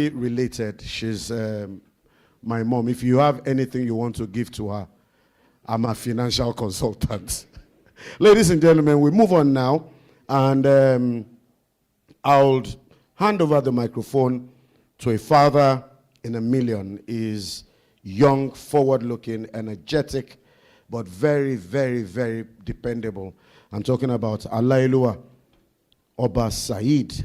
related. She's my mom. If you have anything you want to give to her, I'm a financial consultant. Ladies and gentlemen, we move on now, and I'll hand over the microphone to a father in a million. Is young, forward-looking, energetic, but very, very, very dependable. I'm talking about Alailua Oba Saheed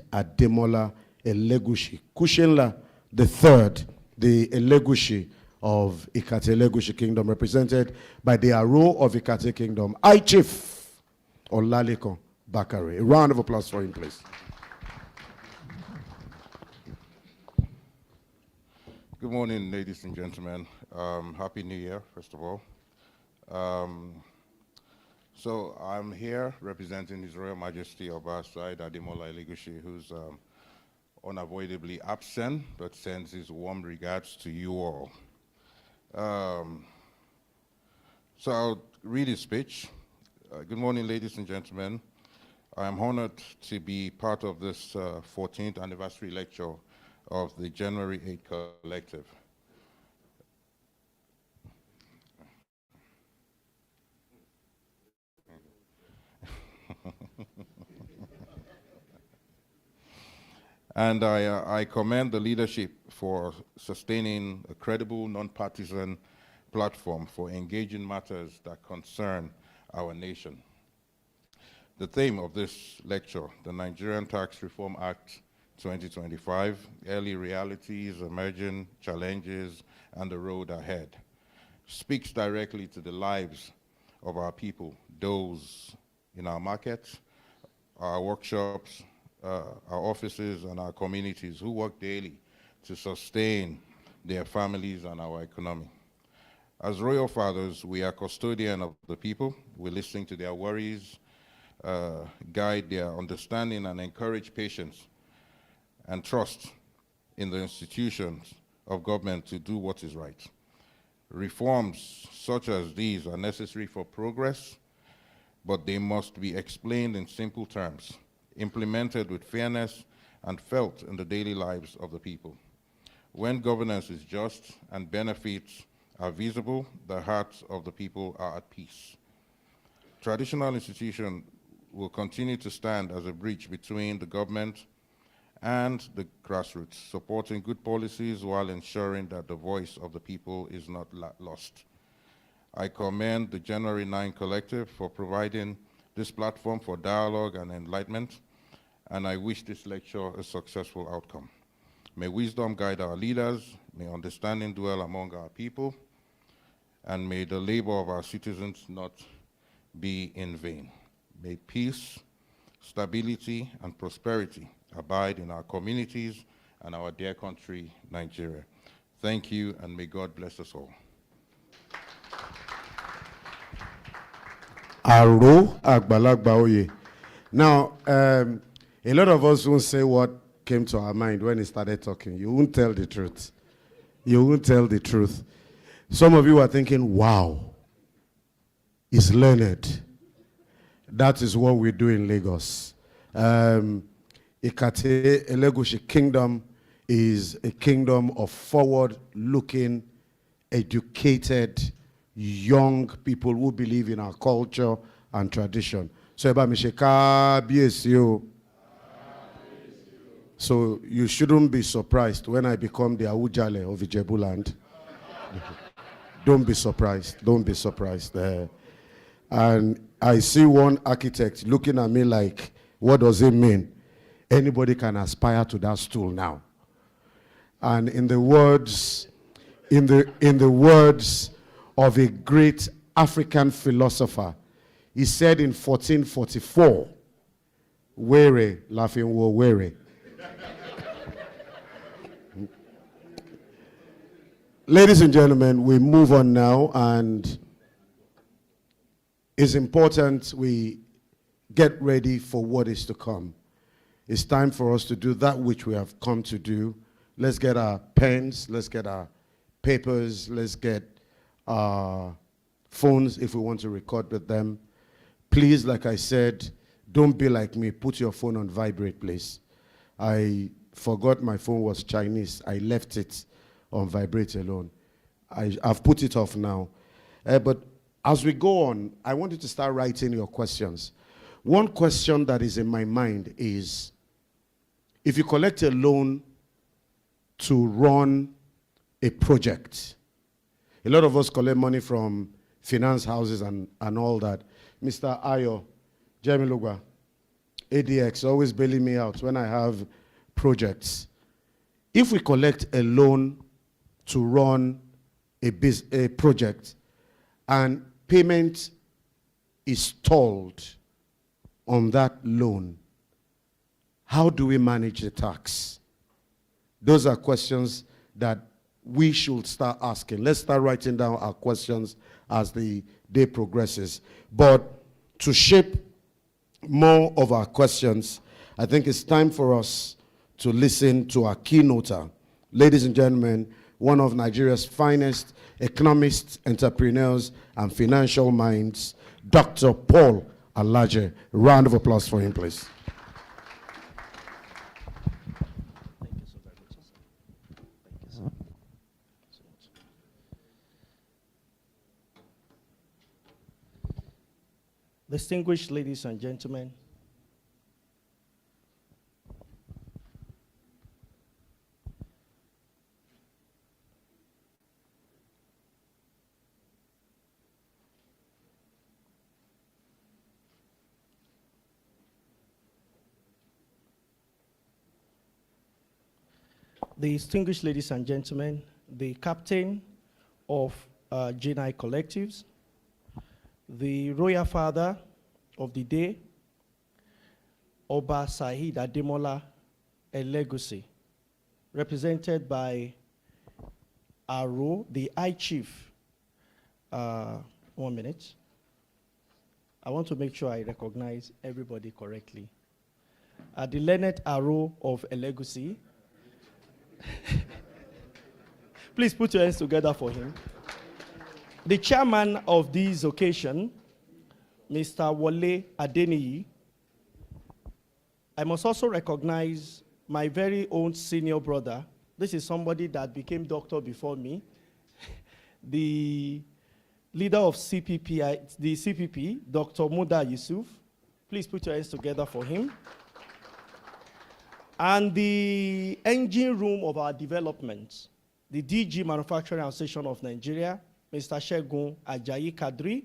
Elegushi, Kushinla the Third, the Elegushi of Ikate Elegushi Kingdom, represented by the Aro of Ikate Kingdom, I Chief Lekan Bakare. A round of applause for him, please. Good morning, ladies and gentlemen. Happy New Year, first of all. So I'm here representing His Royal Majesty Oba Saheed Elegushi, who's unavoidably absent, but sends his warm regards to you all. So I'll read his speech. Good morning, ladies and gentlemen. I am honored to be part of this 14th anniversary lecture of the January 8 Collective. And I commend the leadership for sustaining a credible, non-partisan platform for engaging matters that concern our nation. The theme of this lecture, the Nigerian Tax Reform Act 2025, Early Realities, Emerging Challenges, and the Road Ahead, speaks directly to the lives of our people, those in our markets, our workshops, our offices, and our communities who work daily to sustain their families and our economy. As royal fathers, we are custodian of the people. We listen to their worries, guide their understanding, and encourage patience and trust in the institutions of government to do what is right. Reforms such as these are necessary for progress, but they must be explained in simple terms, implemented with fairness, and felt in the daily lives of the people. When governance is just and benefits are visible, the hearts of the people are at peace. Traditional institutions will continue to stand as a bridge between the government and the grassroots, supporting good policies while ensuring that the voice of the people is not lost. I commend the January 9 Collective for providing this platform for dialogue and enlightenment, and I wish this lecture a successful outcome. May wisdom guide our leaders, may understanding dwell among our people, and may the labor of our citizens not be in vain. May peace, stability, and prosperity abide in our communities and our dear country, Nigeria. Thank you, and may God bless us all. Aro Agbalagba Oye. Now, a lot of us won't say what came to our mind when he started talking. You won't tell the truth. You won't tell the truth. Some of you are thinking, wow, he's learned. That is what we do in Lagos. Ikate Elegushi Kingdom is a kingdom of forward-looking, educated, young people who believe in our culture and tradition. So, so you shouldn't be surprised when I become the Awujale of Ijebu land. Don't be surprised. Don't be surprised. And I see one architect looking at me like, what does it mean? Anybody can aspire to that stool now. And in the words of a great African philosopher, he said in 1444, "Were laughing wo were." Ladies and gentlemen, we move on now, and it's important we get ready for what is to come. It's time for us to do that which we have come to do. Let's get our pens, let's get our papers, let's get our phones if we want to record with them. Please, like I said, don't be like me. Put your phone on vibrate, please. I forgot my phone was Chinese. I left it on vibrate alone. I've put it off now. But as we go on, I want you to start writing your questions. One question that is in my mind is, if you collect a loan to run a project, a lot of us collect money from finance houses and all that. Mr. Ayo, Jeremy Lugwa, ADX, always bailing me out when I have projects. If we collect a loan to run a project and payment is stalled on that loan, how do we manage the tax? Those are questions that we should start asking. Let's start writing down our questions as the day progresses. But to shape more of our questions, I think it's time for us to listen to our keynoter. Ladies and gentlemen, one of Nigeria's finest economists, entrepreneurs, and financial minds, Dr. Paul Alaje. Round of applause for him, please. Distinguished ladies and gentlemen, the captain of J9 Collectives, the royal father of the day, Oba Saheed Elegushi, represented by Aro, the High Chief. 1 minute. I want to make sure I recognize everybody correctly. The learned Aro of Elegushi. Please put your hands together for him. The chairman of this occasion, Mr. Wole Adeniyi. I must also recognize my very own senior brother. This is somebody that became doctor before me. The leader of CPP, the CPP, Dr. Muda Yusuf. Please put your hands together for him. And the engine room of our development, the DG Manufacturing Association of Nigeria, Mr. Segun, Ajayi, Kadir.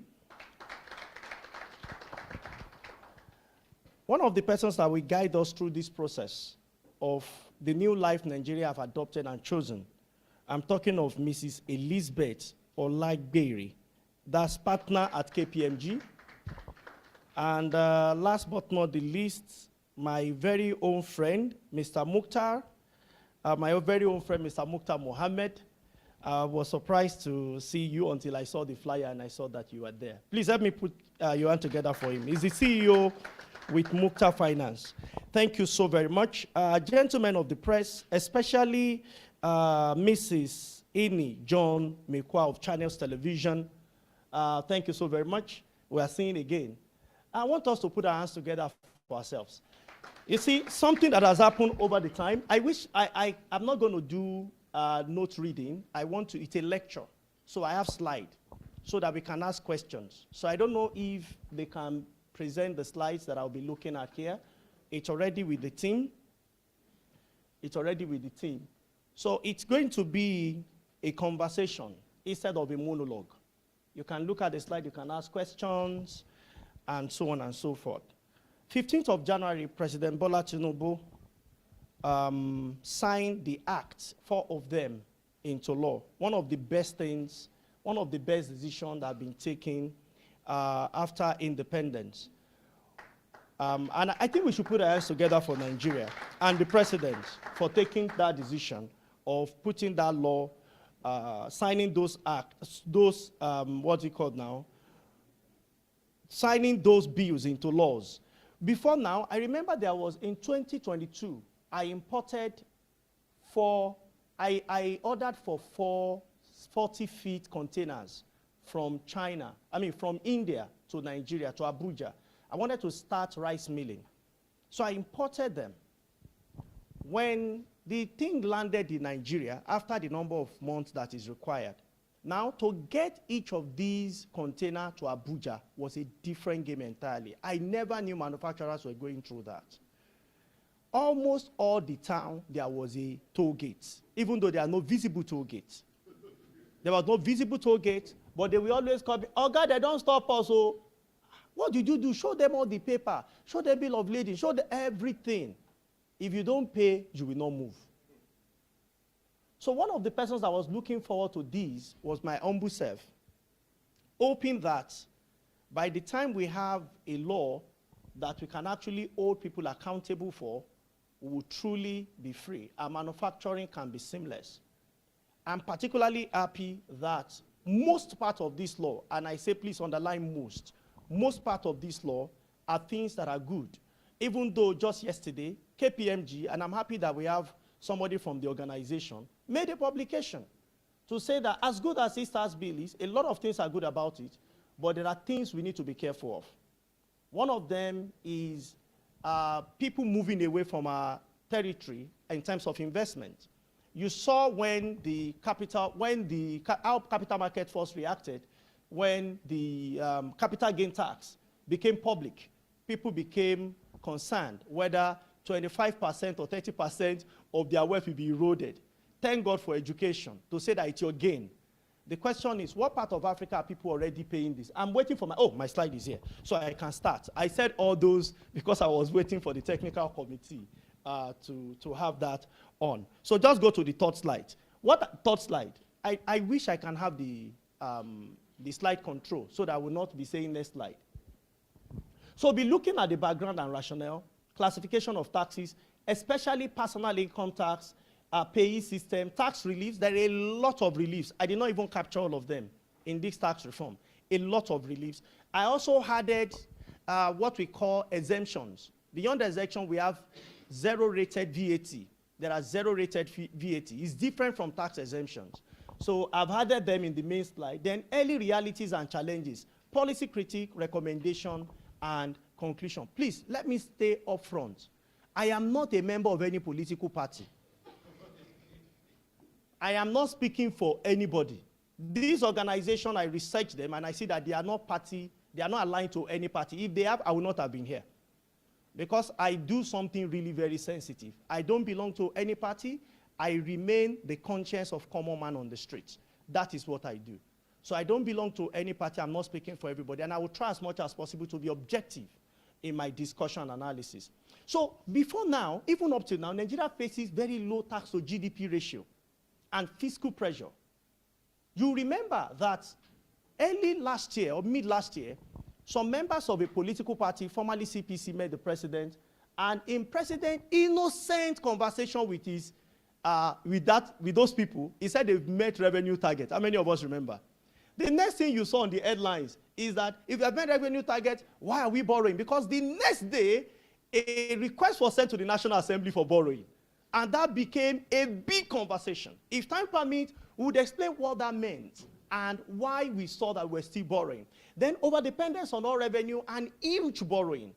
One of the persons that will guide us through this process of the new life Nigeria have adopted and chosen, I'm talking of Mrs. Elizabeth Olaghere, that's partner at KPMG. And last but not the least, my very own friend, Mr. Muktar, my very own friend, Mr. Muktar Mohammed. I was surprised to see you until I saw the flyer and I saw that you were there. Please help me put your hand together for him. He's the CEO with Muktar Finance. Thank you so very much. Gentlemen of the press, especially Mrs. Eni John Mekwa of Channels Television, thank you so very much. We are seeing again. I want us to put our hands together for ourselves. You see, something that has happened over the time, I wish I'm not going to do note reading. I want to, it's a lecture. So I have slides so that we can ask questions. So I don't know if they can present the slides that I'll be looking at here. It's already with the team. It's already with the team. So it's going to be a conversation instead of a monologue. You can look at the slide, you can ask questions, and so on and so forth. 15th of January, President Bola Tinubu signed the act, 4 of them, into law. One of the best things, one of the best decisions that have been taken after independence. And I think we should put our hands together for Nigeria and the president for taking that decision of putting that law, signing those acts, those, what's it called now? Signing those bills into laws. Before now, I remember there was, in 2022, I imported I ordered for 4 40-feet containers from China, from India to Nigeria, to Abuja. I wanted to start rice milling. So I imported them. when the thing landed in Nigeria, after the number of months that is required, now to get each of these containers to Abuja was a different game entirely. I never knew manufacturers were going through that. Almost all the town, there was a toll gate, even though there are no visible toll gates. There was no visible toll gate, but they will always call me, oh God, they don't stop us. So what did you do? Show them all the paper, show the bill of lading, show them everything. If you don't pay, you will not move. So one of the persons that was looking forward to this was my humble self, hoping that by the time we have a law that we can actually hold people accountable for, we will truly be free. Our manufacturing can be seamless. I'm particularly happy that most part of this law, and I say please underline most part of this law are things that are good. Even though just yesterday, KPMG, and I'm happy that we have somebody from the organization, made a publication to say that as good as Easter's bill is, a lot of things are good about it, but there are things we need to be careful of. One of them is people moving away from our territory in terms of investment. You saw when how capital market first reacted, when the capital gain tax became public, people became concerned whether 25% or 30% of their wealth will be eroded. Thank God for education to say that it's your gain. The question is, what part of Africa are people already paying this? I'm waiting for my slide is here, so I can start. I said all those because I was waiting for the technical committee to have that on. So just go to the third slide. What third slide? I wish I can have the slide control so that I will not be saying next slide. So be looking at the background and rationale, classification of taxes, especially personal income tax, payee system, tax reliefs. There are a lot of reliefs. I did not even capture all of them in this tax reform. A lot of reliefs. I also added what we call exemptions. Beyond the exemption, we have zero-rated VAT. There are zero-rated VAT. It's different from tax exemptions. So I've added them in the main slide. Then early realities and challenges, policy critique, recommendation, and conclusion. Please, let me stay up front. I am not a member of any political party. I am not speaking for anybody. This organization, I researched them, and I see that they are not party, they are not aligned to any party. If they have, I would not have been here. Because I do something really very sensitive. I don't belong to any party. I remain the conscience of common man on the streets. That is what I do. So I don't belong to any party. I'm not speaking for everybody. And I will try as much as possible to be objective in my discussion analysis. So before now, even up to now, Nigeria faces very low tax to GDP ratio and fiscal pressure. You remember that early last year or mid last year, some members of a political party, formerly CPC, met the president, and in president innocent conversation with his with those people, he said they've met revenue target. How many of us remember? The next thing you saw on the headlines is that if you have met revenue target, why are we borrowing? Because the next day, a request was sent to the National Assembly for borrowing. And that became a big conversation. If time permits, we would explain what that meant and why we saw that we're still borrowing. Then overdependence on all revenue and huge borrowing.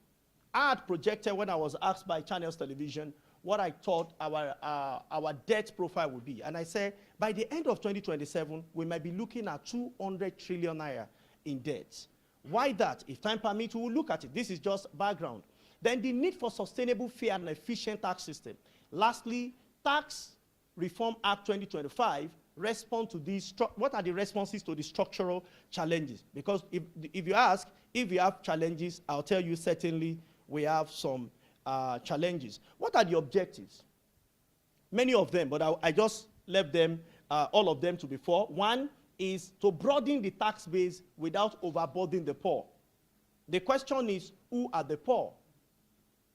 I had projected when I was asked by Channels Television what I thought our debt profile would be. And I said, by the end of 2027, we might be looking at 200 trillion naira in debt. Why that? If time permits, we will look at it. This is just background. Then the need for sustainable, fair, and efficient tax system. Lastly, Tax Reform Act 2025 respond to these. What are the responses to the structural challenges? Because if you ask, if we have challenges, I'll tell you certainly we have some challenges. What are the objectives? Many of them, but I just left them, all of them to before. One is to broaden the tax base without overburdening the poor. The question is, who are the poor?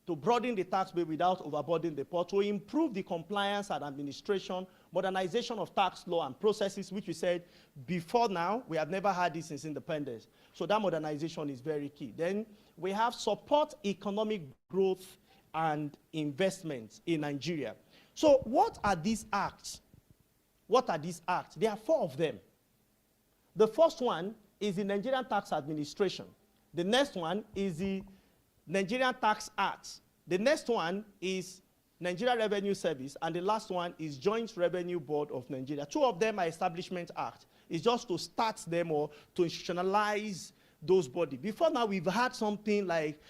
To broaden the tax base without overburdening the poor, to improve the compliance and administration, modernization of tax law and processes, which we said before now, we have never had this since independence. So that modernization is very key. Then we have support economic growth and investments in Nigeria. So what are these acts? What are these acts? There are 4 of them. The first one is the Nigerian Tax Administration. The next one is the Nigerian Tax Act. The next one is Nigeria Revenue Service, and the last one is Joint Revenue Board of Nigeria. Two of them are Establishment Act. It's just to start them or to institutionalize those bodies. Before now, we've had something like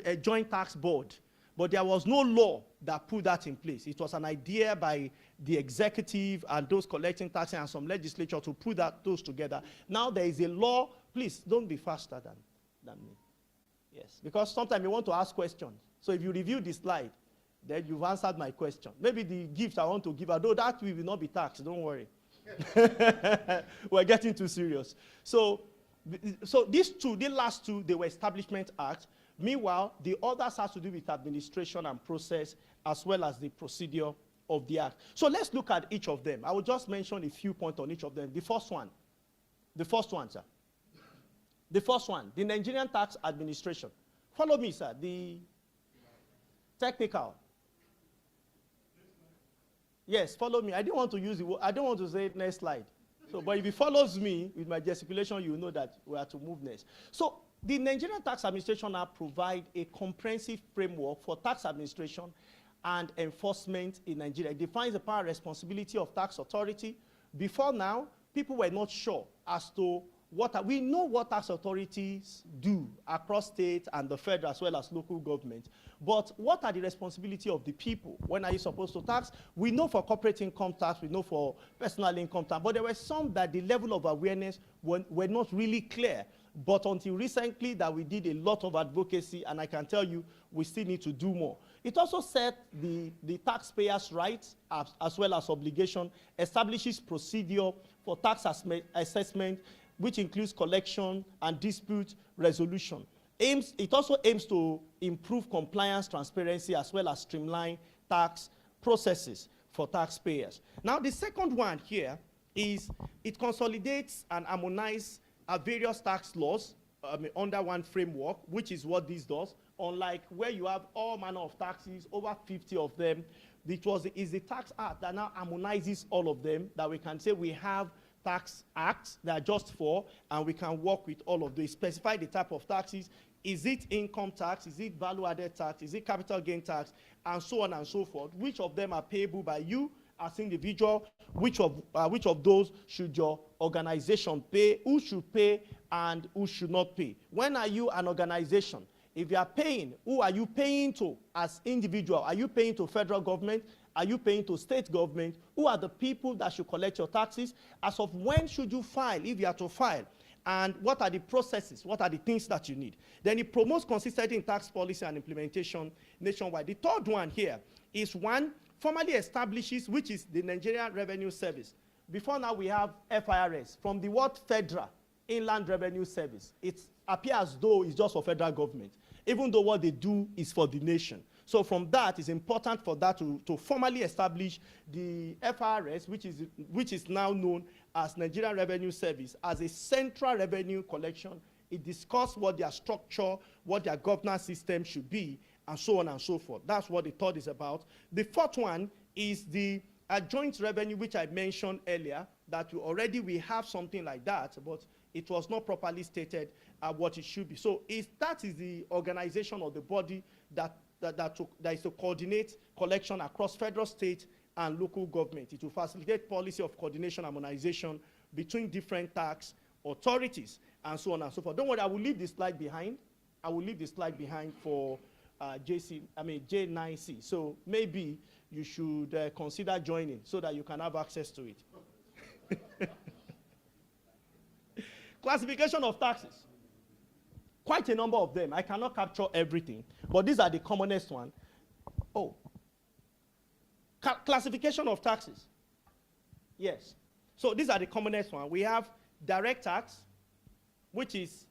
a Joint Tax Board, but there was no law that put that in place. It was an idea by the executive and those collecting taxes and some legislature to put those together. Now there is a law. Please, don't be faster than me. Yes, because sometimes you want to ask questions. So if you review the slide, then you've answered my question. Maybe the gift I want to give, although that will not be taxed, don't worry. We're getting too serious. So these two, the last two, they were Establishment Act. Meanwhile, the others has to do with administration and process, as well as the procedure of the act. So let's look at each of them. I will just mention a few points on each of them. The first one, sir. The first one, the Nigerian Tax Administration. Follow me, sir. The technical. Yes, follow me. I didn't want to use the word. I don't want to say next slide. So, but if he follows me with my gesticulation, you know that we are to move next. So, the Nigerian Tax Administration now provide a comprehensive framework for tax administration and enforcement in Nigeria. It defines the power and responsibility of tax authority. Before now, people were not sure as to we know what tax authorities do across state and the federal as well as local government. But what are the responsibility of the people? When are you supposed to tax? We know for corporate income tax, we know for personal income tax, but there were some that the level of awareness were not really clear. But until recently that we did a lot of advocacy, and I can tell you, we still need to do more. It also set the taxpayers' rights as well as obligation, establishes procedure for tax assessment, which includes collection and dispute resolution. It also aims to improve compliance, transparency, as well as streamline tax processes for taxpayers. Now, the second one here is it consolidates and harmonizes various tax laws under one framework, which is what this does. Unlike where you have all manner of taxes, over 50 of them, is the Tax Act that now harmonizes all of them, that we can say we have tax acts that are just for, and we can work with all of these. Specify the type of taxes. Is it income tax? Is it value-added tax? Is it capital gain tax? And so on and so forth. Which of them are payable by you as individual? Which of those should your organization pay? Who should pay and who should not pay? When are you an organization? If you are paying, who are you paying to as individual? Are you paying to federal government? Are you paying to state government? Who are the people that should collect your taxes? As of when should you file, if you are to file? And what are the processes? What are the things that you need? Then it promotes consistency in tax policy and implementation nationwide. The third one here is one, formally establishes, which is the Nigerian Revenue Service. Before now, we have FIRS. From the word federal, Inland Revenue Service, it appears as though it's just for federal government, even though what they do is for the nation. So from that, it's important for that to formally establish the FRS, which is now known as Nigerian Revenue Service, as a central revenue collection. It discusses what their structure, what their governance system should be, and so on and so forth. That's what the third is about. The fourth one is the joint revenue, which I mentioned earlier, that we have something like that, but it was not properly stated what it should be. So that is the organization or the body that is to coordinate collection across federal, state, and local government. It will facilitate policy of coordination, harmonization between different tax authorities, and so on and so forth. Don't worry, I will leave this slide behind. I will leave this slide behind for J9C. So maybe you should consider joining so that you can have access to it. Classification of taxes. Quite a number of them. I cannot capture everything, but these are the commonest one. Oh. Classification of taxes. Yes. So these are the commonest one. We have direct tax, which is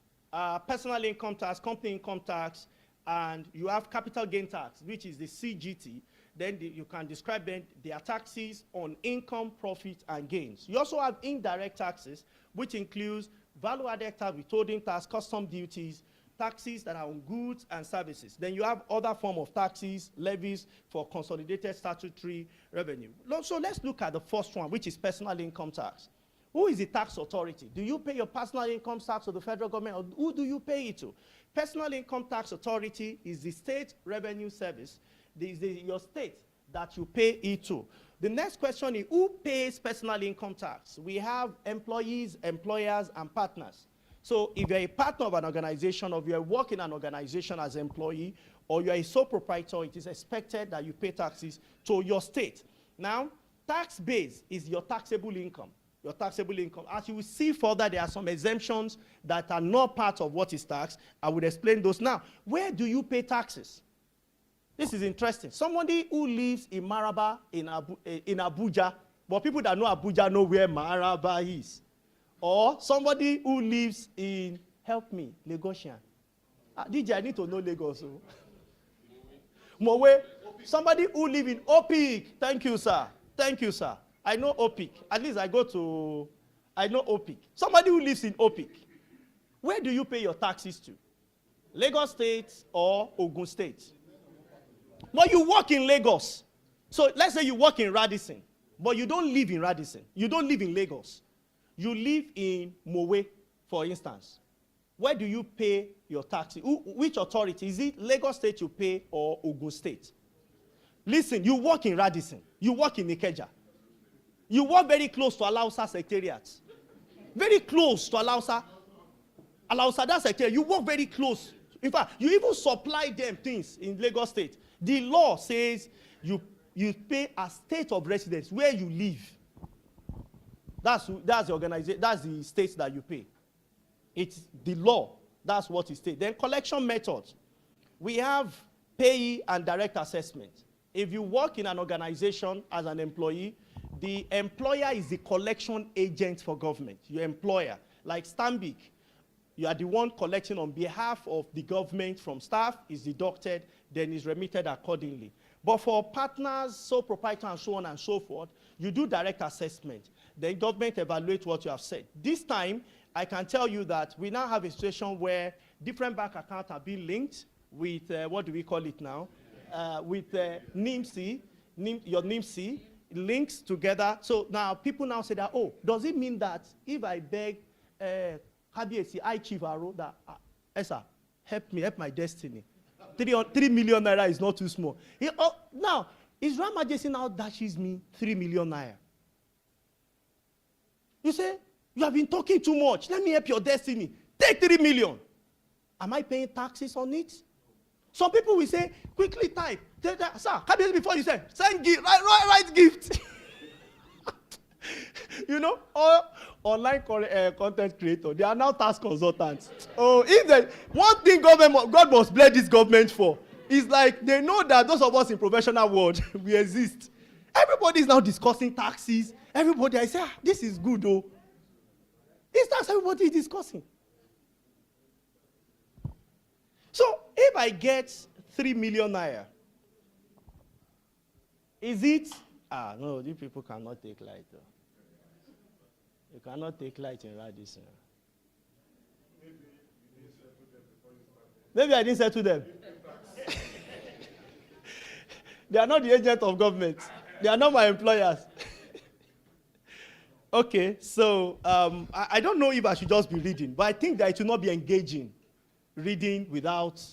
personal income tax, company income tax, and you have capital gain tax, which is the CGT. Then you can describe them. They are taxes on income, profit, and gains. You also have indirect taxes, which includes value-added tax, withholding tax, custom duties, taxes that are on goods and services. Then you have other form of taxes, levies for consolidated statutory revenue. So let's look at the first one, which is personal income tax. Who is the tax authority? Do you pay your personal income tax to the federal government, or who do you pay it to? Personal income tax authority is the state revenue service. Your state that you pay it to. The next question is, who pays personal income tax? We have employees, employers, and partners. So if you're a partner of an organization, or you're working in an organization as an employee, or you're a sole proprietor, it is expected that you pay taxes to your state. Now, tax base is your taxable income. Your taxable income. As you will see further, there are some exemptions that are not part of what is taxed. I will explain those now. Where do you pay taxes? This is interesting. Somebody who lives in Maraba in Abuja, but people that know Abuja know where Maraba is. Or somebody who lives in, help me, Lagosian. DJ, I need to know Lagos. Mowe. Somebody who lives in Opik. Thank you, sir. Thank you, sir. I know Opik. At least I know Opik. Somebody who lives in Opik. Where do you pay your taxes to? Lagos State or Ogun State? But you work in Lagos. So let's say you work in Radisson, but you don't live in Radisson. You don't live in Lagos. You live in Mowe, for instance. Where do you pay your taxes? Which authority? Is it Lagos State you pay or Ogun State? Listen, you work in Radisson. You work in Ikeja. You work very close to Alausa Secretariat. Very close to Alausa. Alausa, that secretariat. You work very close. In fact, you even supply them things in Lagos State. The law says you pay a state of residence where you live. That's the organization, that's the state that you pay. It's the law. That's what it states. Then collection methods. We have payee and direct assessment. If you work in an organization as an employee, the employer is the collection agent for government. Your employer, like Stanbic, you are the one collecting on behalf of the government from staff, is deducted, then is remitted accordingly. But for partners, sole proprietor, and so on and so forth, you do direct assessment. The government evaluates what you have said. This time, I can tell you that we now have a situation where different bank accounts are being linked with, what do we call it now? With NIMC, your NIMC, links together. So now people now say that, oh, does it mean that if I beg I Chief Aro that, Esa, help me, help my destiny. 3 million naira is not too small. Now, Israel Majesty now dashes me 3 million naira. You say, you have been talking too much. Let me help your destiny. Take 3 million. Am I paying taxes on it? Some people will say, quickly type. Sir, before you say, send gift, write gift. You know, or online content creator, they are now tax consultants. Oh, one thing God must bless this government for is like they know that those of us in professional world, we exist. Everybody is now discussing taxes. Everybody, I say, this is good though. It's tax everybody is discussing. So if I get 3 million naira, is it? No, these people cannot take light though. You cannot take light in Radisson. Maybe I didn't settle them. They are not the agent of government. They are not my employers. Okay, so I don't know if I should just be reading, but I think that it will not be engaging, reading without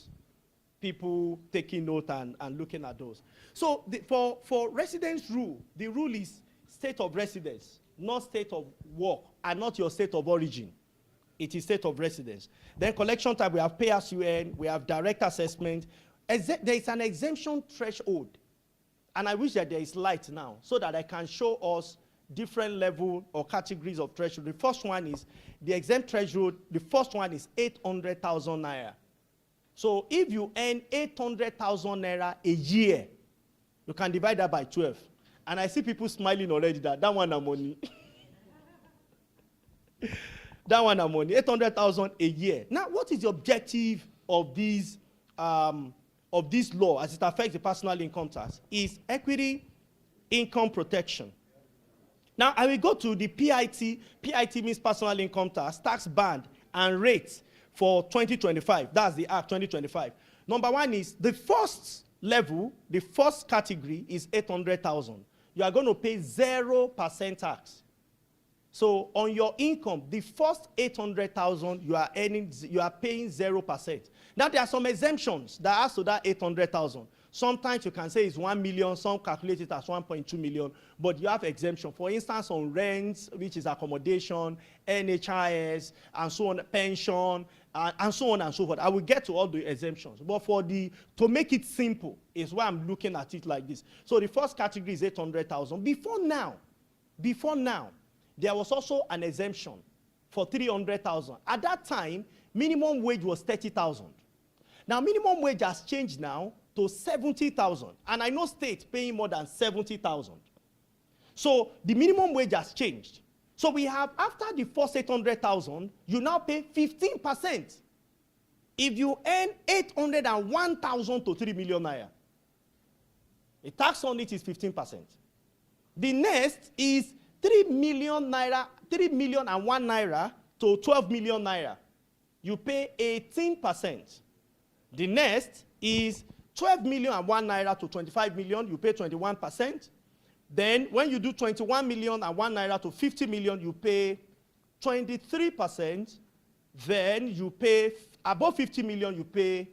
people taking note and looking at those. So for residence rule, the rule is state of residence, not state of work, and not your state of origin. It is state of residence. Then collection type, we have pay as you earn, we have direct assessment. There is an exemption threshold. And I wish that there is light now so that I can show us different level or categories of threshold. The first one is the exempt threshold. The first one is 800,000 naira. So if you earn 800,000 naira a year, you can divide that by 12. And I see people smiling already that one is money. That one is money, 800,000 a year. Now, what is the objective of this law as it affects the personal income tax? Is equity, income protection. Now, I will go to the PIT. PIT means personal income tax band and rates for 2025. That's the Act 2025. Number one is the first level, the first category is 800,000. You are going to pay 0% tax. So on your income, the first 800,000 you are earning, you are paying 0%. Now there are some exemptions that add to that 800,000. Sometimes you can say it's 1 million, some calculate it as 1.2 million, but you have exemption. For instance, on rents, which is accommodation, NHIS, and so on, pension, and so on and so forth. I will get to all the exemptions. But to make it simple is why I'm looking at it like this. So the first category is 800,000. Before now, there was also an exemption for 300,000. At that time, minimum wage was 30,000. Now, minimum wage has changed now to 70,000. And I know states paying more than 70,000. So the minimum wage has changed. So we have, after the first 800,000, you now pay 15%. If you earn 801,000 to 3 million naira, the tax on it is 15%. The next is 3 million naira, 3 million and 1 naira to 12 million naira. You pay 18%. The next is 12 million and 1 naira to 25 million, you pay 21%. Then when you do 21 million and 1 naira to 50 million, you pay 23%. Then you pay, above 50 million, you pay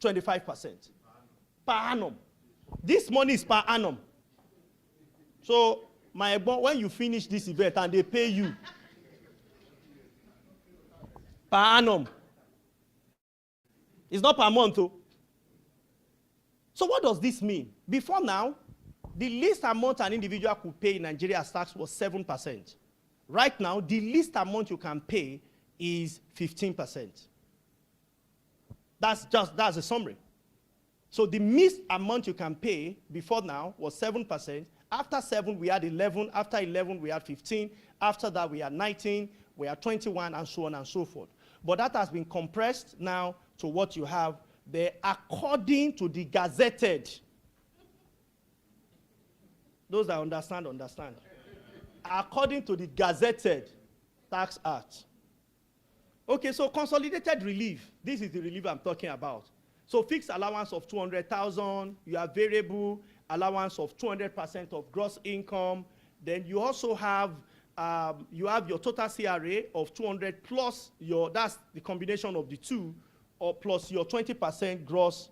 25%. Per annum. This money is per annum. So, when you finish this event and they pay you per annum, it's not per month, though. So what does this mean? Before now, the least amount an individual could pay in Nigeria as tax was 7%. Right now, the least amount you can pay is 15%. That's a summary. So the least amount you can pay before now was 7%. After 7, we had 11. After 11, we had 15. After that, we had 19. We had 21, and so on and so forth. But that has been compressed now to what you have there, according to the gazetted. Those that understand, understand. According to the gazetted Tax Act. Okay, so consolidated relief. This is the relief I'm talking about. So fixed allowance of 200,000. You have variable allowance of 200% of gross income. Then you also have your total CRA of 200 plus that's the combination of the two, or plus your 20% gross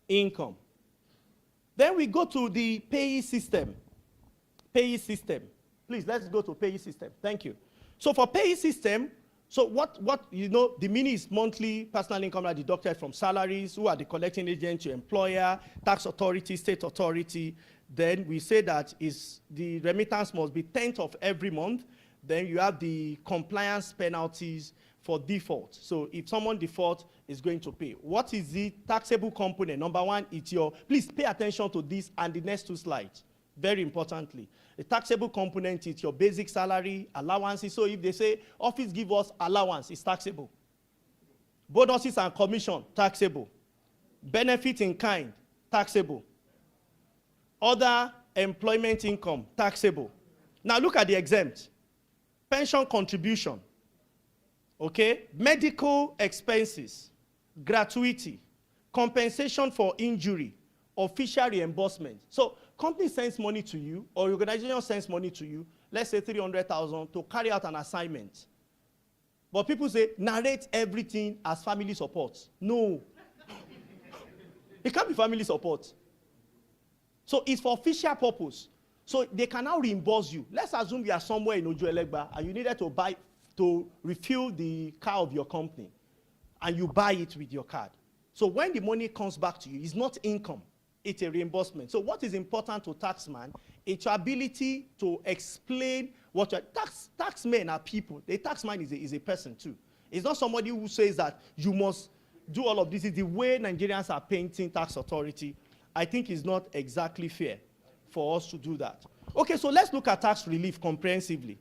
income. Then we go to the payee system. Payee system. Please, let's go to payee system. Thank you. So for payee system, so what the meaning is monthly personal income are deducted from salaries, who are the collecting agent, your employer, tax authority, state authority. Then we say that the remittance must be 10th of every month. Then you have the compliance penalties for default. So if someone defaults, is going to pay. What is the taxable component? Number one, it's please pay attention to this and the next two slides. Very importantly, the taxable component is your basic salary, allowances. So if they say, office give us allowance, it's taxable. Bonuses and commission, taxable. Benefit in kind, taxable. Other employment income, taxable. Now look at the exempt. Pension contribution, okay? Medical expenses, gratuity, compensation for injury, official reimbursement. So company sends money to you, or your organization sends money to you, let's say 300,000 to carry out an assignment. But people say, narrate everything as family support. No. It can't be family support. So it's for official purpose. So they can now reimburse you. Let's assume you are somewhere in Ojuelegba and you needed to refuel the car of your company, and you buy it with your card. So when the money comes back to you, it's not income, it's a reimbursement. So what is important to taxman is your ability to explain what your taxmen are people. The taxman is a person too. It's not somebody who says that you must do all of this. It's the way Nigerians are painting tax authority. I think it's not exactly fair for us to do that. Okay, so let's look at tax relief comprehensively.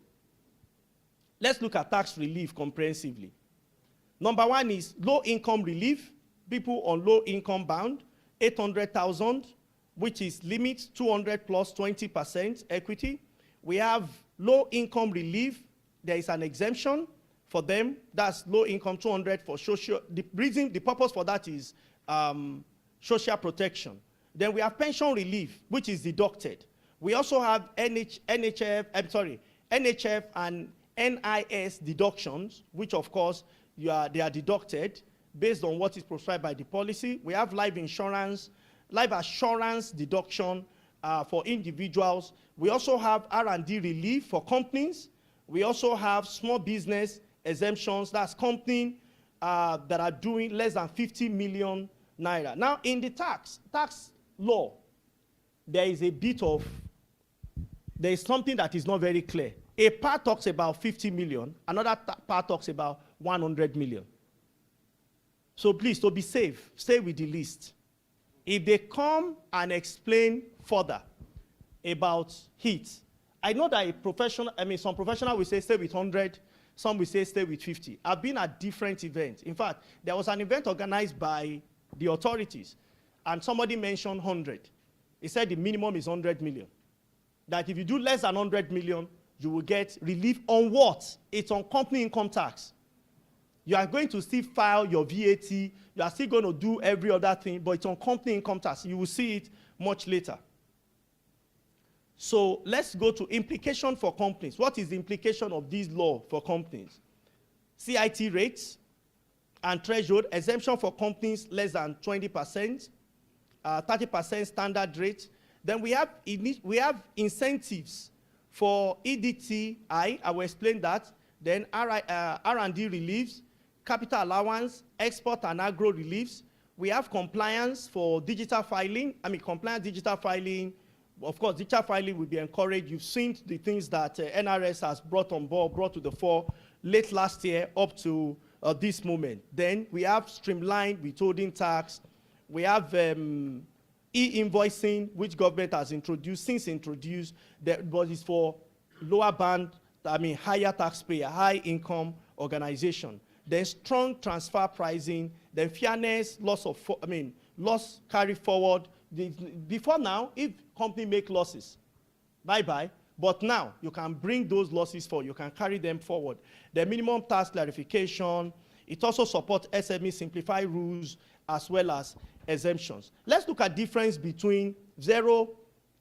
Let's look at tax relief comprehensively. Number one is low income relief. People on low income bound, 800,000, which is limit 200 plus 20% equity. We have low income relief. There is an exemption for them. That's low income 200 for social. The purpose for that is social protection. Then we have pension relief, which is deducted. We also have NHF and NIS deductions, which of course they are deducted based on what is prescribed by the policy. We have life insurance, life assurance deduction for individuals. We also have R&D relief for companies. We also have small business exemptions. That's companies that are doing less than 50 million naira. Now, in the tax law, there is something that is not very clear. A part talks about 50 million, another part talks about 100 million. So please, to be safe, stay with the list. If they come and explain further about it, I know that some professional will say stay with 100, some will say stay with 50. I've been at different events. In fact, there was an event organized by the authorities, and somebody mentioned 100. He said the minimum is 100 million. That if you do less than 100 million, you will get relief on what? It's on company income tax. You are going to still file your VAT. You are still going to do every other thing, but it's on company income tax. You will see it much later. So let's go to implication for companies. What is the implication of this law for companies? CIT rates and threshold, exemption for companies less than 20%, 30% standard rate. Then we have incentives for EDTI, I will explain that. Then R&D reliefs, capital allowance, export and agro reliefs. We have compliance for digital filing. Compliance digital filing. Of course, digital filing will be encouraged. You've seen the things that NRS has brought to the fore late last year up to this moment. Then we have streamlined withholding tax. We have e-invoicing, which government has introduced, but it's for lower band, higher taxpayer, high income organization. Then strong transfer pricing, then fairness, loss carry forward. Before now, if company make losses, bye-bye. But now, you can bring those losses forward. You can carry them forward. The minimum tax clarification. It also supports SME simplified rules as well as exemptions. Let's look at difference between zero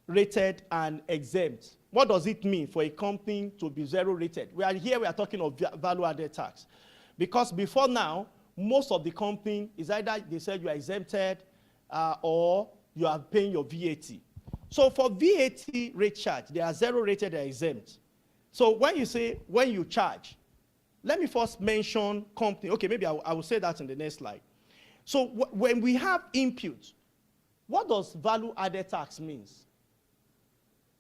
rated and exempt. What does it mean for a company to be zero rated? We are talking of value added tax. Because before now, most of the company is either they said you are exempted or you are paying your VAT. So for VAT rate charge, they are zero rated or exempt. So when you charge, let me first mention company. Okay, maybe I will say that in the next slide. So when we have input, what does value added tax means?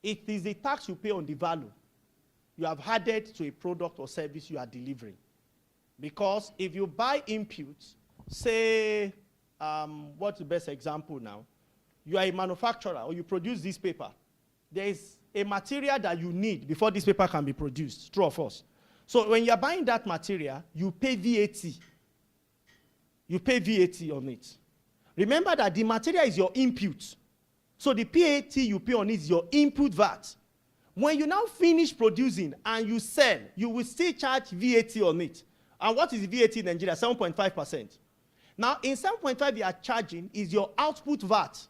It is the tax you pay on the value you have added to a product or service you are delivering. Because if you buy input, say, what's the best example now? You are a manufacturer or you produce this paper. There is a material that you need before this paper can be produced, true or false? So when you are buying that material, you pay VAT. You pay VAT on it. Remember that the material is your input. So the VAT you pay on it is your input VAT. When you now finish producing and you sell, you will still charge VAT on it. And what is the VAT in Nigeria? 7.5%. Now, in 7.5 you are charging is your output VAT.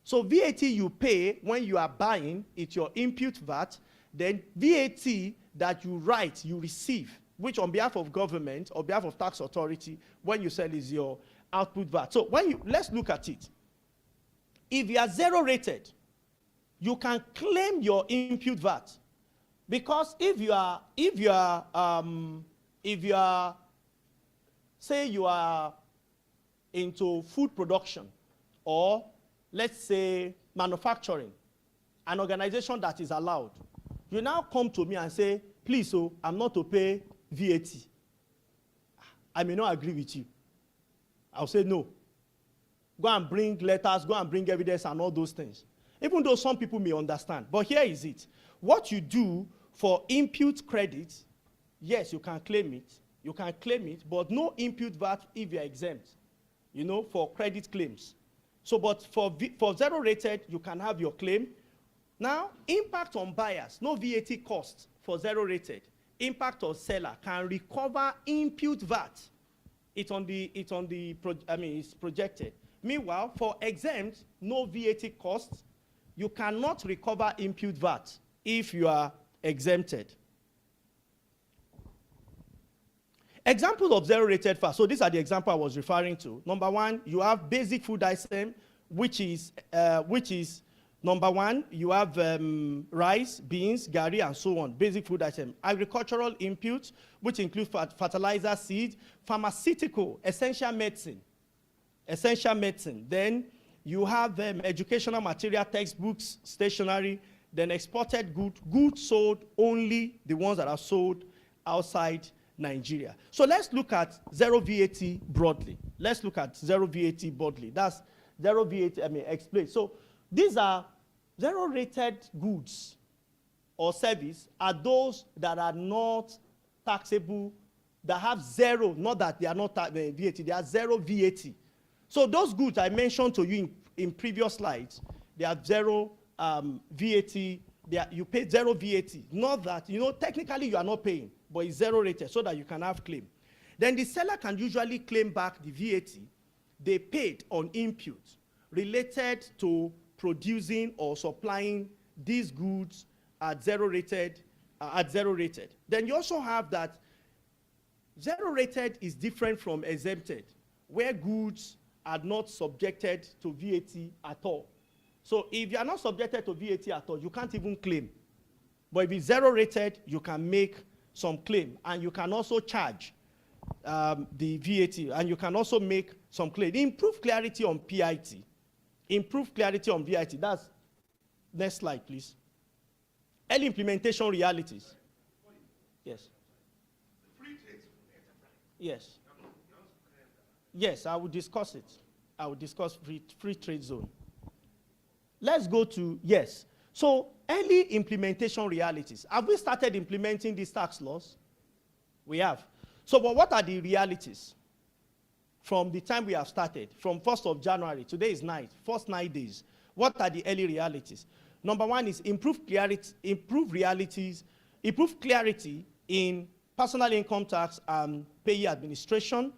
So VAT you pay when you are buying, it's your input VAT. Then VAT that you write, you receive, which on behalf of government or behalf of tax authority, when you sell is your output VAT. So let's look at it. If you are zero rated, you can claim your input VAT. Because if you are, say you are into food production or let's say manufacturing, an organization that is allowed, you now come to me and say, please, I'm not to pay VAT. I may not agree with you. I'll say no. Go and bring letters, go and bring evidence and all those things. Even though some people may understand. But here is it. What you do for input credit, yes, you can claim it. You can claim it, but no input VAT if you're exempt, for credit claims. So, but for zero rated, you can have your claim. Now, impact on buyers, no VAT cost for zero rated. Impact on seller can recover input VAT. It's projected. Meanwhile, for exempt, no VAT cost, you cannot recover input VAT if you are exempted. Examples of zero rated VAT. So these are the examples I was referring to. Number one, you have basic food item, which is number one, you have rice, beans, gari, and so on, basic food items. Agricultural inputs, which include fertilizer, seed, pharmaceutical, essential medicine. Then you have educational material, textbooks, stationery, then exported goods sold only the ones that are sold outside Nigeria. So let's look at zero VAT broadly. That's zero VAT, explain. So these are zero rated goods or service are those that are not taxable, that have zero, not that they are not VAT, they are zero VAT. So those goods I mentioned to you in previous slides, they have zero VAT, you pay zero VAT. Not that, technically you are not paying, but it's zero rated so that you can have claim. Then the seller can usually claim back the VAT they paid on input related to producing or supplying these goods at zero rated. Then you also have that zero rated is different from exempted, where goods are not subjected to VAT at all. So if you are not subjected to VAT at all, you can't even claim. But if it's zero rated, you can make some claim, and you can also charge the VAT, and you can also make some claim. Improve clarity on PIT. That's, next slide, please. Early implementation realities. Yes. Yes. Yes, I will discuss it. I will discuss free trade zone. Let's go to, yes. So, early implementation realities. Have we started implementing these tax laws? We have. So, but what are the realities? From the time we have started, from 1st of January, today is first 9 days. What are the early realities? Number one is improve clarity in personal income tax and payee administration,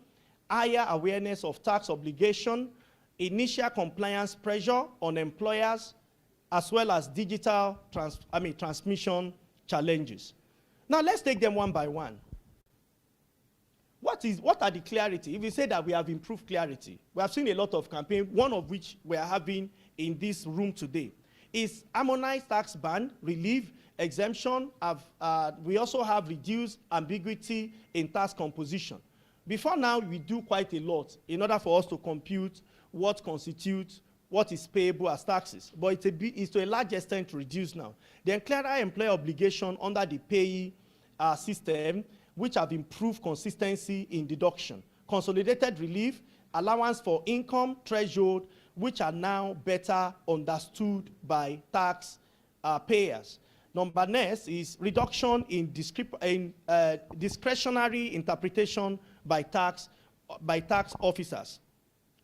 higher awareness of tax obligation, initial compliance pressure on employers, as well as digital transmission challenges. Now let's take them one by one. What are the clarity? If we say that we have improved clarity, we have seen a lot of campaigns, one of which we are having in this room today, is harmonized tax ban, relief, exemption. We also have reduced ambiguity in tax composition. Before now, we do quite a lot in order for us to compute what constitutes, what is payable as taxes. But it's to a large extent reduced now. Then clearer employer obligation under the payee system, which have improved consistency in deduction. Consolidated relief, allowance for income threshold, which are now better understood by tax payers. Number next is reduction in discretionary interpretation by tax officers.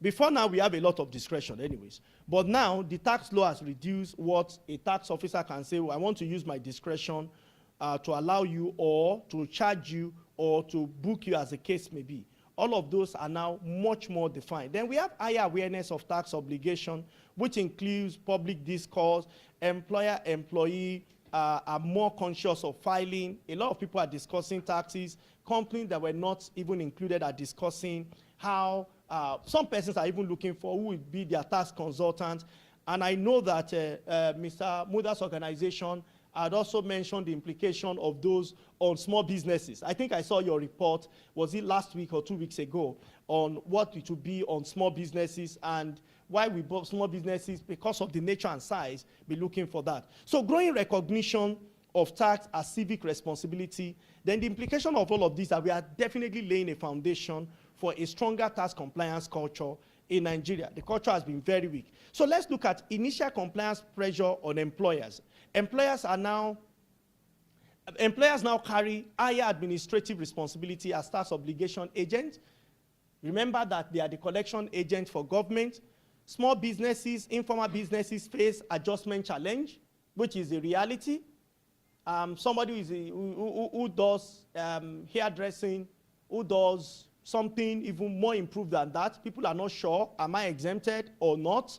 Before now, we have a lot of discretion anyways. But now, the tax law has reduced what a tax officer can say, well, I want to use my discretion to allow you or to charge you or to book you, as the case may be. All of those are now much more defined. Then we have higher awareness of tax obligation, which includes public discourse. Employer-employee are more conscious of filing. A lot of people are discussing taxes. Companies that were not even included are discussing how some persons are even looking for who will be their tax consultant. And I know that Mr. Muda's organization had also mentioned the implication of those on small businesses. I think I saw your report, was it last week or 2 weeks ago, on what it would be on small businesses and why we bought small businesses, because of the nature and size, be looking for that. So growing recognition of tax as civic responsibility, then the implication of all of this that we are definitely laying a foundation for a stronger tax compliance culture in Nigeria. The culture has been very weak. So let's look at initial compliance pressure on employers. Employers now carry higher administrative responsibility as tax obligation agents. Remember that they are the collection agent for government. Small businesses, informal businesses face adjustment challenge, which is a reality. Somebody who does hairdressing, who does something even more improved than that, people are not sure, am I exempted or not?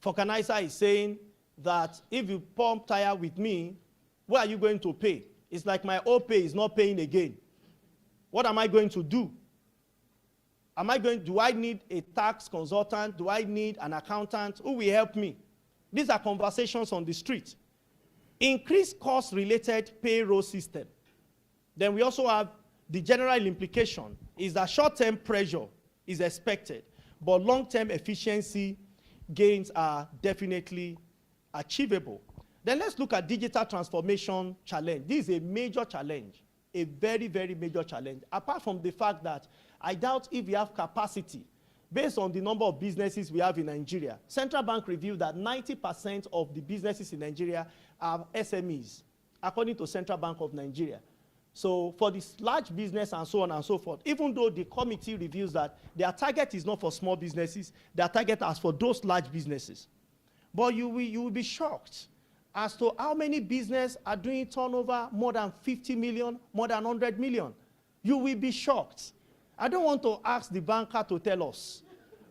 Vulcanizer is saying that if you pump tire with me, what are you going to pay? It's like my old pay is not paying again. What am I going to do? Do I need a tax consultant? Do I need an accountant? Who will help me? These are conversations on the street. Increased cost-related payroll system. Then we also have the general implication is that short-term pressure is expected, but long-term efficiency gains are definitely achievable. Then let's look at digital transformation challenge. This is a major challenge, a very, very major challenge. Apart from the fact that I doubt if we have capacity, based on the number of businesses we have in Nigeria. Central Bank revealed that 90% of the businesses in Nigeria are SMEs, according to Central Bank of Nigeria. So for this large business and so on and so forth, even though the committee reveals that their target is not for small businesses, their target is for those large businesses. But you will be shocked as to how many businesses are doing turnover more than 50 million, more than 100 million. You will be shocked. I don't want to ask the banker to tell us,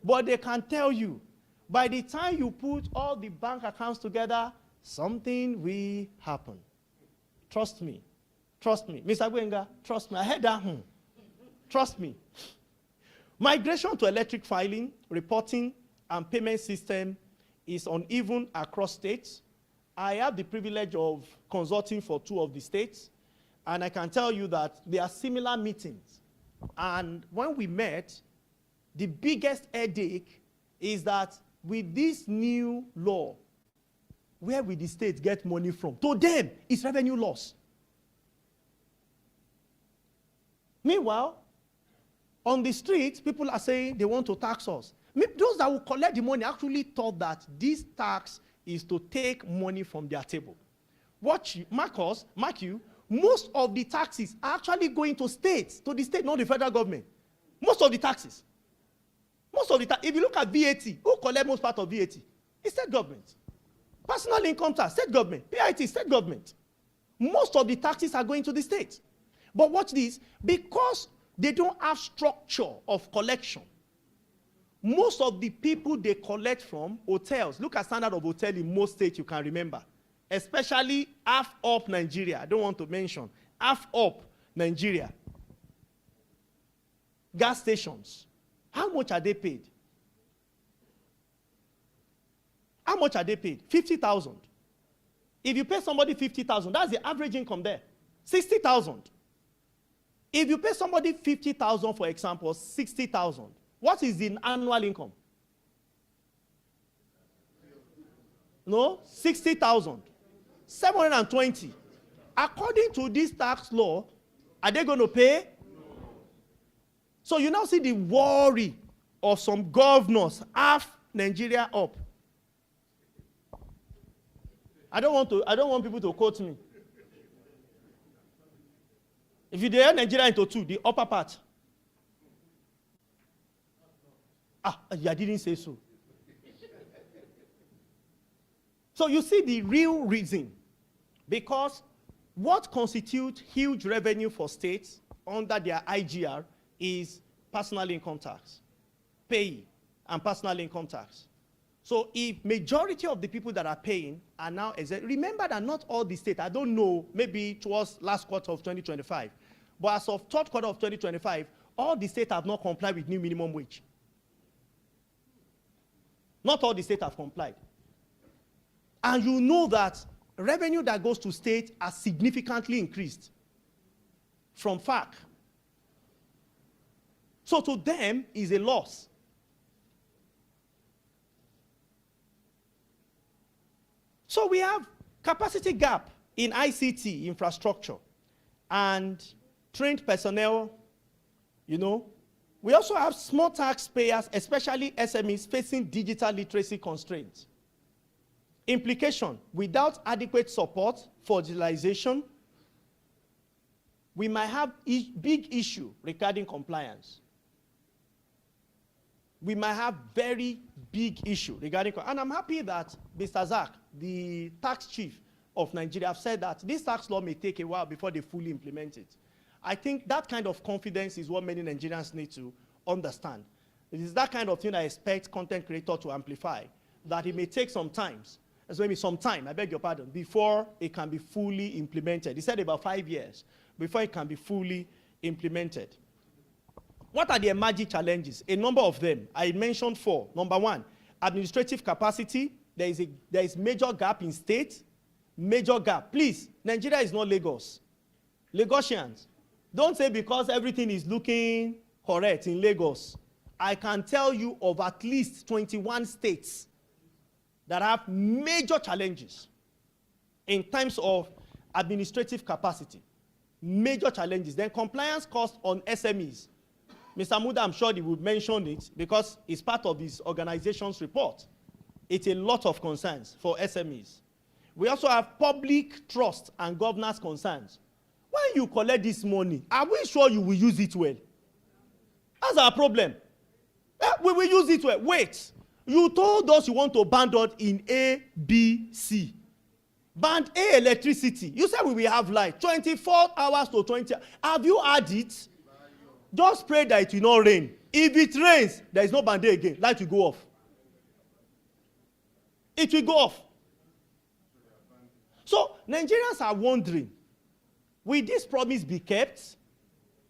but they can tell you. By the time you put all the bank accounts together, something will happen. Trust me. Trust me. Mr. Gbenga, trust me. I heard that. Trust me. Migration to electric filing, reporting, and payment system is uneven across states. I have the privilege of consulting for 2 of the states, and I can tell you that there are similar meetings. And when we met, the biggest headache is that with this new law, where will the state get money from? To them, it's revenue loss. Meanwhile, on the street, people are saying they want to tax us. Those that will collect the money actually thought that this tax is to take money from their table. Mark you, most of the taxes are actually going to states, to the state, not the federal government. Most of the taxes. If you look at VAT, who collects most part of VAT? It's state government. Personal income tax, state government. PIT, state government. Most of the taxes are going to the state. But watch this, because they don't have structure of collection, most of the people they collect from hotels, look at standard of hotel in most states you can remember, especially half up Nigeria. I don't want to mention half up Nigeria. Gas stations, how much are they paid? How much are they paid? 50,000. If you pay somebody 50,000, that's the average income there. 60,000. If you pay somebody 50,000, for example, 60,000, what is the annual income? No, 60,000. 720. According to this tax law, are they going to pay? So you now see the worry of some governors, half Nigeria up. I don't want people to quote me. If you divide Nigeria into 2, the upper part. I didn't say so. So you see the real reason. Because what constitutes huge revenue for states under their IGR is personal income tax, pay, and personal income tax. So if majority of the people that are paying are now exempt, remember that not all the states, I don't know, maybe towards last quarter of 2025, but as of 3rd quarter of 2025, all the states have not complied with new minimum wage. Not all the states have complied. And you know that revenue that goes to states has significantly increased from FAC. So to them is a loss. So we have capacity gap in ICT infrastructure and trained personnel, you know. We also have small taxpayers, especially SMEs, facing digital literacy constraints. Implication, without adequate support for digitalization, we might have a big issue regarding compliance. We might have very big issue regarding, and I'm happy that Mr. Zak, the tax chief of Nigeria, have said that this tax law may take a while before they fully implement it. I think that kind of confidence is what many Nigerians need to understand. It is that kind of thing I expect content creator to amplify, that it may take some time, maybe some time, I beg your pardon, before it can be fully implemented. He said about 5 years before it can be fully implemented. What are the emerging challenges? A number of them. I mentioned 4. Number 1, administrative capacity. There is major gap in state. Major gap. Please, Nigeria is not Lagos. Lagosians, don't say because everything is looking correct in Lagos. I can tell you of at least 21 states that have major challenges in terms of administrative capacity. Major challenges. Then compliance cost on SMEs. Mr. Muda, I'm sure he would mention it because it's part of his organization's report. It's a lot of concerns for SMEs. We also have public trust and governance concerns. When you collect this money, are we sure you will use it well? That's our problem. We will use it well. Wait, you told us you want to ban dot in A, B, C. Band A, electricity. You said we will have light. 24 hours to 20 hours. Have you had it? Just pray that it will not rain. If it rains, there is no band A again. Light will go off. It will go off. So Nigerians are wondering, will this promise be kept?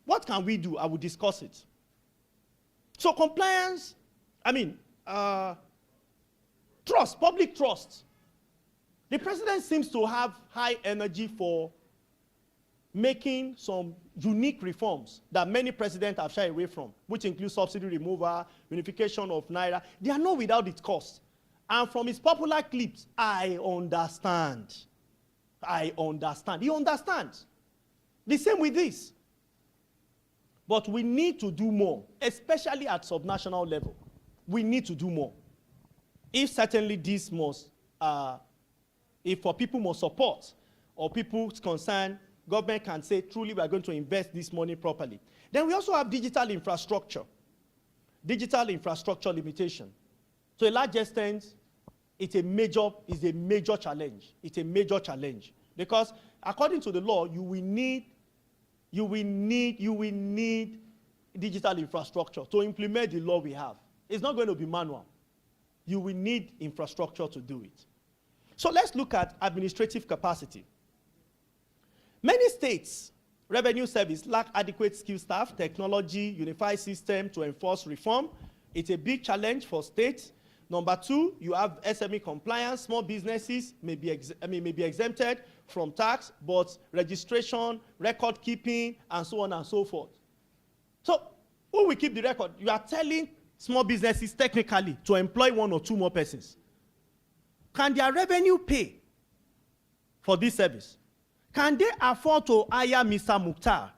What can we do? I will discuss it. So compliance, trust, public trust. The president seems to have high energy for making some unique reforms that many presidents have shied away from, which include subsidy removal, unification of Naira. They are not without its cost. And from his popular clips, I understand. I understand. He understands. The same with this. But we need to do more, especially at subnational level. We need to do more. If certainly this must, if for people must support or people's concern, government can say, truly, we are going to invest this money properly. Then we also have digital infrastructure. Digital infrastructure limitation. To a large extent, it's a major challenge. It's a major challenge. Because according to the law, you will need digital infrastructure to implement the law we have. It's not going to be manual. You will need infrastructure to do it. So let's look at administrative capacity. Many states, revenue service lack adequate skilled staff, technology, unified system to enforce reform. It's a big challenge for states. Number 2, you have SME compliance. Small businesses may be exempted from tax, but registration, record keeping, and so on and so forth. So who will keep the record? You are telling small businesses technically to employ 1 or 2 more persons. Can their revenue pay for this service? Can they afford to hire Mr. Muktar?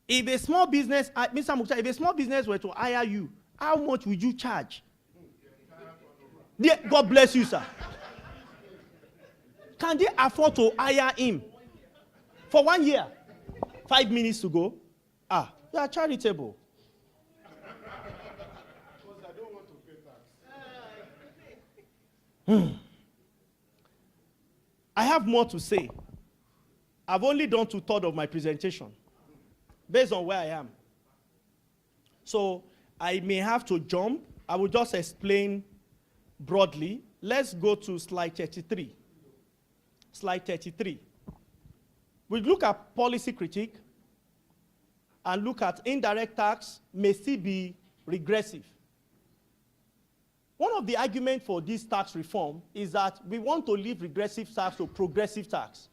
If a small business, Mr. Muktar, if a small business were to hire you, how much would you charge? God bless you, sir. Can they afford to hire him for 1 year? 5 minutes to go? You are charitable. Because I don't want to pay tax. I have more to say. I've only done 2/3 of my presentation based on where I am. So I may have to jump. I will just explain broadly. Let's go to slide 33. Slide 33. We look at policy critique and look at indirect tax may still be regressive. One of the arguments for this tax reform is that we want to leave regressive tax to progressive tax.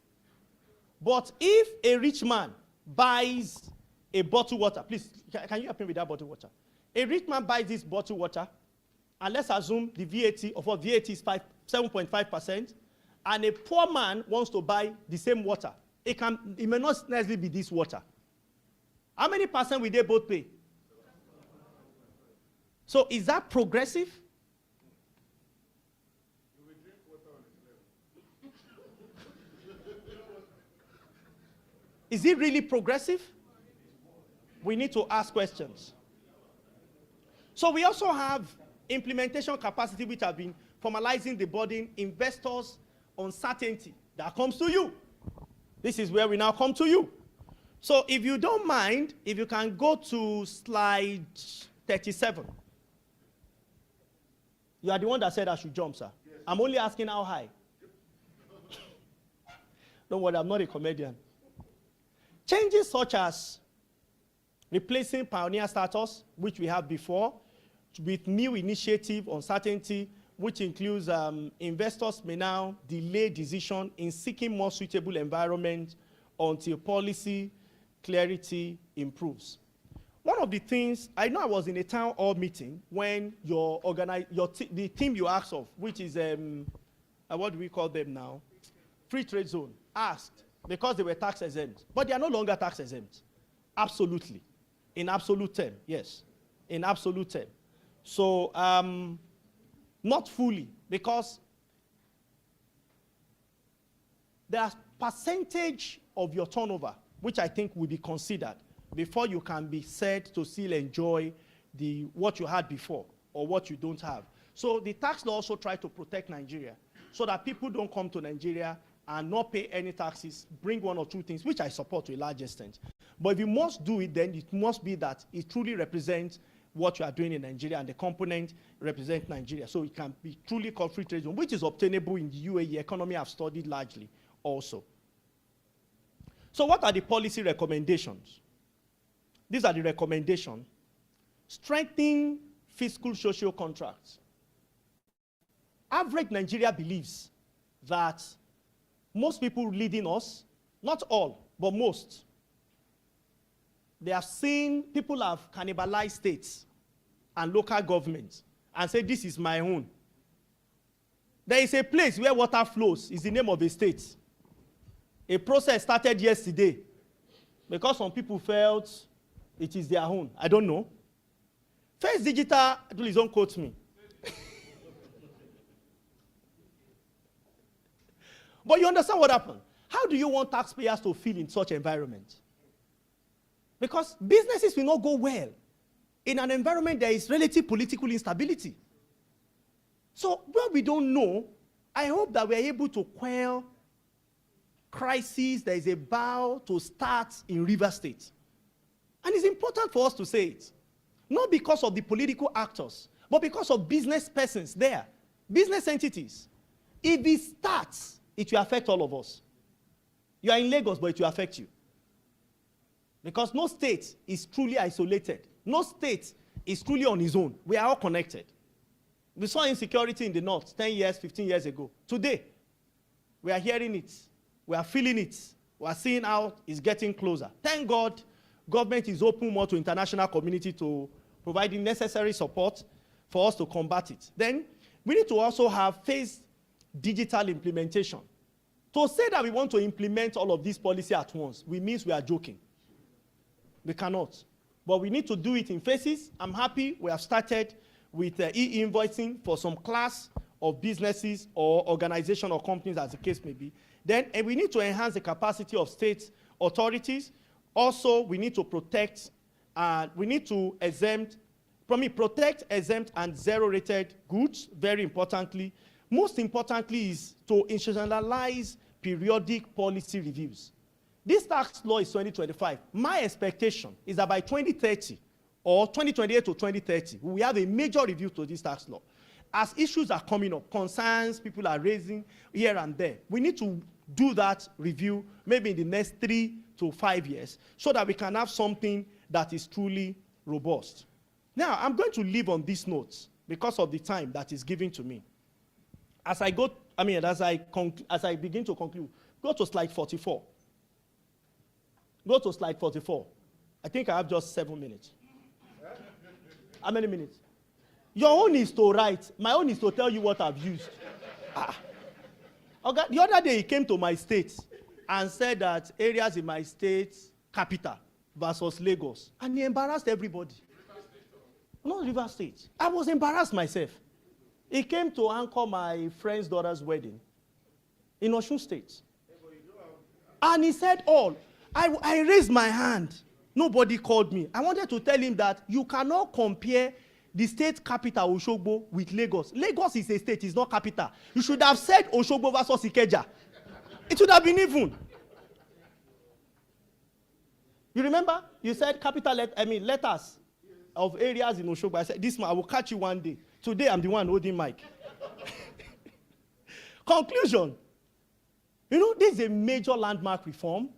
But if a rich man buys a bottled water, please, can you help me with that bottled water? A rich man buys this bottled water, and let's assume the VAT, of what VAT is 7.5%, and a poor man wants to buy the same water. It may not necessarily be this water. How many percent will they both pay? So is that progressive? Is it really progressive? We need to ask questions. So we also have implementation capacity, which have been formalizing the burden, investors' uncertainty. That comes to you. This is where we now come to you. So if you don't mind, if you can go to slide 37. You are the one that said I should jump, sir. Yes. I'm only asking how high. Don't worry, I'm not a comedian. Changes such as replacing pioneer status, which we had before, with new initiative uncertainty, which includes investors may now delay decision in seeking more suitable environment until policy clarity improves. One of the things, I know I was in a town hall meeting when the team you asked of, which is, what do we call them now? Free trade zone, asked, because they were tax exempt, but they are no longer tax exempt. Absolutely. In absolute term, yes. In absolute term. So, not fully, because there's percentage of your turnover, which I think will be considered before you can be said to still enjoy what you had before or what you don't have. So the tax law also try to protect Nigeria so that people don't come to Nigeria and not pay any taxes, bring one or two things, which I support to a large extent. But if you must do it, then it must be that it truly represents what you are doing in Nigeria, and the component represents Nigeria. So it can be truly called free trade zone, which is obtainable in the UAE economy I've studied largely also. So what are the policy recommendations? These are the recommendations. Strengthen fiscal social contracts. Average Nigeria believes that most people leading us, not all, but most, they have seen people have cannibalized states and local governments and say, this is my own. There is a place where water flows, is the name of a state. A process started yesterday because some people felt it is their own. I don't know. First Digital, please don't quote me. But you understand what happened? How do you want taxpayers to feel in such environment? Because businesses will not go well in an environment there is relative political instability. So when we don't know, I hope that we are able to quell crises. There is about to start in Rivers State. And it's important for us to say it. Not because of the political actors, but because of business persons there, business entities. If it starts, it will affect all of us. You are in Lagos, but it will affect you. Because no state is truly isolated. No state is truly on its own. We are all connected. We saw insecurity in the north 10 years, 15 years ago. Today, we are hearing it. We are feeling it. We are seeing how it's getting closer. Thank God, government is open more to international community to provide the necessary support for us to combat it. Then, we need to also have phased digital implementation. To say that we want to implement all of these policies at once, we means we are joking. We cannot. But we need to do it in phases. I'm happy we have started with e-invoicing for some class of businesses or organizations or companies, as the case may be. Then we need to enhance the capacity of state authorities. Also, we need to protect, we need to protect, exempt, and zero-rated goods, very importantly. Most importantly is to institutionalize periodic policy reviews. This tax law is 2025. My expectation is that by 2030 or 2028 to 2030, we have a major review to this tax law. As issues are coming up, concerns people are raising here and there, we need to do that review maybe in the next 3 to 5 years so that we can have something that is truly robust. Now, I'm going to leave on these notes because of the time that is given to me. As I begin to conclude, go to slide 44. Go to slide 44. I think I have just 7 minutes. How many minutes? Your own is to write. My own is to tell you what I've used. Okay. The other day he came to my state and said that areas in my state capital versus Lagos. And he embarrassed everybody. Not River State. I was embarrassed myself. He came to anchor my friend's daughter's wedding in Osun State. And he said all. I raised my hand. Nobody called me. I wanted to tell him that you cannot compare the state capital Osogbo with Lagos. Lagos is a state, it's not capital. You should have said Osogbo versus Ikeja. It should have been even. You remember? You said capital, letters of areas in Osogbo. I said, this man, I will catch you one day. Today, I'm the one holding mic. Conclusion. You know, this is a major landmark reform.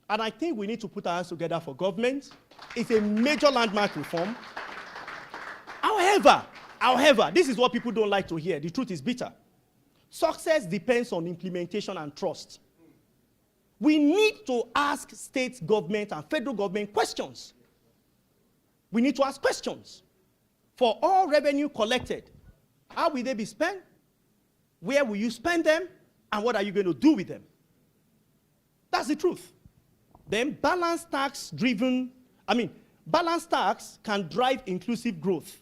And I think we need to put our hands together for government. It's a major landmark reform. However, this is what people don't like to hear. The truth is bitter. Success depends on implementation and trust. We need to ask state government and federal government questions. We need to ask questions. For all revenue collected, how will they be spent? Where will you spend them? And what are you going to do with them? That's the truth. Then balanced tax can drive inclusive growth.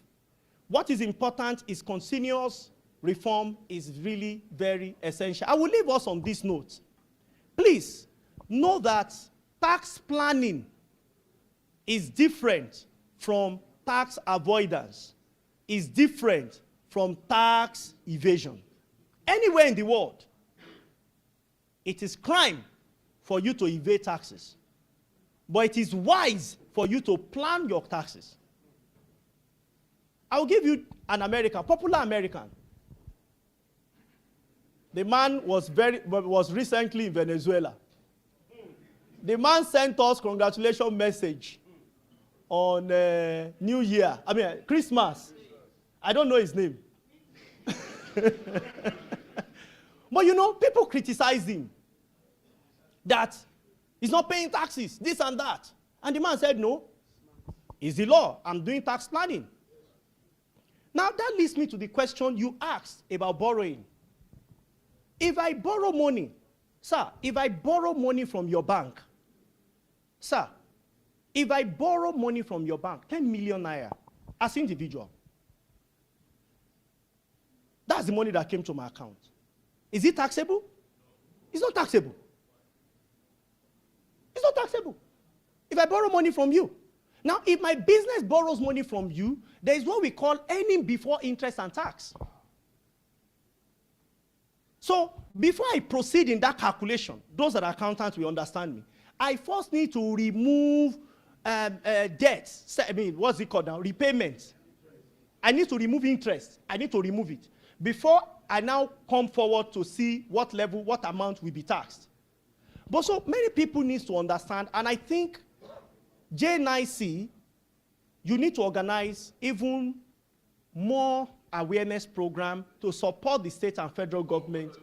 What is important is continuous reform is really very essential. I will leave us on this note. Please know that tax planning is different from tax avoidance, is different from tax evasion. Anywhere in the world, it is crime for you to evade taxes. But it is wise for you to plan your taxes. I'll give you an popular American. The man was recently in Venezuela. The man sent us congratulations message on New Year, Christmas. I don't know his name. But you know, people criticize him that he's not paying taxes, this and that. And the man said, no, it's the law. I'm doing tax planning. Now that leads me to the question you asked about borrowing. If I borrow money, sir, if I borrow money from your bank, sir, if I borrow money from your bank, 10 million naira, as individual, that's the money that came to my account. Is it taxable? It's not taxable. It's not taxable. If I borrow money from you. Now, if my business borrows money from you, there is what we call earning before interest and tax. So, before I proceed in that calculation, those that are accountants will understand me. I first need to remove debts. What's it called now? Repayments. I need to remove interest. I need to remove it. Before I now come forward to see what level, what amount will be taxed. But so many people need to understand, and I think J9C, you need to organize even more awareness program to support the state and federal government.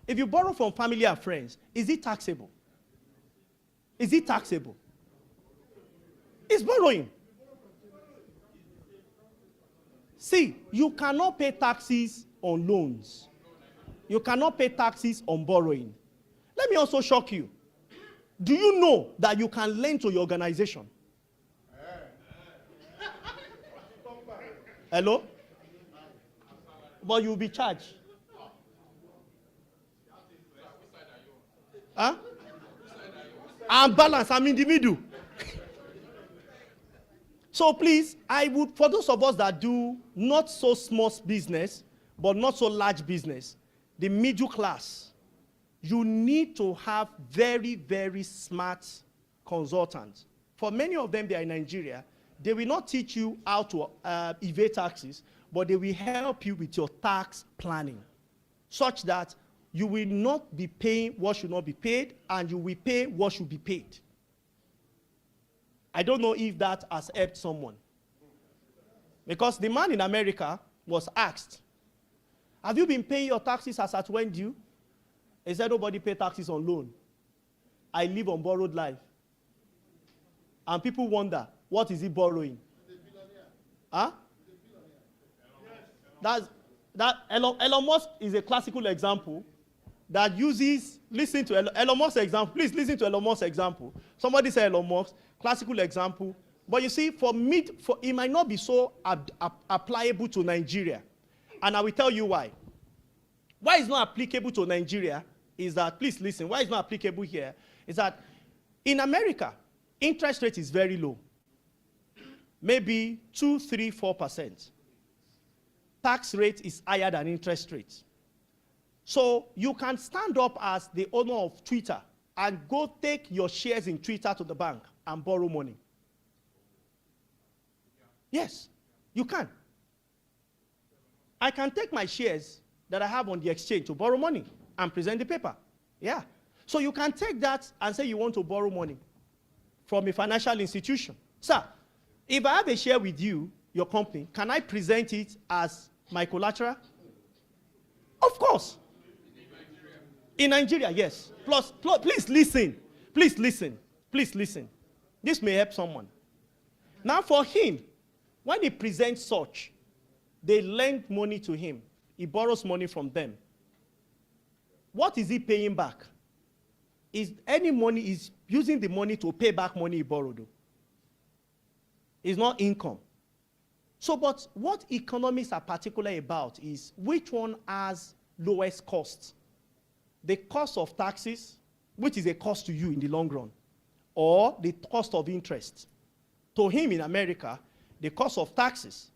If you borrow from family and friends, is it taxable? Is it taxable? It's borrowing. See, you cannot pay taxes on loans. You cannot pay taxes on borrowing. Let me also shock you. Do you know that you can lend to your organization? Hello? But you'll be charged. Huh? I'm balanced. I'm in the middle. So please, I would, for those of us that do not so small business, but not so large business, the middle class, you need to have very, very smart consultants. For many of them, they are in Nigeria. They will not teach you how to evade taxes, but they will help you with your tax planning, such that you will not be paying what should not be paid, and you will pay what should be paid. I don't know if that has helped someone. Because the man in America was asked, have you been paying your taxes as at when due? He said, nobody pay taxes on loan. I live on borrowed life. And people wonder, what is he borrowing? Huh? Elon Musk is a classical example that uses, listen to Elon Musk's example. Please listen to Elon Musk's example. Somebody said Elon Musk, classical example. But you see, it might not be so applicable to Nigeria. And I will tell you why. Why it's not applicable to Nigeria is that, please listen, why it's not applicable here is that in America, interest rate is very low. Maybe 2, 3, 4%. Tax rate is higher than interest rate. So you can stand up as the owner of Twitter and go take your shares in Twitter to the bank and borrow money. Yes, you can. I can take my shares that I have on the exchange to borrow money and present the paper. Yeah. So you can take that and say you want to borrow money from a financial institution. Sir, if I have a share with you, your company, can I present it as my collateral? Of course. In Nigeria, yes. Plus, please listen. Please listen. Please listen. This may help someone. Now for him, when he presents such, they lend money to him. He borrows money from them. What is he paying back? Is any money, is using the money to pay back money he borrowed. It's not income. So, but what economists are particular about is which one has lowest cost. The cost of taxes, which is a cost to you in the long run, or the cost of interest. To him in America, the cost of taxes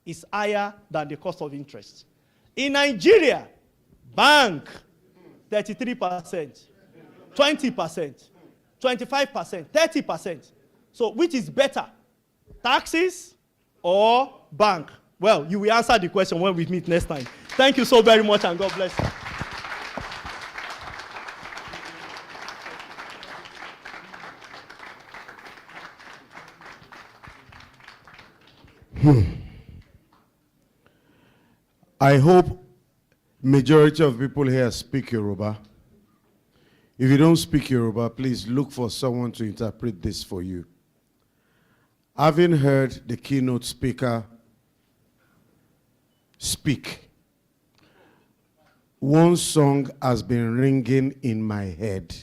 is higher than the cost of interest. In Nigeria, bank, 33%, 20%, 25%, 30%. So which is better, taxes or bank? Well, you will answer the question when we meet next time. Thank you so very much, and God bless you. I hope majority of people here speak Yoruba. If you don't speak Yoruba, please look for someone to interpret this for you. Having heard the keynote speaker speak, one song has been ringing in my head.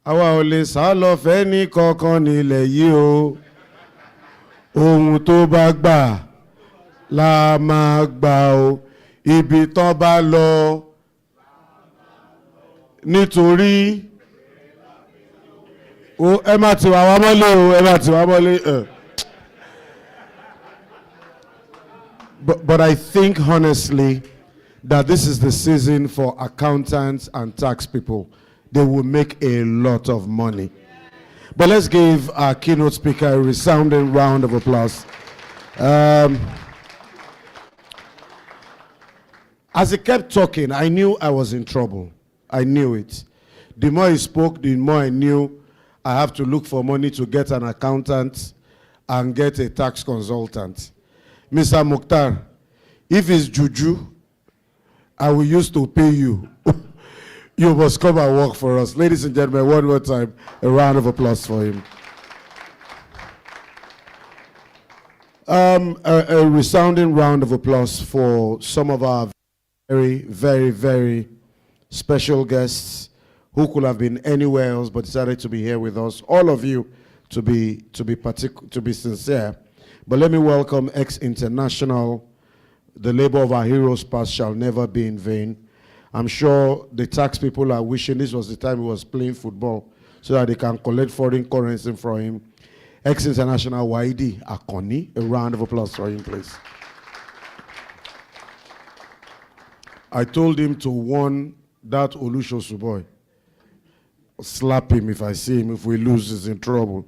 Àwa ò lè sá lọ fẹ́ni kankan nílẹ̀ yìí o. Ohun tó bá gbà la máa gbà o. Ibi tó bá lọ nítorí o ẹ má ti wá wá mọ́lé o, ẹ má ti wá mọ́lé. But I think honestly that this is the season for accountants and tax people. They will make a lot of money. But let's give our keynote speaker a resounding round of applause. As he kept talking, I knew I was in trouble. I knew it. The more he spoke, the more I knew I have to look for money to get an accountant and get a tax consultant. Mr. Muktar, if it's juju, I will use to pay you. You must come and work for us. Ladies and gentlemen, one more time, a round of applause for him. A resounding round of applause for some of our very, very, very special guests who could have been anywhere else but decided to be here with us. All of you, to be sincere. But let me welcome ex-international. The labor of our heroes past shall never be in vain. I'm sure the tax people are wishing this was the time he was playing football so that they can collect foreign currency from him. Ex-international Waidi Akoni, a round of applause for him, please. I told him to warn that Olushosu boy. Slap him if I see him. If we lose, he's in trouble.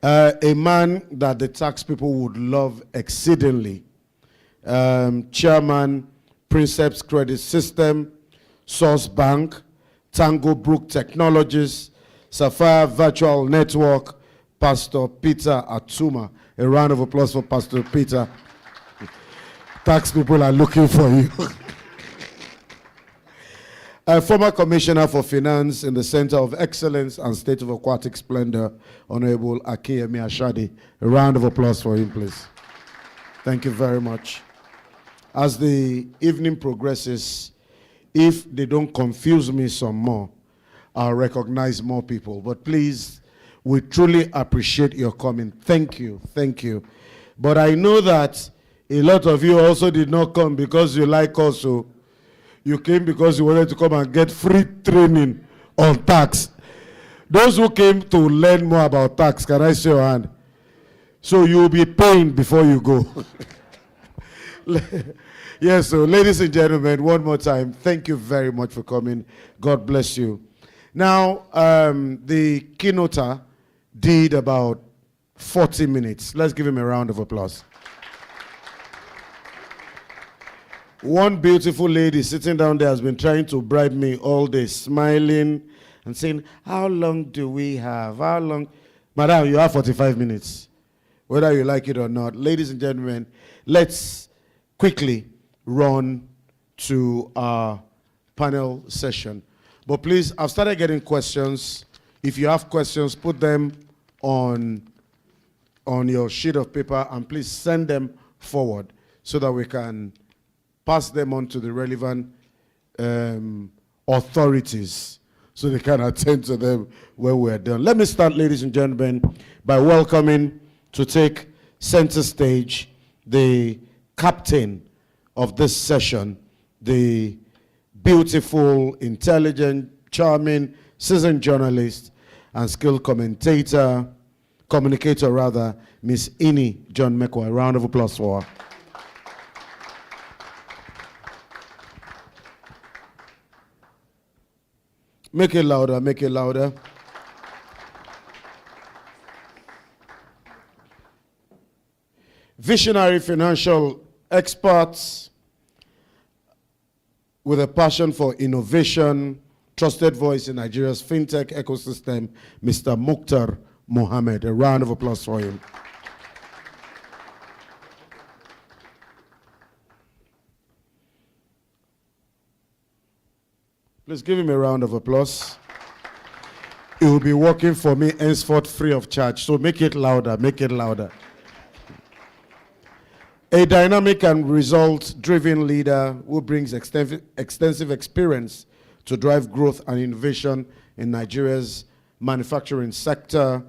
A man that the tax people would love exceedingly. Chairman, Princeps Credit System, Source Bank, Tango Brook Technologies, Sapphire Virtual Network, Pastor Peter Atuma. A round of applause for Pastor Peter. Tax people are looking for you. Former Commissioner for Finance in the Center of Excellence and State of Aquatic Splendor, Honorable Akeyemi Ashadi. A round of applause for him, please. Thank you very much. As the evening progresses, if they don't confuse me some more, I'll recognize more people. But please, we truly appreciate your coming. Thank you, thank you. But I know that a lot of you also did not come because you like us, so you came because you wanted to come and get free training on tax. Those who came to learn more about tax, can I see your hand? So you will be paying before you go. Yes, so ladies and gentlemen, one more time, thank you very much for coming. God bless you. Now, the keynoter did about 40 minutes. Let's give him a round of applause. One beautiful lady sitting down there has been trying to bribe me all day, smiling and saying, how long do we have? How long? Madam, you have 45 minutes, whether you like it or not. Ladies and gentlemen, let's quickly run to our panel session. But please, I've started getting questions. If you have questions, put them on your sheet of paper and please send them forward so that we can pass them on to the relevant authorities so they can attend to them when we're done. Let me start, ladies and gentlemen, by welcoming to take center stage the captain of this session, the beautiful, intelligent, charming, seasoned journalist and skilled communicator, Miss Ini John Mekwa. A round of applause for her. Make it louder, make it louder. Visionary financial experts with a passion for innovation, trusted voice in Nigeria's fintech ecosystem, Mr. Muktar Mohammed. A round of applause for him. Please give him a round of applause. He will be working for me henceforth free of charge. So make it louder, make it louder. A dynamic and result-driven leader who brings extensive experience to drive growth and innovation in Nigeria's manufacturing sector.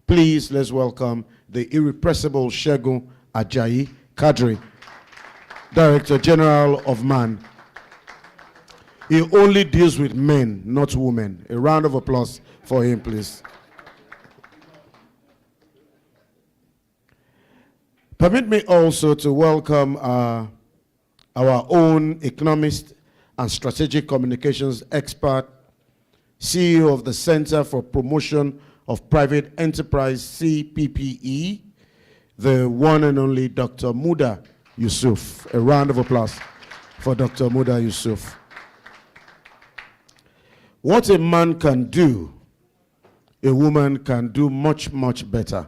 Please, let's welcome the irrepressible Segun Ajayi, Kadir, Director General of MAN. He only deals with men, not women. A round of applause for him, please. Permit me also to welcome our own economist and strategic communications expert, CEO of the Center for Promotion of Private Enterprise, CPPE, the one and only Dr. Muda Yusuf. A round of applause for Dr. Muda Yusuf. What a man can do, a woman can do much, much better.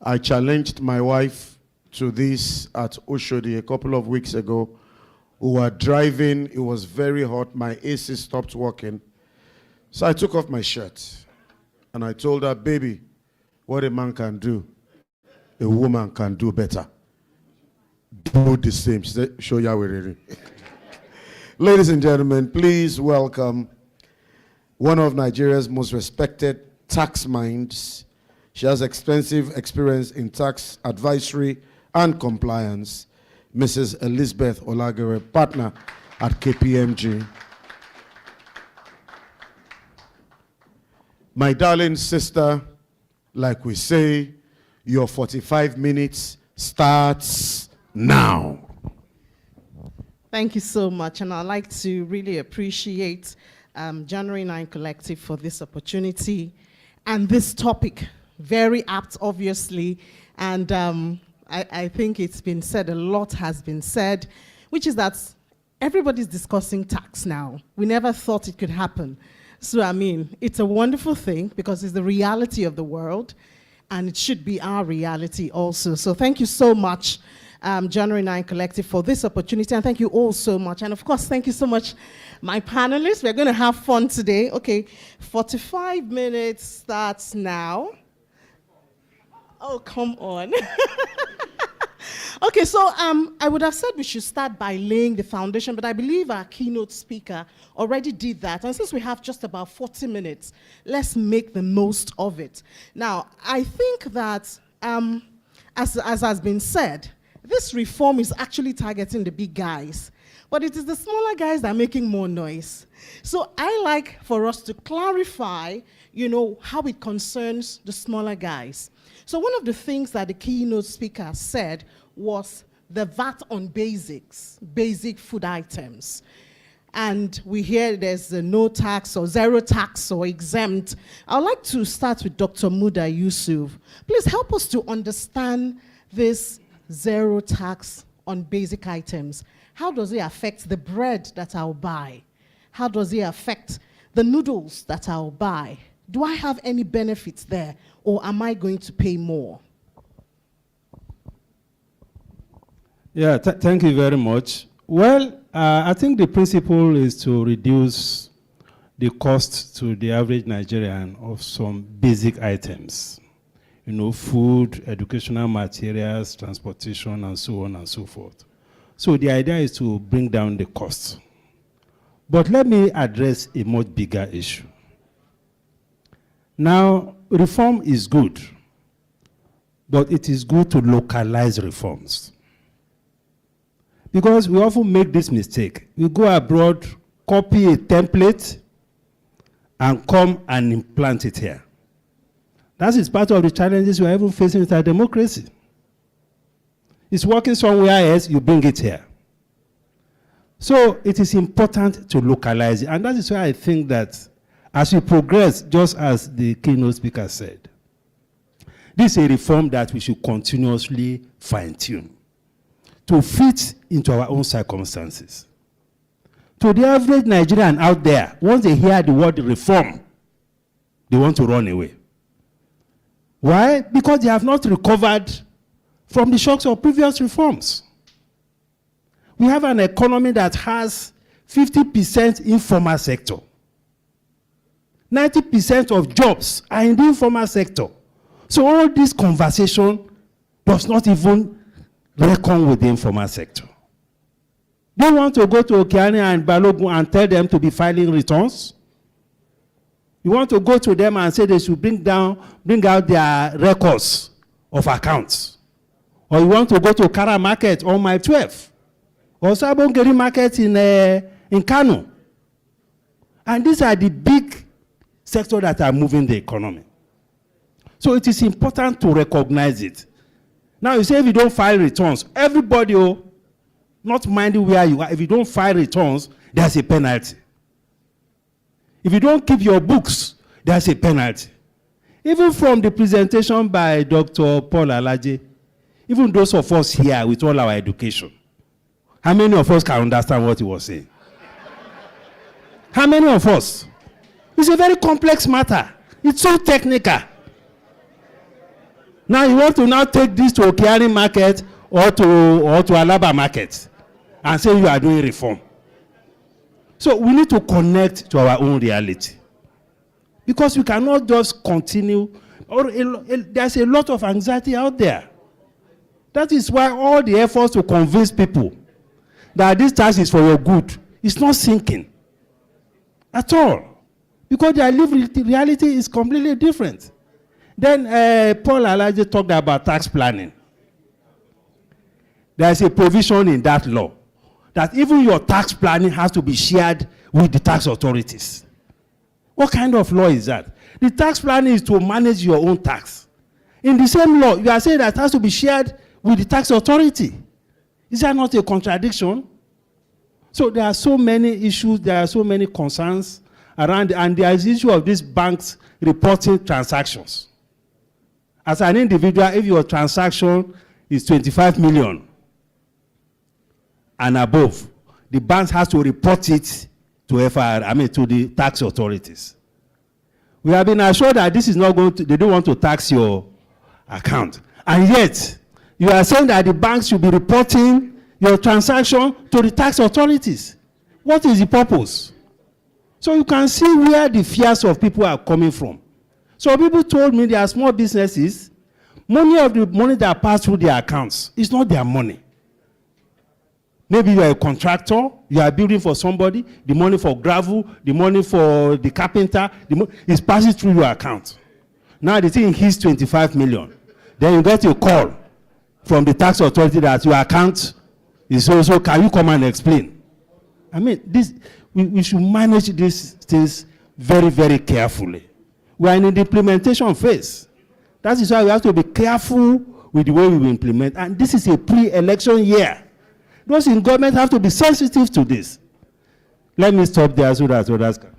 I challenged my wife to this at Oshodi a couple of weeks ago. We were driving, it was very hot, my AC stopped working. So I took off my shirt and I told her, baby, what a man can do, a woman can do better. Do the same. She said, show ya we're ready. Ladies and gentlemen, please welcome one of Nigeria's most respected tax minds. She has extensive experience in tax advisory and compliance, Mrs. Elizabeth Olaghere, partner at KPMG. My darling sister, like we say, your 45 minutes starts now. Thank you so much, and I'd like to really appreciate January 9 Collective for this opportunity and this topic. Very apt, obviously, and I think it's been said, a lot has been said, which is that everybody's discussing tax now. We never thought it could happen. So, I mean, it's a wonderful thing because it's the reality of the world, and it should be our reality also. So thank you so much, January 9 Collective, for this opportunity, and thank you all so much. And of course, thank you so much, my panelists. We're going to have fun today. Okay, 45 minutes starts now. Oh, come on. Okay, so I would have said we should start by laying the foundation, but I believe our keynote speaker already did that. And since we have just about 40 minutes, let's make the most of it. Now, I think that, as has been said, this reform is actually targeting the big guys, but it is the smaller guys that are making more noise. So I like for us to clarify, you know, how it concerns the smaller guys. So one of the things that the keynote speaker said was the VAT on basics, basic food items. And we hear there's no tax or zero tax or exempt. I'd like to start with Dr. Muda Yusuf. Please help us to understand this zero tax on basic items. how does it affect the bread that I'll buy? How does it affect the noodles that I'll buy? Do I have any benefits there, or am I going to pay more? Yeah, thank you very much. Well, I think the principle is to reduce the cost to the average Nigerian of some basic items. Food, educational materials, transportation, and so on and so forth. So the idea is to bring down the cost. But let me address a much bigger issue. Now, reform is good, but it is good to localize reforms. Because we often make this mistake. We go abroad, copy a template, and come and implant it here. That is part of the challenges we are even facing with our democracy. It's working somewhere else, you bring it here. So it is important to localize it. And that is why I think that as we progress, just as the keynote speaker said, this is a reform that we should continuously fine-tune to fit into our own circumstances. To the average Nigerian out there, once they hear the word reform, they want to run away. Why? Because they have not recovered from the shocks of previous reforms. We have an economy that has 50% informal sector. 90% of jobs are in the informal sector. So all this conversation does not even reckon with the informal sector. They want to go to Okeani and Balogun and tell them to be filing returns. You want to go to them and say they should bring out their records of accounts. Or you want to go to Kara Market on Mile 12. Or Sabongeri Market in Kano. And these are the big sectors that are moving the economy. So it is important to recognize it. Now you say if you don't file returns, everybody, not minding where you are, if you don't file returns, there's a penalty. If you don't keep your books, there's a penalty. Even from the presentation by Dr. Paul Alaje, even those of us here with all our education, how many of us can understand what he was saying? How many of us? It's a very complex matter. It's so technical. Now you want to now take this to Okeani Market or to Alaba Market and say you are doing reform. So we need to connect to our own reality. Because we cannot just continue, there's a lot of anxiety out there. That is why all the efforts to convince people that this tax is for your good is not sinking at all. Because their lived reality is completely different. Then Paul Alaje talked about tax planning. There is a provision in that law that even your tax planning has to be shared with the tax authorities. What kind of law is that? The tax planning is to manage your own tax. In the same law, you are saying that it has to be shared with the tax authority. Is that not a contradiction? So there are so many issues, there are so many concerns around, and there is the issue of these banks reporting transactions. As an individual, if your transaction is 25 million and above, the bank has to report it to to the tax authorities. We have been assured that this is not going to, they don't want to tax your account. And yet, you are saying that the banks should be reporting your transaction to the tax authorities. What is the purpose? So you can see where the fears of people are coming from. So people told me there are small businesses, money of the money that pass through their accounts is not their money. Maybe you are a contractor, you are building for somebody, the money for gravel, the money for the carpenter, is passing through your account. Now the thing hits 25 million. Then you get a call from the tax authority that your account is also, can you come and explain? I mean, we should manage these things very, very carefully. We are in the implementation phase. That is why we have to be careful with the way we implement. And this is a pre-election year. Those in government have to be sensitive to this. Let me stop there so that others can.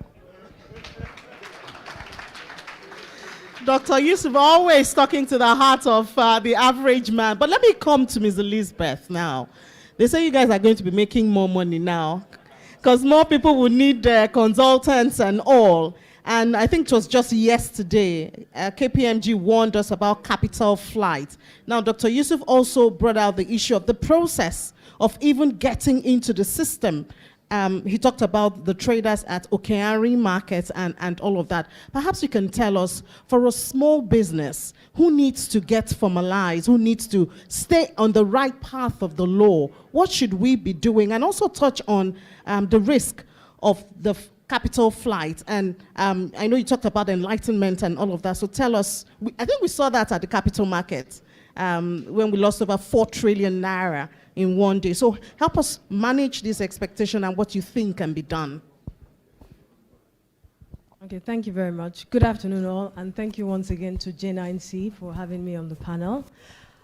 Dr. Yusuf always talking to the heart of the average man. But let me come to Ms. Elizabeth now. They say you guys are going to be making more money now because more people will need consultants and all. And I think it was just yesterday, KPMG warned us about capital flight. Now, Dr. Yusuf also brought out the issue of the process of even getting into the system. He talked about the traders at Okeari markets and all of that. Perhaps you can tell us, for a small business, who needs to get formalized, who needs to stay on the right path of the law, what should we be doing? And also touch on the risk of the capital flight. And I know you talked about enlightenment and all of that, so tell us, I think we saw that at the capital market when we lost over 4 trillion naira in one day. So help us manage this expectation and what you think can be done. Okay, thank you very much. Good afternoon all, and thank you once again to J9C for having me on the panel.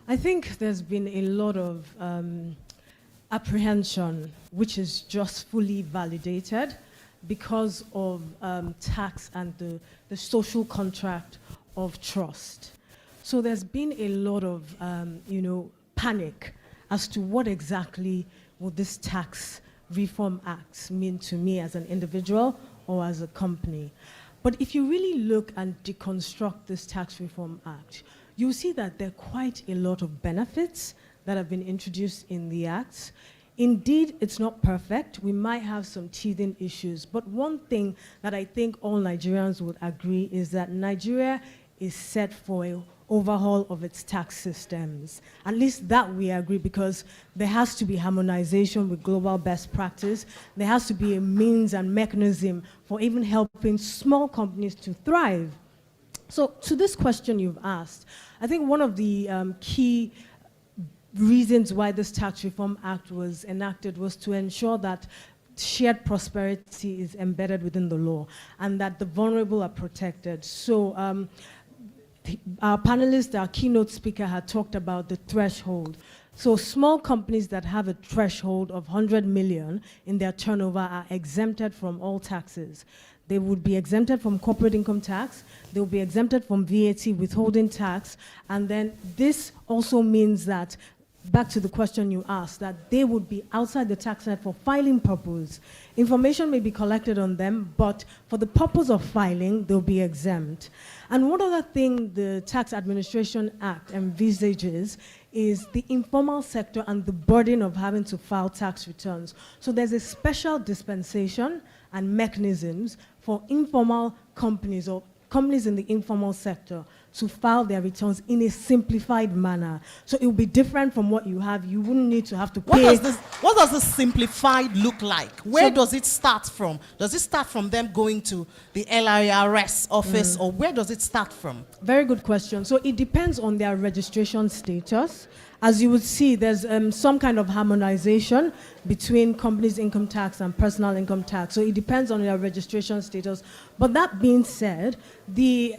I think there's been a lot of apprehension, which is just fully validated because of tax and the social contract of trust. So there's been a lot of, panic as to what exactly will this tax reform act mean to me as an individual or as a company. But if you really look and deconstruct this tax reform act, you'll see that there are quite a lot of benefits that have been introduced in the act. Indeed, it's not perfect. We might have some teething issues. But one thing that I think all Nigerians would agree is that Nigeria is set for an overhaul of its tax systems. At least that we agree, because there has to be harmonization with global best practice. There has to be a means and mechanism for even helping small companies to thrive. So to this question you've asked, I think one of the key reasons why this Tax Reform Act was enacted was to ensure that shared prosperity is embedded within the law and that the vulnerable are protected. So our panelist, our keynote speaker, had talked about the threshold. So small companies that have a threshold of 100 million in their turnover are exempted from all taxes. They would be exempted from corporate income tax, they will be exempted from VAT, withholding tax, and then this also means that, back to the question you asked, that they would be outside the tax net for filing purpose. Information may be collected on them, but for the purpose of filing, they'll be exempt. And one other thing the Tax Administration Act envisages is the informal sector and the burden of having to file tax returns. So there's a special dispensation and mechanisms for informal companies or companies in the informal sector to file their returns in a simplified manner. So it will be different from what you have. You wouldn't need to have to pay. What does this simplified look like? Where does it start from? Does it start from them going to the LIRS office, or where does it start from? Very good question. So it depends on their registration status. As you would see, there's some kind of harmonization between companies' income tax and personal income tax. So it depends on their registration status. But that being said, the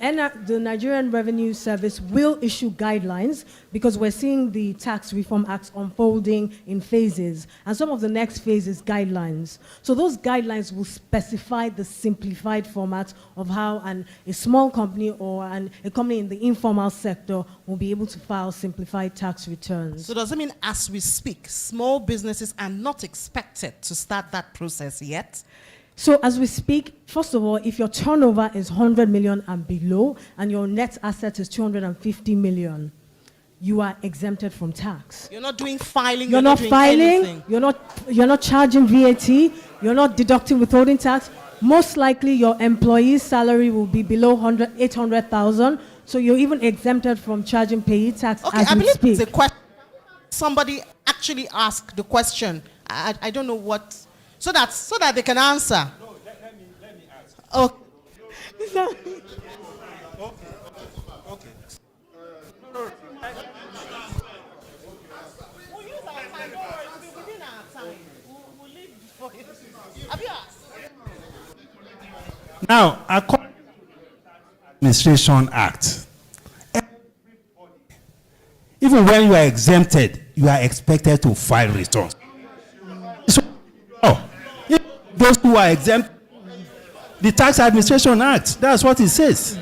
Nigerian Revenue Service will issue guidelines, because we're seeing the Tax Reform Act unfolding in phases. And some of the next phase is guidelines. So those guidelines will specify the simplified format of how a small company or a company in the informal sector will be able to file simplified tax returns. So does it mean, as we speak, small businesses are not expected to start that process yet? So as we speak, first of all, if your turnover is 100 million and below, and your net asset is 250 million, you are exempted from tax. You're not doing filing. You're not doing filing. Anything. You're not charging VAT. You're not deducting withholding tax. Most likely, your employee's salary will be below 800,000. So you're even exempted from charging payee tax. Okay, as I we believe speak. it's a question. Somebody actually asked the question. I don't know what. So that they can answer. No, let me ask. Oh. Okay. We'll use our time. Don't worry, it's within our time. We'll leave before you. Have you asked? Now, according to the Tax Administration Act, even when you are exempted, you are expected to file returns. So, those who are exempt, the Tax Administration Act, that's what it says.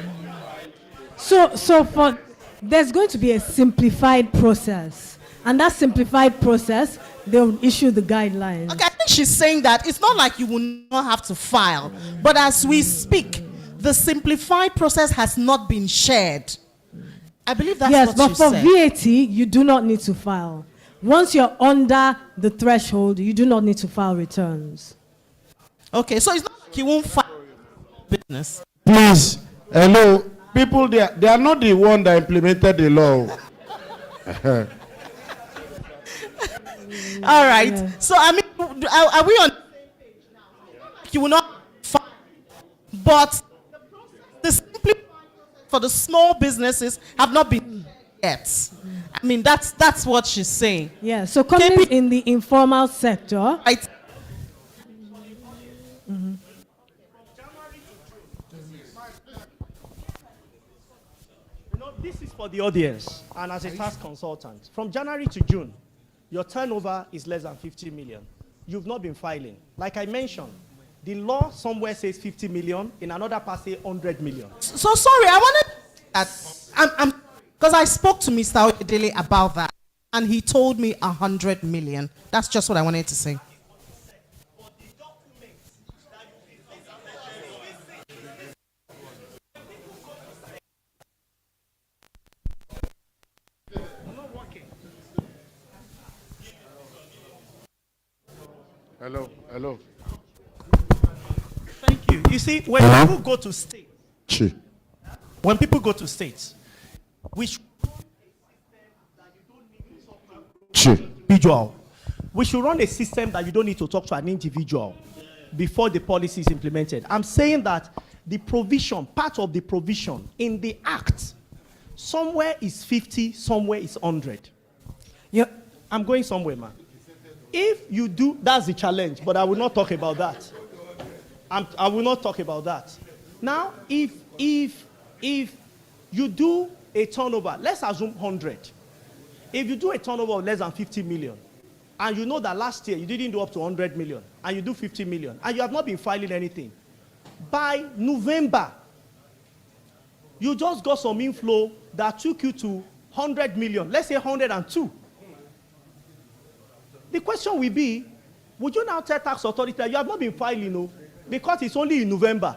There's going to be a simplified process, and that simplified process they'll issue the guidelines. Okay, I think she's saying that it's not like you will not have to file, but as we speak, the simplified process has not been shared. I believe that's Yes, what but she for said. VAT, you do not need to file. Once you're under the threshold, you do not need to file returns. Okay, so it's not like you won't file business. Please, hello, people, they are not the one that implemented the law. All right. Yeah. So, I mean, are we on? You will not file, but the simplified for the small businesses have not been yet. I mean, that's what she's saying. Yeah, so companies in the informal sector, Right. You know, this is for the audience and as a tax consultant. From January to June, your turnover is less than 50 million. You've not been filing. Like I mentioned, the law somewhere says 50 million, in another part says 100 million. So sorry, I wanted that. Because I spoke to Mr. Oyedele about that, and he told me 100 million. That's just what I wanted to say. Hello. Thank you. You see, when people go to states, we should individual. We should run a system that you don't need to talk to an individual before the policy is implemented. I'm saying that the provision, part of the provision in the act, somewhere is 50, somewhere is 100. yeah, I'm going somewhere, man. If you do, that's the challenge, but I will not talk about that. I will not talk about that. Now, if you do a turnover, let's assume 100. If you do a turnover of less than 50 million, and you know that last year you didn't do up to 100 million, and you do 50 million, and you have not been filing anything, by November, you just got some inflow that took you to 100 million, let's say 102. The question will be, would you now tell tax authority that you have not been filing, no? Because it's only in November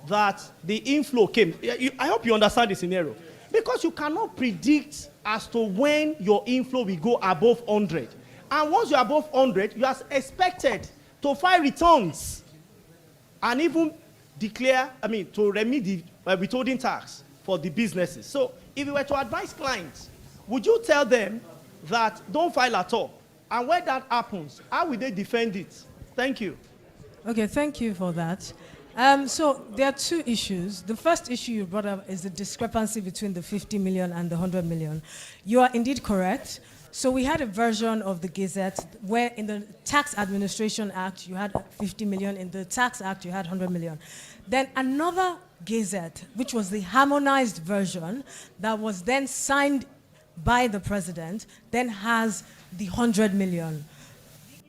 that the inflow came. I hope you understand the scenario. Because you cannot predict as to when your inflow will go above 100. And once you're above 100, you are expected to file returns and even declare, to remit the withholding tax for the businesses. So if you were to advise clients, would you tell them that don't file at all? And when that happens, how will they defend it? Thank you. okay, thank you for that. So there are two issues. The first issue you brought up is the discrepancy between the 50 million and the 100 million. You are indeed correct. So we had a version of the Gazette where in the Tax Administration Act you had 50 million, in the Tax Act you had 100 million. Then another Gazette, which was the harmonized version that was then signed by the president, then has the 100 million.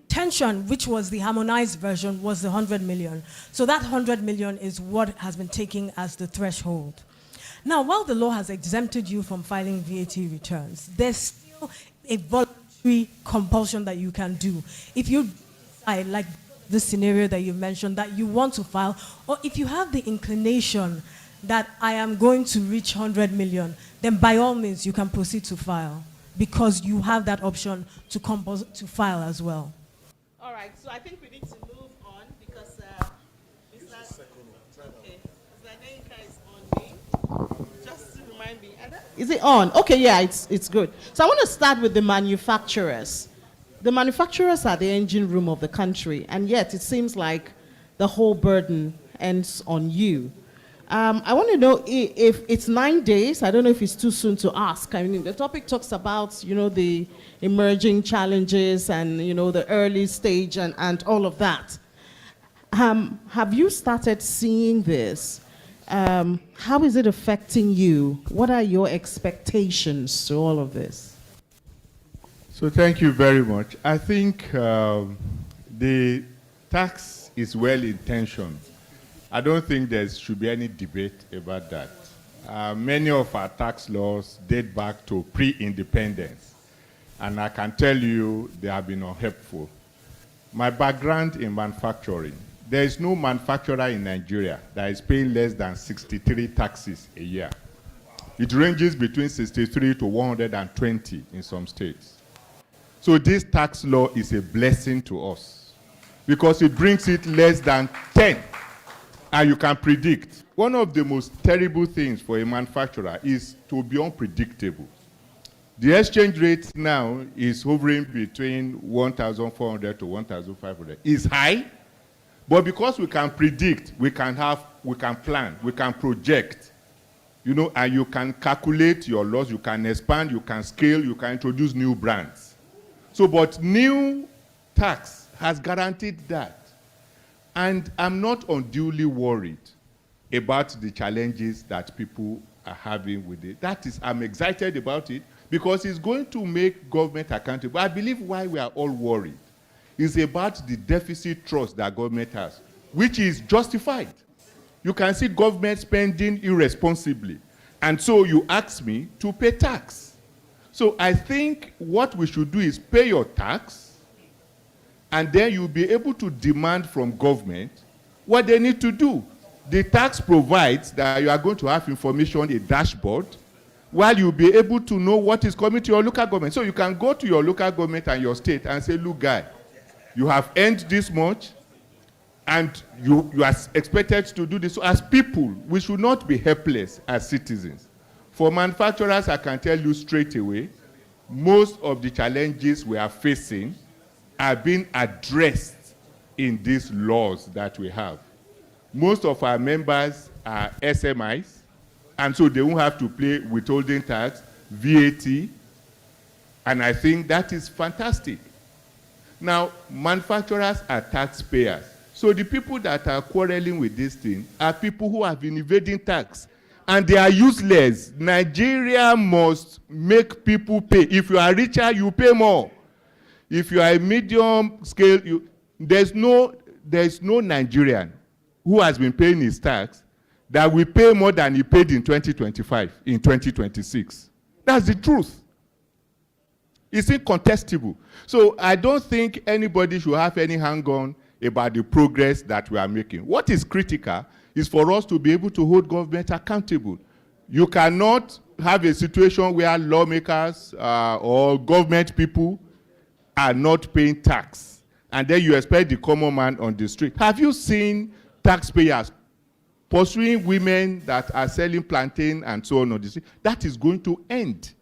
Intention, which was the harmonized version, was the 100 million. So that 100 million is what has been taken as the threshold. Now, while the law has exempted you from filing VAT returns, there's still a voluntary compulsion that you can do. If you decide, like the scenario that you mentioned, that you want to file, or if you have the inclination that I am going to reach 100 million, then by all means you can proceed to file, because you have that option to file as well. All right, so I think we need to move on because Mr. Adeyinka is on me. Just to remind me. Is it on? Okay, yeah, it's good. So I want to start with the manufacturers. The manufacturers are the engine room of the country, and yet it seems like the whole burden ends on you. I want to know if it's 9 days. I don't know if it's too soon to ask. I mean, the topic talks about, the emerging challenges and, the early stage and all of that. Have you started seeing this? How is it affecting you? What are your expectations to all of this? So thank you very much. I think the tax is well-intentioned. I don't think there should be any debate about that. Many of our tax laws date back to pre-independence. and I can tell you they have been unhelpful. My background in manufacturing, there is no manufacturer in Nigeria that is paying less than 63 taxes a year. It ranges between 63 to 120 in some states. So this tax law is a blessing to us because it brings it less than 10, and you can predict. One of the most terrible things for a manufacturer is to be unpredictable. The exchange rate now is hovering between 1,400 to 1,500. It's high, but because we can predict, we can plan, we can project, you know, and you can calculate your loss, you can expand, you can scale, you can introduce new brands. So, but new tax has guaranteed that. And I'm not unduly worried about the challenges that people are having with it. That is, I'm excited about it because it's going to make government accountable. I believe why we are all worried is about the deficit trust that government has, which is justified. You can see government spending irresponsibly. And so you ask me to pay tax. So I think what we should do is pay your tax, and then you'll be able to demand from government what they need to do. The tax provides that you are going to have information, a dashboard, while you'll be able to know what is coming to your local government. So you can go to your local government and your state and say, look, guy, you have earned this much, and you are expected to do this. So as people, we should not be helpless as citizens. For manufacturers, I can tell you straight away, most of the challenges we are facing are being addressed in these laws that we have. Most of our members are SMIs, and so they won't have to pay withholding tax, VAT, and I think that is fantastic. Now, manufacturers are taxpayers. So the people that are quarreling with this thing are people who have been evading tax, and they are useless. Nigeria must make people pay. If you are richer, you pay more. If you are a medium scale, there's no Nigerian who has been paying his tax that will pay more than he paid in 2025, in 2026. That's the truth. It's incontestable. So I don't think anybody should have any hang-on about the progress that we are making. What is critical is for us to be able to hold government accountable. You cannot have a situation where lawmakers or government people are not paying tax, and then you expect the common man on the street. Have you seen taxpayers pursuing women that are selling plantain and so on the street? That is going to end.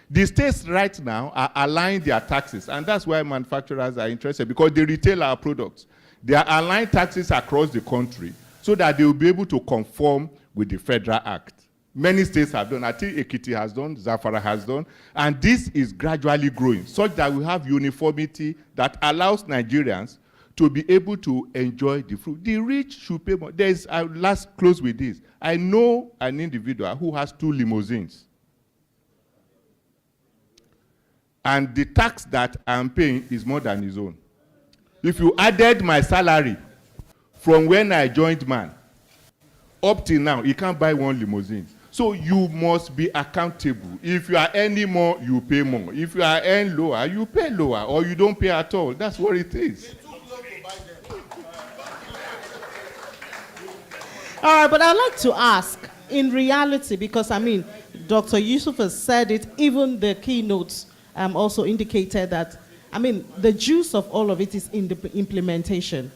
The states right now are aligning their taxes, and that's why manufacturers are interested, because they retail our products. They are aligning taxes across the country so that they will be able to conform with the Federal Act. Many states have done. I think Ekiti has done, Zamfara has done, and this is gradually growing such that we have uniformity that allows Nigerians to be able to enjoy the fruit. The rich should pay more. I'll last close with this. I know an individual who has 2 limousines. And the tax that I'm paying is more than his own. If you added my salary from when I joined MAN up till now, he can't buy 1 limousine. So you must be accountable. If you are earning more, you pay more. If you are earning lower, you pay lower, or you don't pay at all. That's what it is. All right, but I'd like to ask, in reality, because I mean, Dr. Yusuf has said it, even the keynotes also indicated that, I mean, the juice of all of it is in the implementation.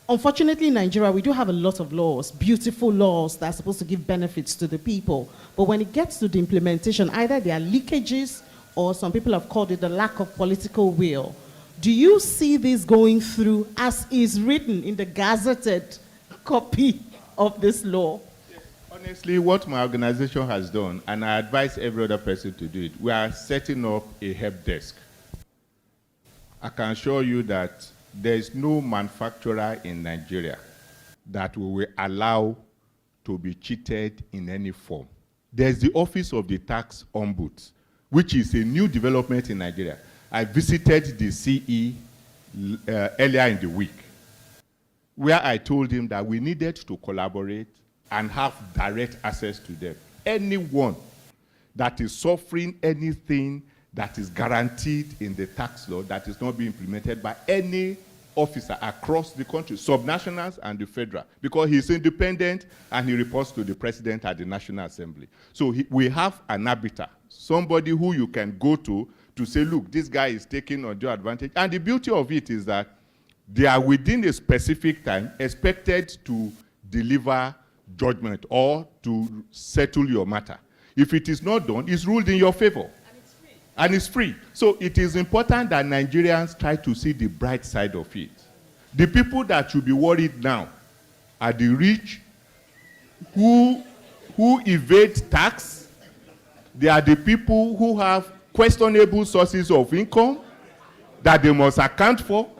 Unfortunately, in Nigeria, we do have a lot of laws, beautiful laws that are supposed to give benefits to the people. But when it gets to the implementation, either there are leakages or some people have called it the lack of political will. Do you see this going through as is written in the gazetted copy of this law? Honestly, what my organization has done, and I advise every other person to do it, we are setting up a help desk. I can assure you that there is no manufacturer in Nigeria that we will allow to be cheated in any form. There's the Office of the Tax Ombuds, which is a new development in Nigeria. I visited the CE earlier in the week, where I told him that we needed to collaborate and have direct access to them. Anyone that is suffering anything that is guaranteed in the tax law that is not being implemented by any officer across the country, subnationals and the federal, because he's independent and he reports to the president at the National Assembly. So we have an arbiter, somebody who you can go to say, look, this guy is taking undue advantage. And the beauty of it is that they are within a specific time expected to deliver judgment or to settle your matter. If it is not done, it's ruled in your favor. And it's free. So it is important that Nigerians try to see the bright side of it. The people that should be worried now are the rich who evade tax. They are the people who have questionable sources of income that they must account for.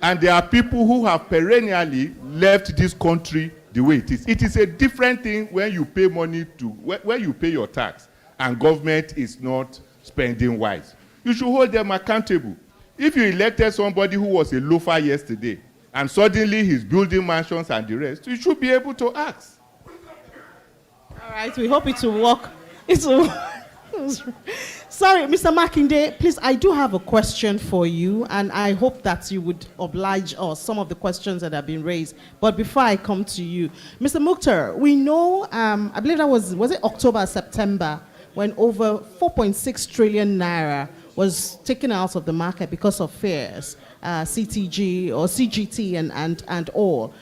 And there are people who have perennially left this country the way it is. It is a different thing when you pay money to, when you pay your tax and government is not spending wise. You should hold them accountable. If you elected somebody who was a loafer yesterday and suddenly he's building mansions and the rest, you should be able to ask. All right, we hope it will work. It will. Sorry, Mr. Makinde, please, I do have a question for you, and I hope that you would oblige us, some of the questions that have been raised. But before I come to you, Mr. Muktar, we know, I believe that was it October, September, when over 4.6 trillion naira was taken out of the market because of fears, CTG or CGT and all.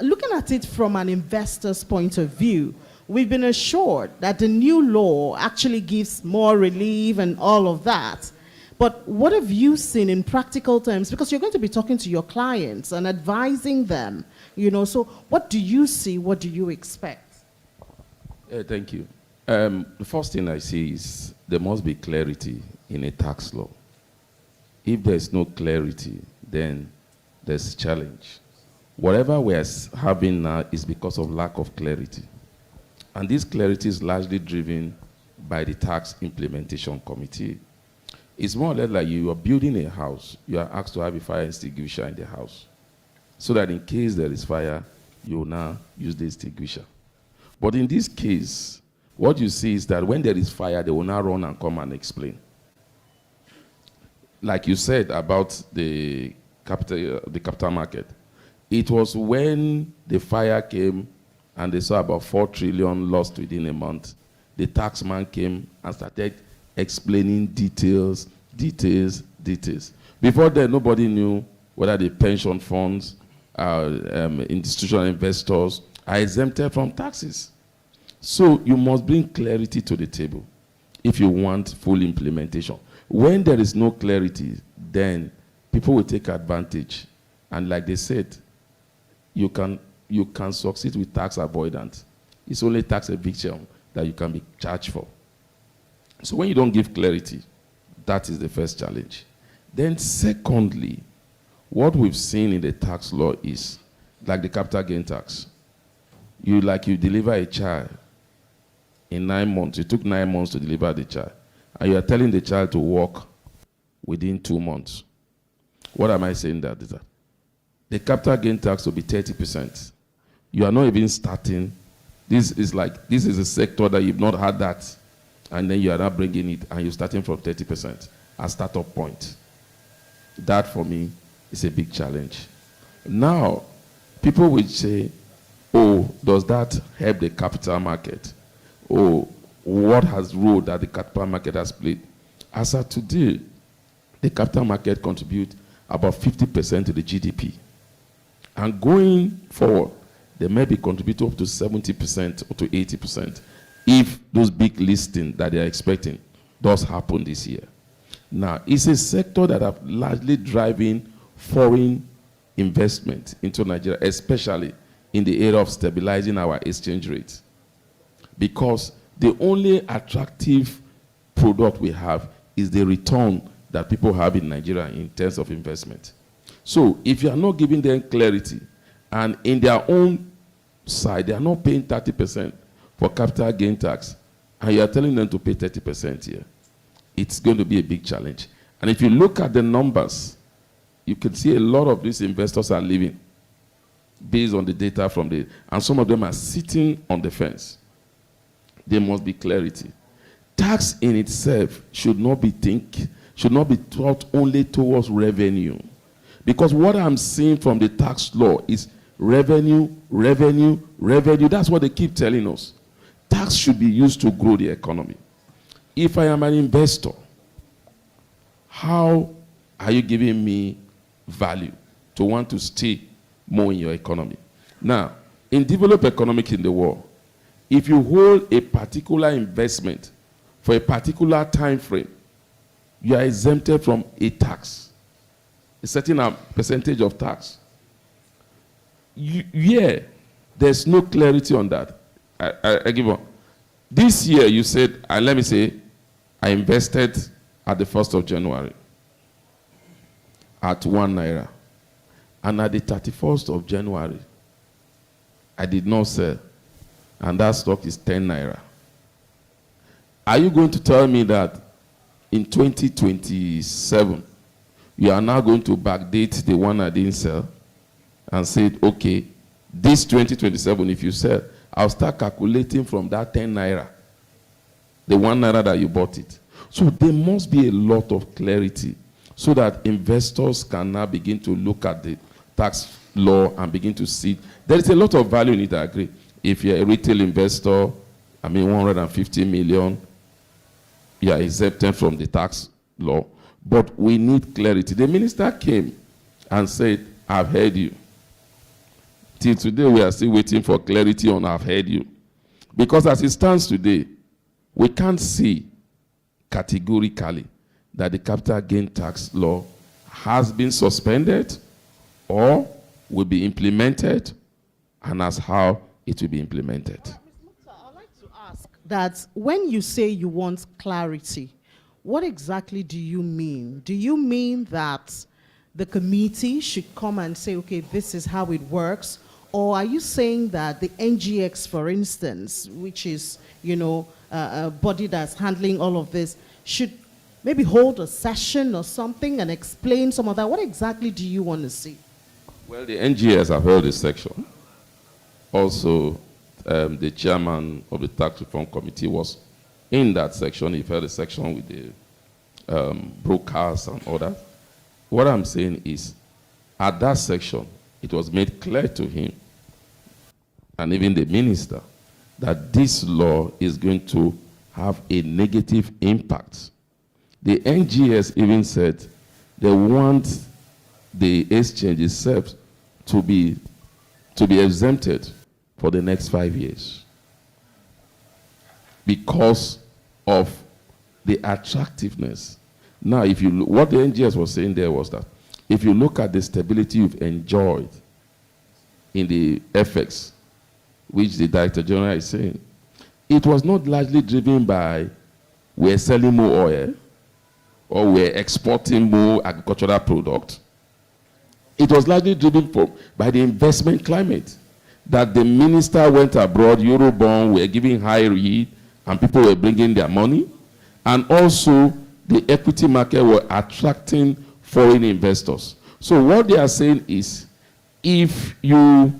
Looking at it from an investor's point of view, we've been assured that the new law actually gives more relief and all of that. But what have you seen in practical terms? Because you're going to be talking to your clients and advising them, you know, so what do you see? What do you expect? Thank you. The first thing I see is there must be clarity in a tax law. If there's no clarity, then there's a challenge. Whatever we're having now is because of lack of clarity. And this clarity is largely driven by the Tax Implementation Committee. It's more or less like you are building a house, you are asked to have a fire extinguisher in the house, so that in case there is fire, you will now use the extinguisher. But in this case, what you see is that when there is fire, they will now run and come and explain. Like you said about the capital market, it was when the fire came and they saw about 4 trillion lost within a month, the taxman came and started explaining details. Before then, nobody knew whether the pension funds, institutional investors are exempted from taxes. So you must bring clarity to the table if you want full implementation. When there is no clarity, then people will take advantage. And like they said, you can succeed with tax avoidance. It's only tax eviction that you can be charged for. So when you don't give clarity, that is the first challenge. Then secondly, what we've seen in the tax law is like the capital gain tax. You deliver a child in 9 months. It took 9 months to deliver the child. And you are telling the child to walk within 2 months. What am I saying that? The capital gain tax will be 30%. You are not even starting. This is a sector that you've not had that. And then you are not bringing it, and you're starting from 30% as startup point. That, for me, is a big challenge. Now, people will say, oh, does that help the capital market? Oh, what has role that the capital market has played? As of today, the capital market contributes about 50% to the GDP. And going forward, they may be contributing up to 70% or to 80% if those big listings that they are expecting does happen this year. Now, it's a sector that have largely driving foreign investment into Nigeria, especially in the area of stabilizing our exchange rate. Because the only attractive product we have is the return that people have in Nigeria in terms of investment. So if you are not giving them clarity, and in their own side, they are not paying 30% for capital gain tax, and you are telling them to pay 30% here, it's going to be a big challenge. And if you look at the numbers, you can see a lot of these investors are leaving based on the data from and some of them are sitting on the fence. There must be clarity. tax in itself should not be taught only towards revenue. Because what I'm seeing from the tax law is revenue, revenue, revenue. That's what they keep telling us. Tax should be used to grow the economy. If I am an investor, how are you giving me value to want to stay more in your economy? Now, in developed economics in the world, if you hold a particular investment for a particular time frame, you are exempted from a tax, a certain percentage of tax. There's no clarity on that. I give up. This year, you said, let me say, I invested at the 1st of January at 1 naira. And at the 31st of January, I did not sell. And that stock is 10 naira. Are you going to tell me that in 2027, you are now going to backdate the one I didn't sell and say, okay, this 2027, if you sell, I'll start calculating from that 10 naira, the 1 naira that you bought it. So there must be a lot of clarity so that investors can now begin to look at the tax law and begin to see. There is a lot of value in it, I agree. If you're a retail investor, 150 million, you are exempted from the tax law. But we need clarity. The minister came and said, I've heard you. Till today, we are still waiting for clarity on I've heard you. Because as it stands today, we can't see categorically that the capital gain tax law has been suspended or will be implemented, and as how it will be implemented. Ms. Muktar, I'd like to ask that when you say you want clarity, what exactly do you mean? Do you mean that the committee should come and say, okay, this is how it works? Or are you saying that the NGX, for instance, which is, a body that's handling all of this, should maybe hold a session or something and explain some of that? What exactly do you want to see? Well, the NGS have held a section. Also, the chairman of the Tax Reform Committee was in that section. He held a section with the brokers and others. What I'm saying is, at that section, it was made clear to him, and even the minister, that this law is going to have a negative impact. The NGS even said they want the exchange itself to be exempted for the next 5 years because of the attractiveness. Now, if you look, what the NGS was saying there was that if you look at the stability you've enjoyed in the FX, which the Director General is saying, it was not largely driven by we're selling more oil or we're exporting more agricultural product. It was largely driven by the investment climate, that the minister went abroad, Eurobond were giving high yield, and people were bringing their money, and also the equity market were attracting foreign investors. So what they are saying is, if you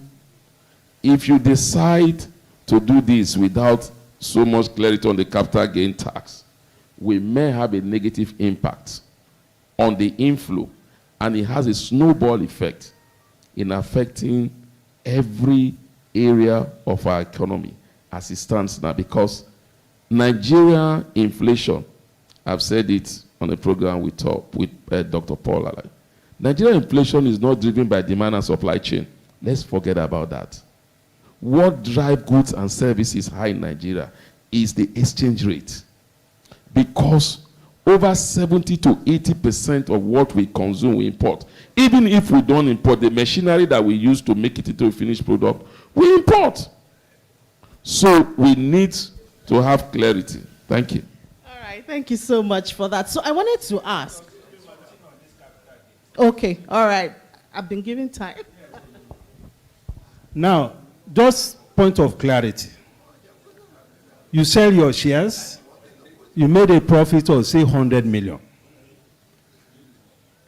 decide to do this without so much clarity on the capital gain tax, we may have a negative impact on the inflow, and it has a snowball effect in affecting every area of our economy as it stands now, because Nigeria inflation, I've said it on a program we talked with Dr. Paul Alaje. Nigeria inflation is not driven by demand and supply chain. Let's forget about that. What drives goods and services high in Nigeria is the exchange rate. Because over 70 to 80% of what we consume, we import. Even if we don't import, the machinery that we use to make it into a finished product, we import. So we need to have clarity. Thank you. All right, thank you so much for that. So I wanted to ask. Okay, all right. I've been given time. Now, just point of clarity. You sell your shares, you made a profit of, say, 100 million.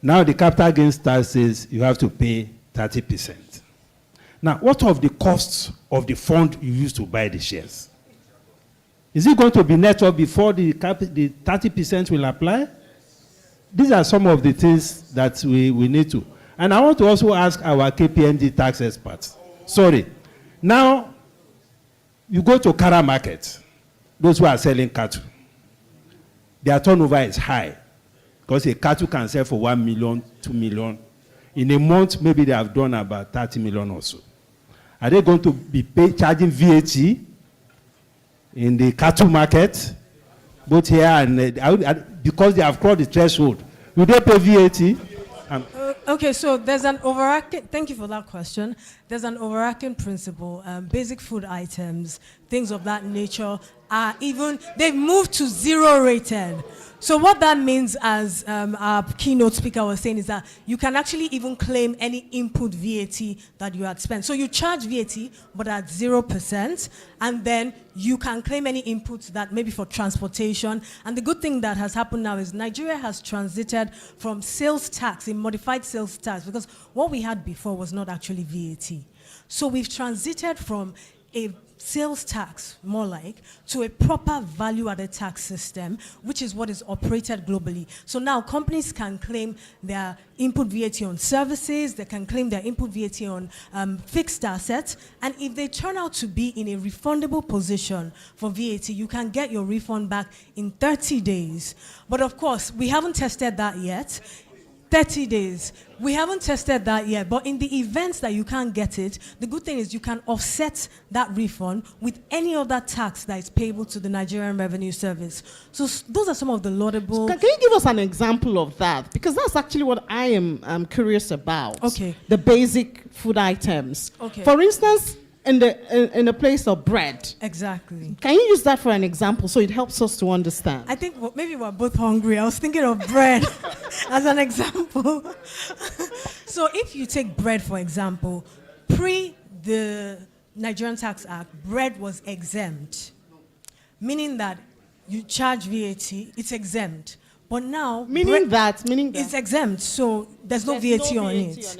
Now the capital gains tax says you have to pay 30%. Now, what of the costs of the fund you used to buy the shares? Is it going to be net off before the 30% will apply? These are some of the things that we need to. And I want to also ask our KPMG tax experts. Sorry. Now, you go to Kara market, those who are selling cattle. Their turnover is high because a cattle can sell for 1 million, 2 million. In a month, maybe they have done about 30 million or so. Are they going to be charging VAT in the cattle market, both here and because they have crossed the threshold? Will they pay VAT? Okay, so there's an overarching, thank you for that question. There's an overarching principle. Basic food items, things of that nature are even, they've moved to 0 rated. So what that means, as our keynote speaker was saying, is that you can actually even claim any input VAT that you had spent. So you charge VAT, but at 0%, and then you can claim any inputs that maybe for transportation. And the good thing that has happened now is Nigeria has transited from sales tax, a modified sales tax, because what we had before was not actually VAT. So we've transited from a sales tax, more like, to a proper value-added tax system, which is what is operated globally. So now companies can claim their input VAT on services, they can claim their input VAT on fixed assets, and if they turn out to be in a refundable position for VAT, you can get your refund back in 30 days. But of course, we haven't tested that yet. 30 days. We haven't tested that yet, but in the events that you can't get it, the good thing is you can offset that refund with any other tax that is payable to the Nigerian Revenue Service. So those are some of the laudable... Can you give us an example of that? Because that's actually what I am curious about. Okay. The basic food items. Okay. For instance, in the place of bread. Exactly. Can you use that for an example so it helps us to understand? I think maybe we're both hungry. I was thinking of bread as an example. So if you take bread, for example, pre the Nigerian Tax Act, bread was exempt, meaning that you charge VAT, it's exempt. But now... Meaning that? It's exempt, so there's no VAT on it.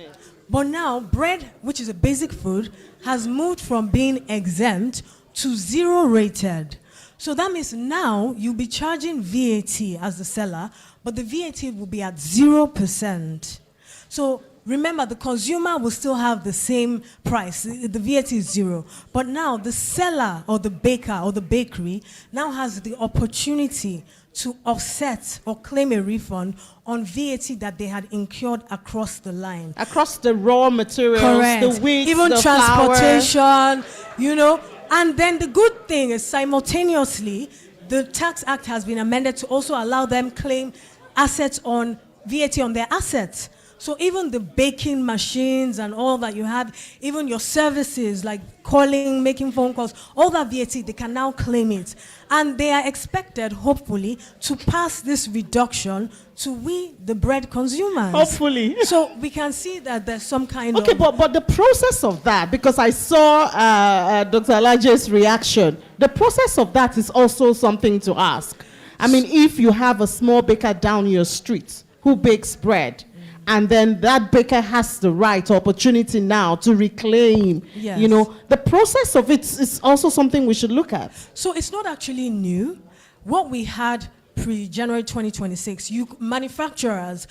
But now, bread, which is a basic food, has moved from being exempt to 0 rated. So that means now you'll be charging VAT as the seller, but the VAT will be at 0%. So remember, the consumer will still have the same price. The VAT is 0. But now the seller or the baker or the bakery now has the opportunity to offset or claim a refund on VAT that they had incurred across the line. Across the raw materials, correct, the wheat, even the transportation, you know. And then the good thing is simultaneously, the Tax Act has been amended to also allow them claim assets on VAT on their assets. So even the baking machines and all that you have, even your services like calling, making phone calls, all that VAT, they can now claim it. And they are expected, hopefully, to pass this reduction to we, the bread consumers. Hopefully. So we can see that there's some kind of... Okay, but the process of that, because I saw Dr. Alaje's reaction, the process of that is also something to ask. I mean, if you have a small baker down your street who bakes bread, and then that baker has the right opportunity now to reclaim, yes, you know, the process of it is also something we should look at. So it's not actually new. What we had pre-January 2026, manufacturers,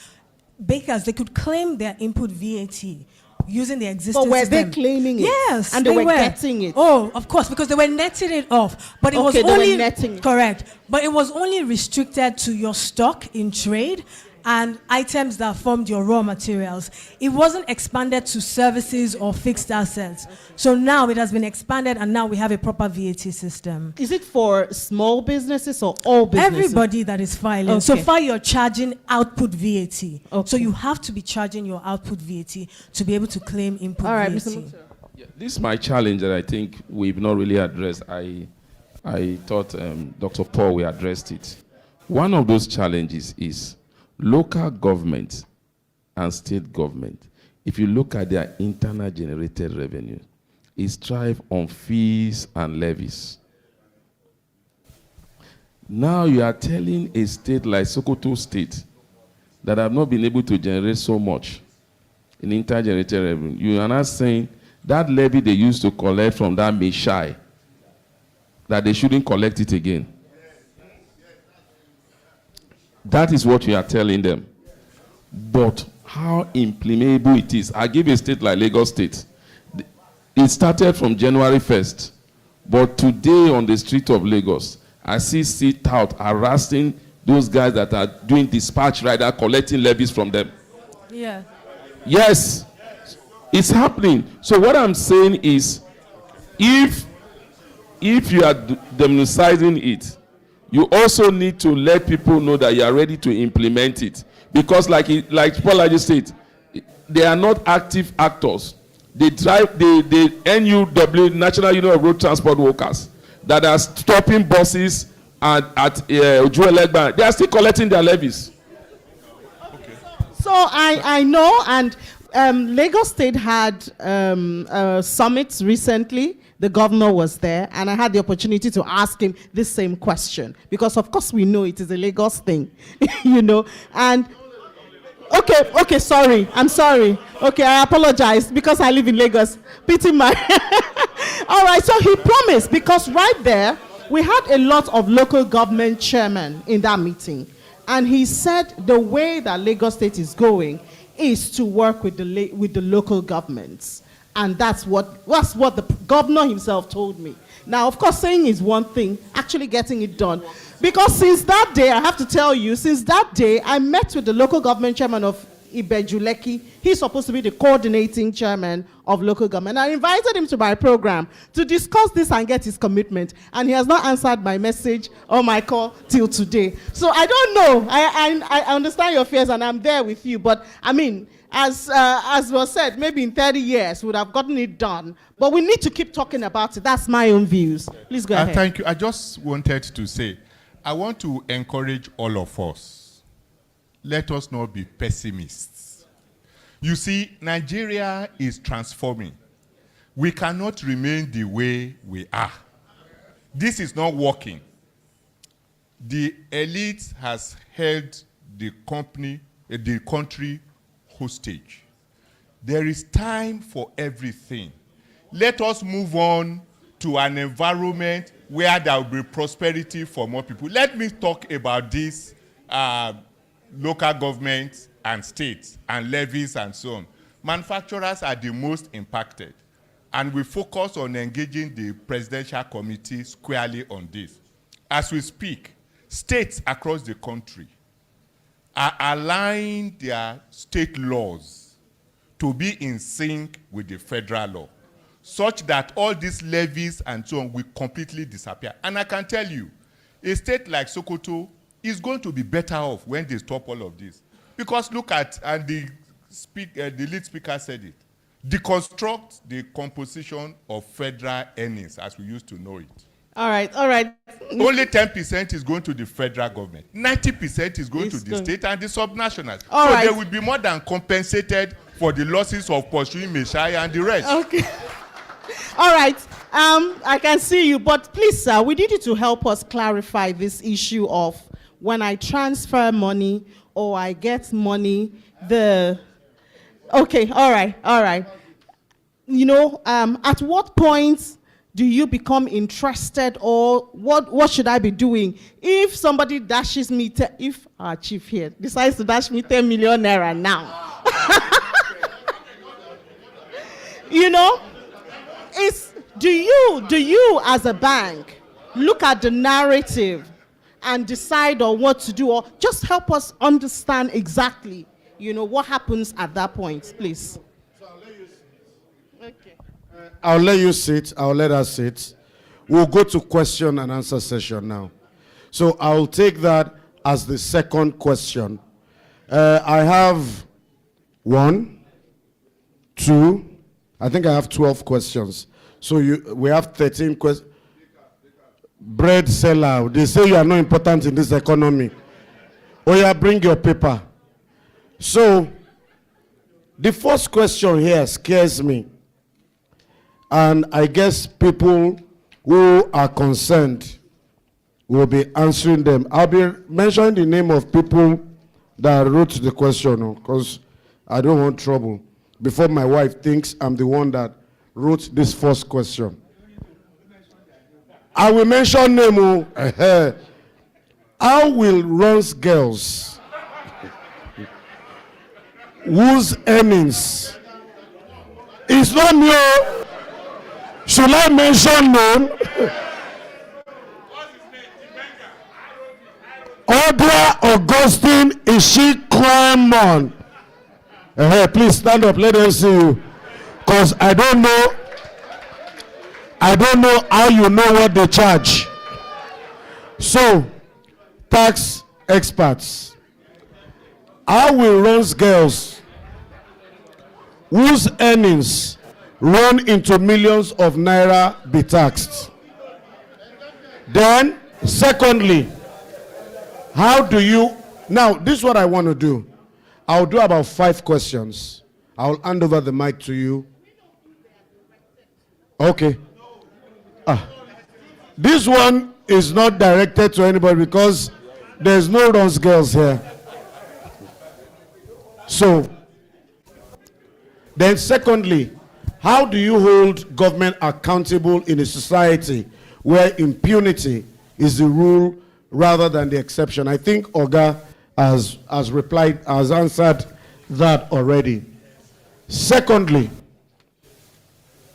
bakers, they could claim their input VAT using the existing But were system. they claiming it? Yes, and they were getting it? Oh, of course, because they were netting it off. But it was only netting it. Correct. But it was only restricted to your stock in trade and items that formed your raw materials. It wasn't expanded to services or fixed assets. So now it has been expanded, and now we have a proper VAT system. Is it for small businesses or all businesses? Everybody that is filing. Okay. So far, you're charging output VAT. Okay. So you have to be charging your output VAT to be able to claim input all right, VAT. Mr. Muktar. Yeah, this is my challenge that I think we've not really addressed. I thought Dr. Paul, we addressed it. One of those challenges is local government and state government. If you look at their internal generated revenue, it thrives on fees and levies. Now you are telling a state like Sokoto State that have not been able to generate so much in internal generated revenue. You are not saying that levy they used to collect from that Mishai that they shouldn't collect it again. That is what we are telling them. But how implementable it is. I give a state like Lagos State. It started from January 1st. But today on the street of Lagos, I see sit out harassing those guys that are doing dispatch rider, collecting levies from them. Yeah. Yes, it's happening. So what I'm saying is, if you are demonizing it, you also need to let people know that you are ready to implement it. Because like Paul Alaje said, they are not active actors. They drive the NUW, National Union of Road Transport Workers, that are stopping buses at Ojuelegba. They are still collecting their levies. So I know, and Lagos State had summits recently. The governor was there, and I had the opportunity to ask him this same question, because of course we know it is a Lagos thing, you know. And okay, sorry, I'm sorry. Okay, I apologize because I live in Lagos. Pity my. All right, so he promised, because right there we had a lot of local government chairmen in that meeting, and he said the way that Lagos State is going is to work with the local governments. And that's what the governor himself told me. Now, of course, saying is one thing, actually getting it done. Because since that day, I have to tell you, since that day, I met with the local government chairman of Ibejuleki. He's supposed to be the coordinating chairman of local government. I invited him to my program to discuss this and get his commitment. And he has not answered my message or my call till today. So I don't know. I understand your fears, and I'm there with you. But, I mean, as was said, maybe in 30 years we would have gotten it done. But we need to keep talking about it. That's my own views. Please go ahead. Thank you. I just wanted to say, I want to encourage all of us. Let us not be pessimists. You see, Nigeria is transforming. We cannot remain the way we are. This is not working. The elite has held the country hostage. There is time for everything. Let us move on to an environment where there will be prosperity for more people. Let me talk about this local governments and states and levies and so on. Manufacturers are the most impacted, and we focus on engaging the presidential committee squarely on this. As we speak, states across the country are aligning their state laws to be in sync with the federal law, such that all these levies and so on will completely disappear. And I can tell you, a state like Sokoto is going to be better off when they stop all of this. Because look at, and the lead speaker said it, deconstruct the composition of federal earnings as we used to know it. All right, all right. Only 10% is going to the federal government. 90% is going to the state and the subnationals. All so right. they will be more than compensated for the losses of pursuing Messiah and the rest. Okay. All right. I can see you, but please, sir, we need you to help us clarify this issue of when I transfer money or I get money, Okay, all right. You know, at what point do you become interested, or what should I be doing if somebody dashes me, if our chief here decides to dash me 10 million naira now? You know, do you as a bank look at the narrative and decide on what to do, or just help us understand exactly, you know, what happens at that point, please? Okay. I'll let you sit. I'll let us sit. We'll go to question and answer session now. So I'll take that as the second question. I have 1, 2, I think I have 12 questions. So we have 13 questions. Bread seller, they say you are not important in this economy. Oh yeah, bring your paper. So the first question here scares me. And I guess people who are concerned will be answering them. I'll be mentioning the name of people that wrote the question, because I don't want trouble before my wife thinks I'm the one that wrote this first question. I will mention name. How will Ron's girls, whose earnings is not new, should I mention name? Odra Augustine Ishi Clemon. Please stand up, let them see you. Because I don't know how you know what they charge. So, tax experts, how will Ron's girls, whose earnings run into millions of naira, be taxed? Then, secondly, how do you, now this is what I want to do. I'll do about 5 questions. I'll hand over the mic to you. Okay. This one is not directed to anybody because there's no Ron's girls here. So, then secondly, how do you hold government accountable in a society where impunity is the rule rather than the exception? I think Oga has answered that already. Secondly,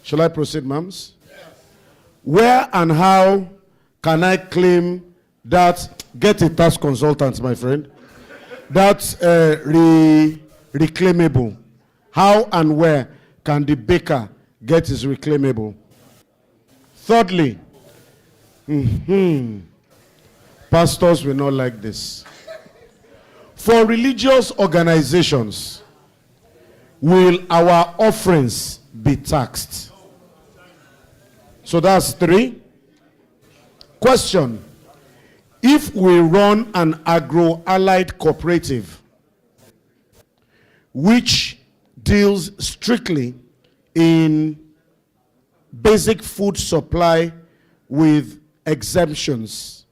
shall I proceed, ma'ams? Where and how can I claim that, get a tax consultant, my friend, that's reclaimable? How and where can the baker get his reclaimable? Thirdly, pastors will not like this. For religious organizations, will our offerings be taxed? So that's 3. Question: if we run an agro-allied cooperative which deals strictly in basic food supply with exemptions,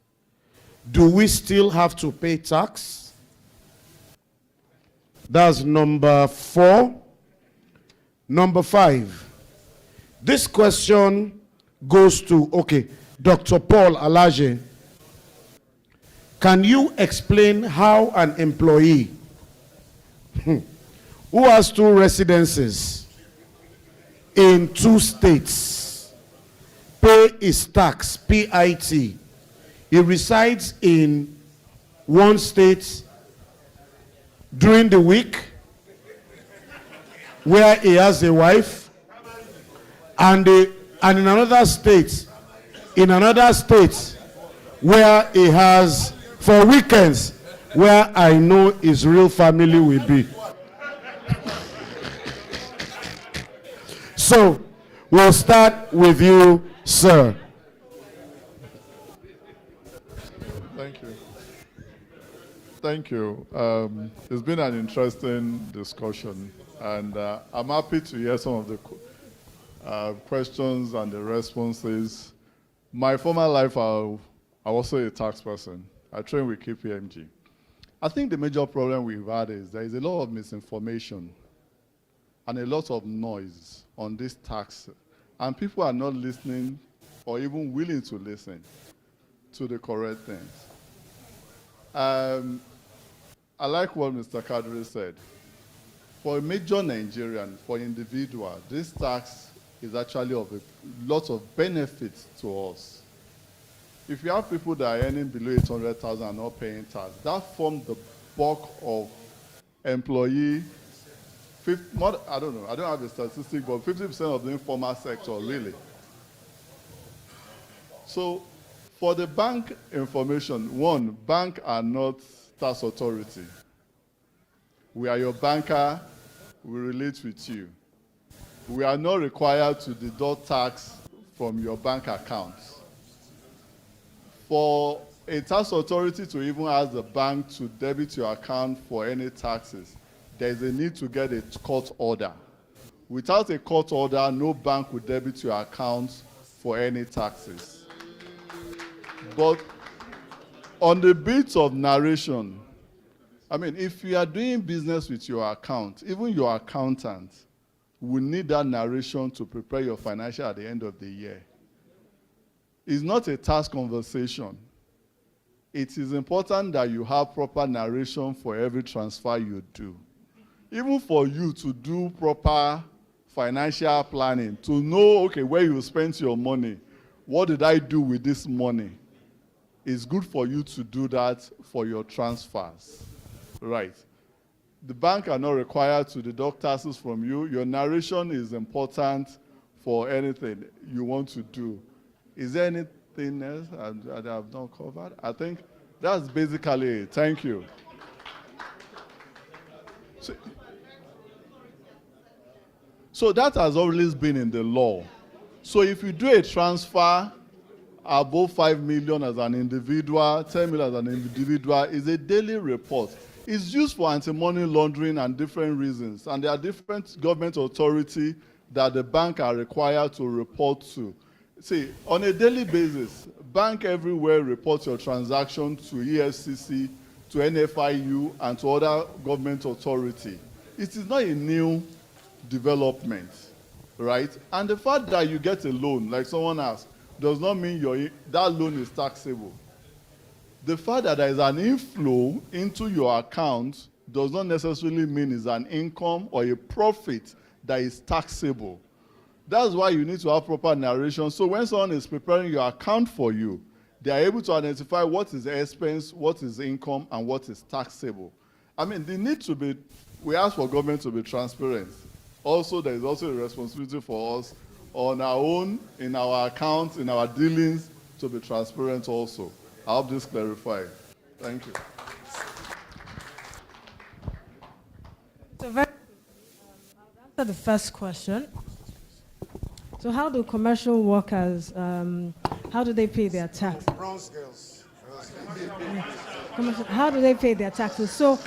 do we still have to pay tax? That's number 4. Number 5. This question goes to, Dr. Paul Alaje. Can you explain how an employee who has 2 residences in 2 states pay his tax, PIT? He resides in 1 state during the week where he has a wife, and in another state where he has, for weekends, where I know his real family will be. So, we'll start with you, sir. Thank you. It's been an interesting discussion, and I'm happy to hear some of the questions and the responses. My former life, I was also a tax person. I trained with KPMG. I think the major problem we've had is there is a lot of misinformation and a lot of noise on this tax, and people are not listening or even willing to listen to the correct things. I like what Mr. Kadir said. For a major Nigerian, for individual, this tax is actually of a lot of benefits to us. If you have people that are earning below 800,000 and not paying tax, that forms the bulk of employee. I don't know, I don't have a statistic, but 50% of the informal sector, really. So, for the bank information, 1, bank are not tax authority. We are your banker, we relate with you. We are not required to deduct tax from your bank accounts. For a tax authority to even ask the bank to debit your account for any taxes, there is a need to get a court order. Without a court order, no bank will debit your account for any taxes. But on the bit of narration, I mean, if you are doing business with your account, even your accountant will need that narration to prepare your financial at the end of the year. It's not a tax conversation. It is important that you have proper narration for every transfer you do. Even for you to do proper financial planning, to know, okay, where you spent your money, what did I do with this money? It's good for you to do that for your transfers, right? The bank are not required to deduct taxes from you. Your narration is important for anything you want to do. Is there anything else that I have not covered? I think that's basically it. Thank you. So that has always been in the law. So if you do a transfer above 5 million as an individual, 10 million as an individual, is a daily report. It's used for anti-money laundering and different reasons. And there are different government authorities that the bank are required to report to. See, on a daily basis, bank everywhere reports your transaction to EFCC, to NFIU, and to other government authority. It is not a new development, right? And the fact that you get a loan, like someone asked, does not mean that loan is taxable. The fact that there is an inflow into your account does not necessarily mean it's an income or a profit that is taxable. That's why you need to have proper narration. So when someone is preparing your account for you, they are able to identify what is expense, what is income, and what is taxable. I mean, they need to be, we ask for government to be transparent. Also, there is also a responsibility for us on our own, in our accounts, in our dealings, to be transparent also. I hope this clarifies. Thank you. So I'll answer the first question. So how do commercial workers, how do they pay their tax? Bronze girls. How do they pay their taxes? So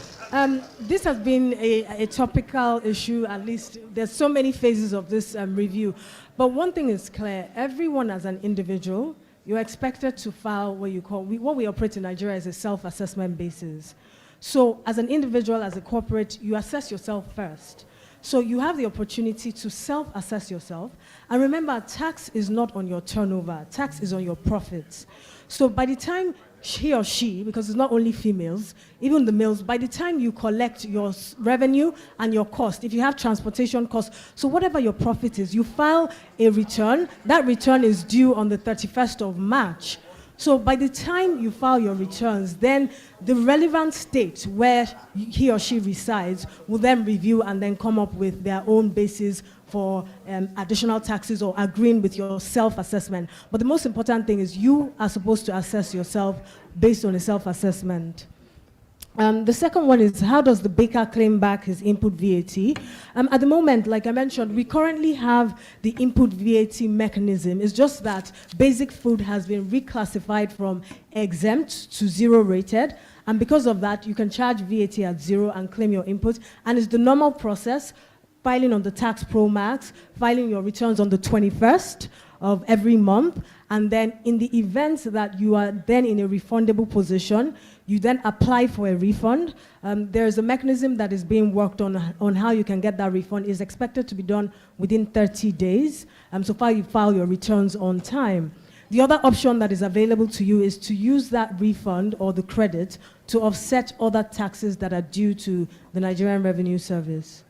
this has been a topical issue, at least there's so many phases of this review. But one thing is clear, everyone as an individual, you're expected to file what we operate in Nigeria is a self-assessment basis. So as an individual, as a corporate, you assess yourself first. So you have the opportunity to self-assess yourself. And remember, tax is not on your turnover. Tax is on your profits. So by the time he or she, because it's not only females, even the males, by the time you collect your revenue and your cost, if you have transportation costs, so whatever your profit is, you file a return. That return is due on the 31st of March. So by the time you file your returns, then the relevant state where he or she resides will then review and then come up with their own basis for additional taxes or agreeing with your self-assessment. But the most important thing is you are supposed to assess yourself based on a self-assessment. The second one is, how does the baker claim back his input VAT? At the moment, like I mentioned, we currently have the input VAT mechanism. It's just that basic food has been reclassified from exempt to zero rated. And because of that, you can charge VAT at zero and claim your input. And it's the normal process, filing on the Tax Pro Max, filing your returns on the 21st of every month. And then in the event that you are then in a refundable position, you then apply for a refund. There's a mechanism that is being worked on how you can get that refund. It's expected to be done within 30 days, so far you file your returns on time. The other option that is available to you is to use that refund or the credit to offset other taxes that are due to the Nigerian Revenue Service.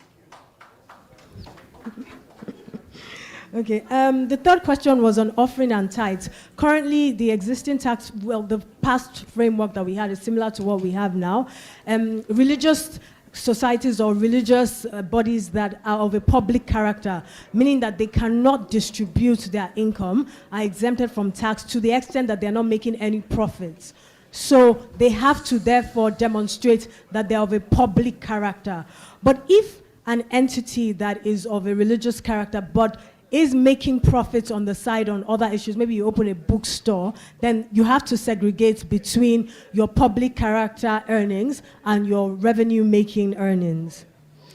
Okay, the third question was on offering and tithes. Currently, the existing tax, the past framework that we had is similar to what we have now. Religious societies or religious bodies that are of a public character, meaning that they cannot distribute their income, are exempted from tax to the extent that they're not making any profits. So they have to therefore demonstrate that they're of a public character. But if an entity that is of a religious character but is making profits on the side on other issues, maybe you open a bookstore, then you have to segregate between your public character earnings and your revenue-making earnings.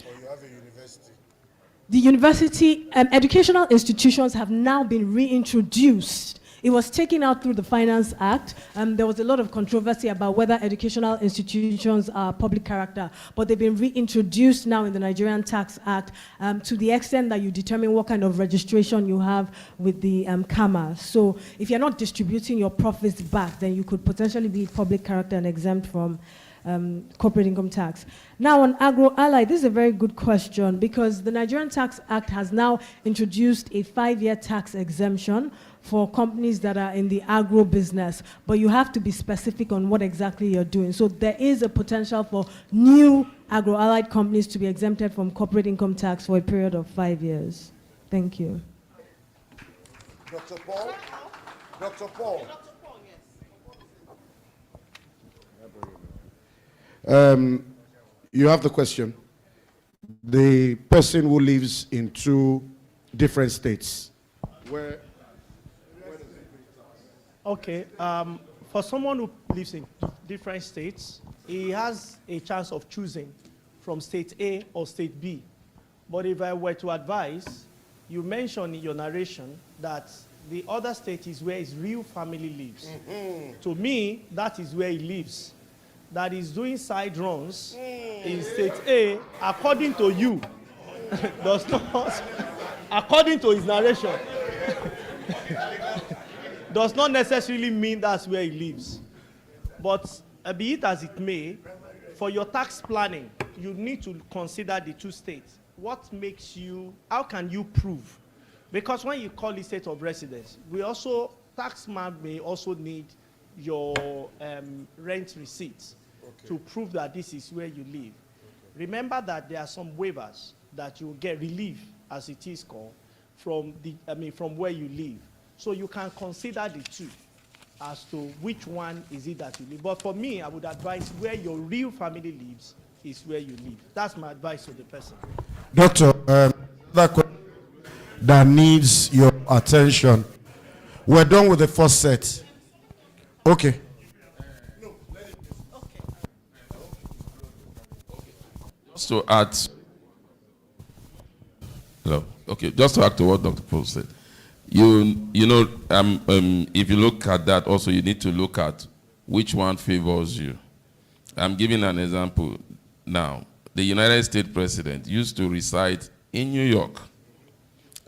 Or you have a university. The university, educational institutions have now been reintroduced It was taken out through the Finance Act. There was a lot of controversy about whether educational institutions are public character, but they've been reintroduced now in the Nigerian Tax Act to the extent that you determine what kind of registration you have with the CAMA. So if you're not distributing your profits back, then you could potentially be public character and exempt from corporate income tax. Now on agro-ally, this is a very good question because the Nigerian Tax Act has now introduced a 5-year tax exemption for companies that are in the agro business, but you have to be specific on what exactly you're doing. So there is a potential for new agro-allied companies to be exempted from corporate income tax for a period of 5 years. Thank you. Dr. Paul? Dr. Paul? You have the question. The person who lives in 2 different states. Where Okay, for someone who lives in different states, he has a chance of choosing from state A or state B. But if I were to advise, you mentioned in your narration that the other state is where his real family lives. To me, that is where he lives. That is doing side runs in state A, according to you, does not, according to his narration, does not necessarily mean that's where he lives. But be it as it may, for your tax planning, you need to consider the 2 states. What makes you, how can you prove? Because when you call it state of residence, we also, taxman may also need your rent receipts to prove that this is where you live. Remember that there are some waivers that you get relief, as it is called, from from where you live. So you can consider the 2 as to which one is it that you live. But for me, I would advise where your real family lives is where you live. That's my advice to the person. Doctor, that question that needs your attention. We're done with the first set. Okay. So add, hello. Okay, just to add to what Dr. Paul said, you know, if you look at that, also you need to look at which one favors you. I'm giving an example now. The United States president used to reside in New York,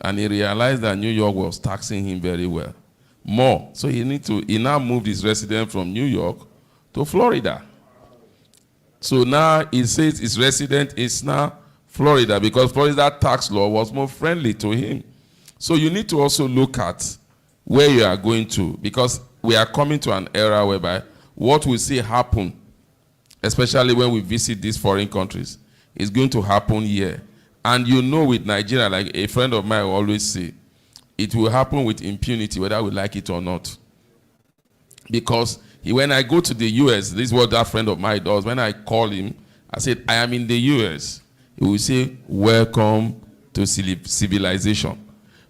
and he realized that New York was taxing him very well, more. So he now moved his residence from New York to Florida. So now he says his resident is now Florida because Florida tax law was more friendly to him. So you need to also look at where you are going to, because we are coming to an era whereby what we see happen, especially when we visit these foreign countries, is going to happen here. And you know, with Nigeria, like a friend of mine will always say, it will happen with impunity, whether we like it or not. Because when I go to the US, this is what that friend of mine does. When I call him, I said, I am in the US. He will say, welcome to civilization.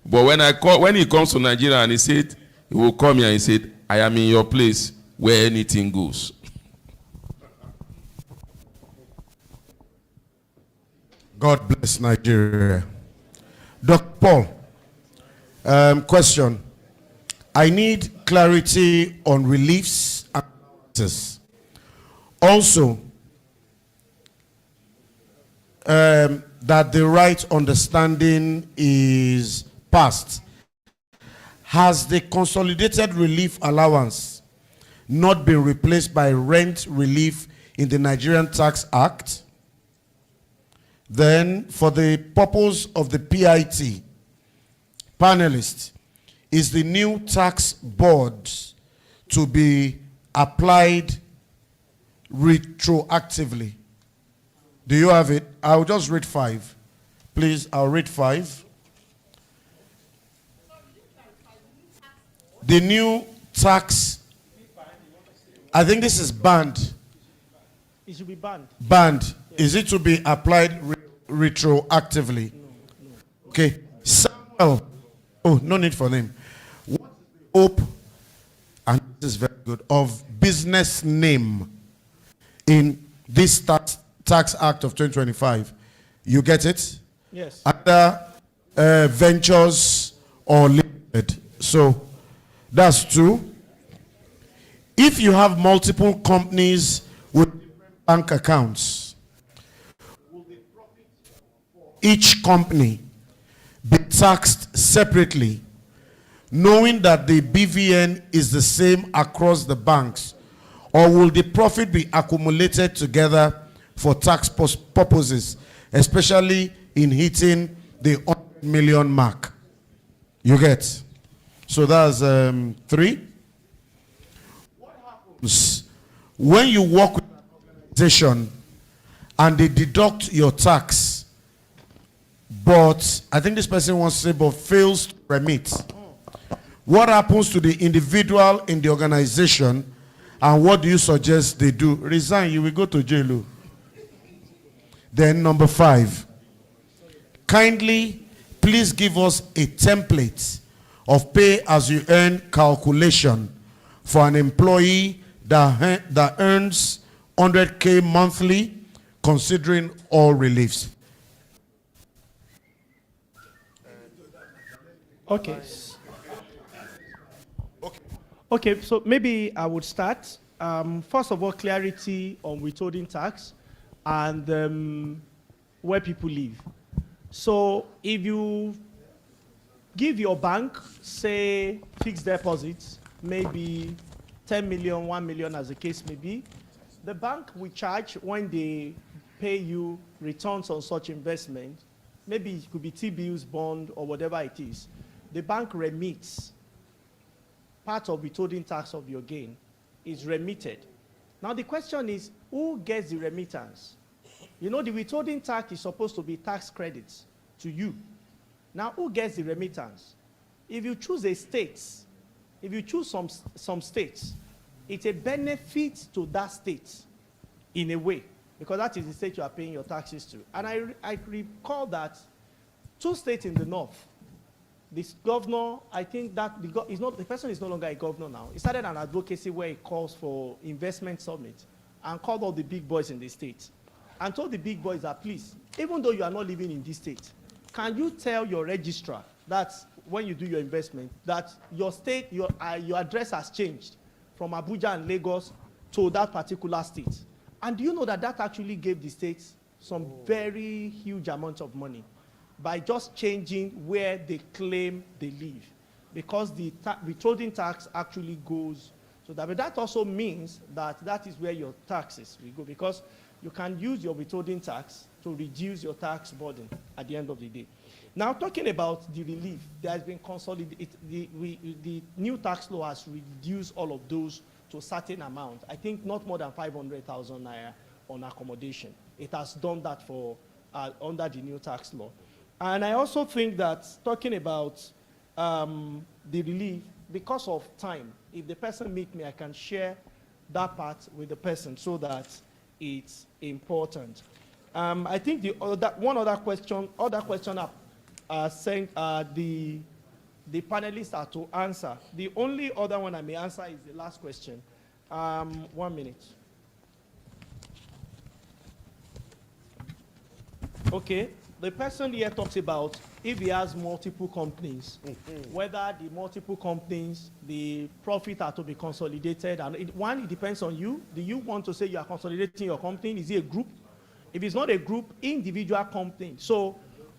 But when he comes to Nigeria and he will come here and he said, I am in your place where anything goes. God bless Nigeria. Dr. Paul, question. I need clarity on reliefs and taxes. Also, that the right understanding is passed. Has the consolidated relief allowance not been replaced by rent relief in the Nigerian Tax Act? Then, for the purpose of the PIT, panelists, is the new tax board to be applied retroactively? Do you have it? I'll just read 5. Please, I'll read 5. The new tax, I think this is banned. It should be banned. Banned. Is it to be applied retroactively? No. Okay. Samuel. Oh, no need for name. What is the hope, and this is very good, of business name in this tax act of 2025? You get it? Yes. Other ventures or limited. So That's two. If you have multiple companies with different bank accounts, will the profit for each company be taxed separately, knowing that the BVN is the same across the banks, or will the profit be accumulated together for tax purposes, especially in hitting the 100 million mark? You get? So that's 3. What happens when you work with an organization and they deduct your tax, but I think this person wants to say, but fails to remit? What happens to the individual in the organization, and what do you suggest they do? Resign, you will go to jail. Then number 5, kindly please give us a template of pay as you earn calculation for an employee that earns 100K monthly, considering all reliefs. Okay. Okay, so maybe I would start. First of all, clarity on withholding tax and where people live. So if you give your bank, say, fixed deposits, maybe 10 million, 1 million, as the case may be, the bank will charge when they pay you returns on such investment. Maybe it could be T-bills, bond, or whatever it is. The bank remits part of withholding tax of your gain is remitted. Now the question is, who gets the remittance? You know, the withholding tax is supposed to be tax credits to you. Now, who gets the remittance? If you choose a state, if you choose some states, it's a benefit to that state in a way, because that is the state you are paying your taxes to. And I recall that 2 states in the north, this governor, I think that the person is no longer a governor now. He started an advocacy where he calls for investment summit and called all the big boys in the state and told the big boys that, please, even though you are not living in this state, can you tell your registrar that when you do your investment, that your state, your address has changed from Abuja and Lagos to that particular state? And do you know that that actually gave the states some very huge amount of money by just changing where they claim they live? Because the withholding tax actually goes to that. But that also means that that is where your taxes will go, because you can use your withholding tax to reduce your tax burden at the end of the day. Now, talking about the relief, there has been consolidated. The new tax law has reduced all of those to a certain amount. I think not more than 500,000 naira on accommodation. It has done that for under the new tax law. And I also think that talking about the relief, because of time, if the person meet me, I can share that part with the person so that it's important. I think one other question saying the panelists are to answer. The only other one I may answer is the last question. 1 minute. Okay, the person here talks about if he has multiple companies, whether the multiple companies, the profit are to be consolidated. And it depends on you. Do you want to say you are consolidating your company? Is it a group? If it's not a group, individual company. So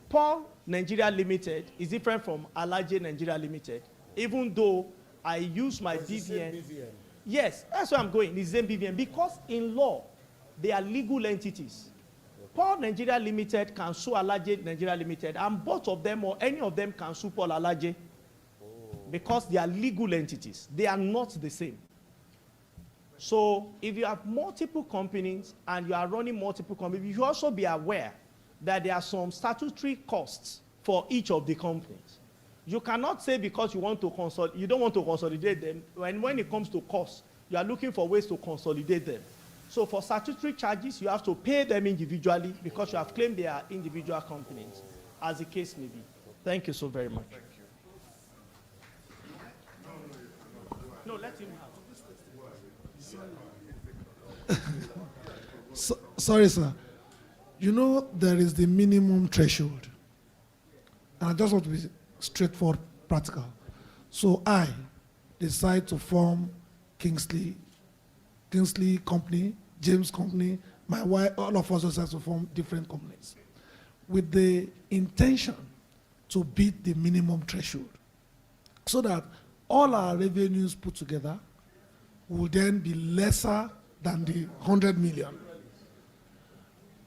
Paul Nigeria Limited is different from Alaje Nigeria Limited, even though I use my BVN. Yes, that's where I'm going. It's the same BVN, because in law, they are legal entities. Paul Nigeria Limited can sue Alaje Nigeria Limited, and both of them or any of them can sue Paul Alaje, because they are legal entities. They are not the same. So if you have multiple companies and you are running multiple companies, you should also be aware that there are some statutory costs for each of the companies. You cannot say because you want to you don't want to consolidate them, when it comes to costs, you are looking for ways to consolidate them. So for statutory charges, you have to pay them individually because you have claimed they are individual companies, as the case may be. Thank you so very much. Thank you. No, let him have. Sorry, sir. You know there is the minimum threshold. And I just want to be straightforward, practical. So I, decide to form Kingsley Company, James Company, my wife, all of us decided to form different companies with the intention to beat the minimum threshold so that all our revenues put together will then be lesser than the 100 million.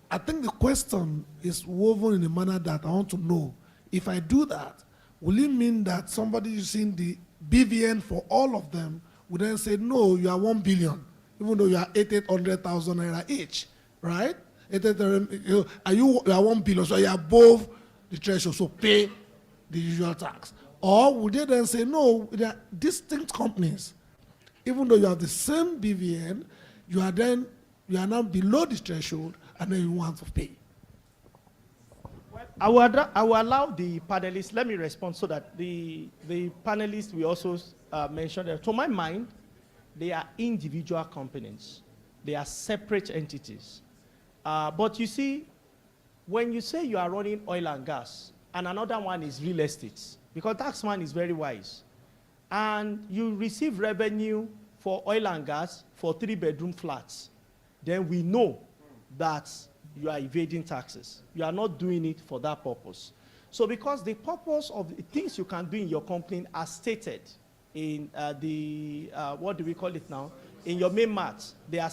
I think the question is woven in a manner that I want to know, if I do that, will it mean that somebody using the BVN for all of them would then say, no, you are 1 billion, even though you are 800,000 naira each, right? You are 1 billion, so you are above the threshold, so pay the usual tax. Or would they then say, no, they are distinct companies. Even though you have the same BVN, you are now below the threshold, and then you want to pay. I will allow the panelists, let me respond so that the panelists will also mention that. To my mind, they are individual companies. They are separate entities. But you see, when you say you are running oil and gas, and another one is real estate, because taxman is very wise, and you receive revenue for oil and gas for 3-bedroom flats, then we know that you are evading taxes. You are not doing it for that purpose. So because the purpose of the things you can do in your company are stated in what do we call it now? In your main mat, they are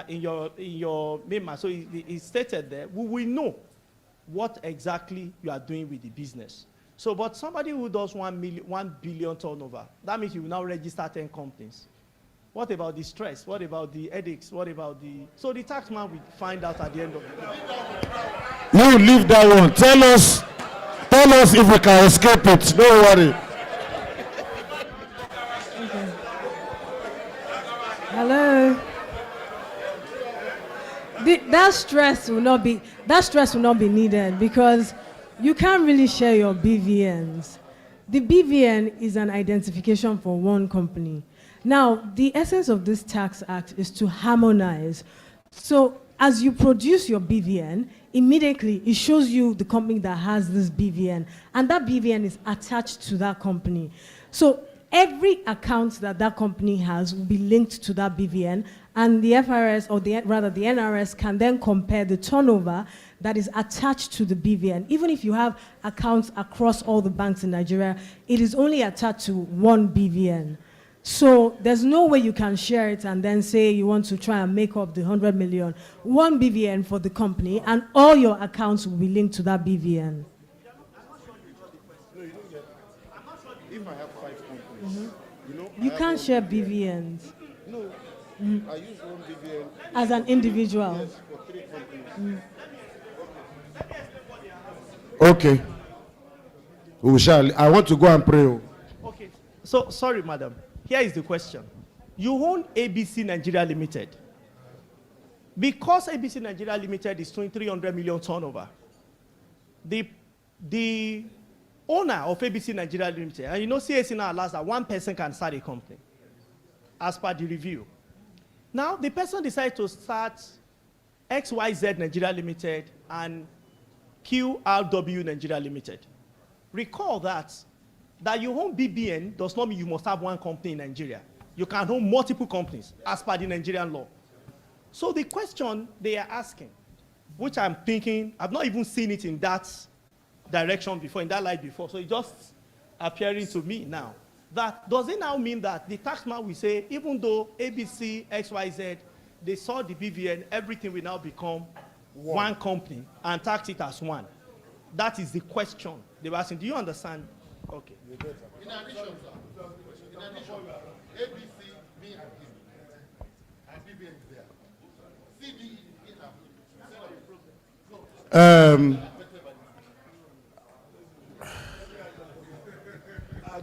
in your main mat. So it's stated there. We will know what exactly you are doing with the business. So, but somebody who does 1 billion turnover, that means you will now register 10 companies. What about the stress? What about the headaches? What about the... So the tax man will find out at the end of the day. You leave that one. Tell us if we can escape it. Don't worry. Okay. Hello. That stress will not be needed because you can't really share your BVNs. The BVN is an identification for one company. Now, the essence of this tax act is to harmonize. So as you produce your BVN, immediately it shows you the company that has this BVN, and that BVN is attached to that company. So every account that company has will be linked to that BVN, and the FRS, or the NRS, can then compare the turnover that is attached to the BVN. Even if you have accounts across all the banks in Nigeria, it is only attached to one BVN. So there's no way you can share it and then say you want to try and make up the 100 million. One BVN for the company, and all your accounts will be linked to that BVN. If I have 5 companies, You can't share BVNs. No, I use one BVN. As an individual. Yes, for 3 companies. Okay. We shall. I want to go and pray. Okay. So, sorry, madam. Here is the question. You own ABC Nigeria Limited. Because ABC Nigeria Limited is doing 300 million turnover, the owner of ABC Nigeria Limited, and you know CAC now allows that one person can start a company, as per the review. Now, the person decided to start XYZ Nigeria Limited and QRW Nigeria Limited. Recall that you own BBN does not mean you must have one company in Nigeria. You can own multiple companies as per the Nigerian law. So the question they are asking, which I'm thinking, I've not even seen it in that direction before, in that light before, so it's just appearing to me now. That does it now mean that the taxman will say, even though ABC, XYZ, they saw the BVN, everything will now become one company and tax it as one? That is the question they were asking. Do you understand? Okay. In addition, ABC, me and BVN is there. CD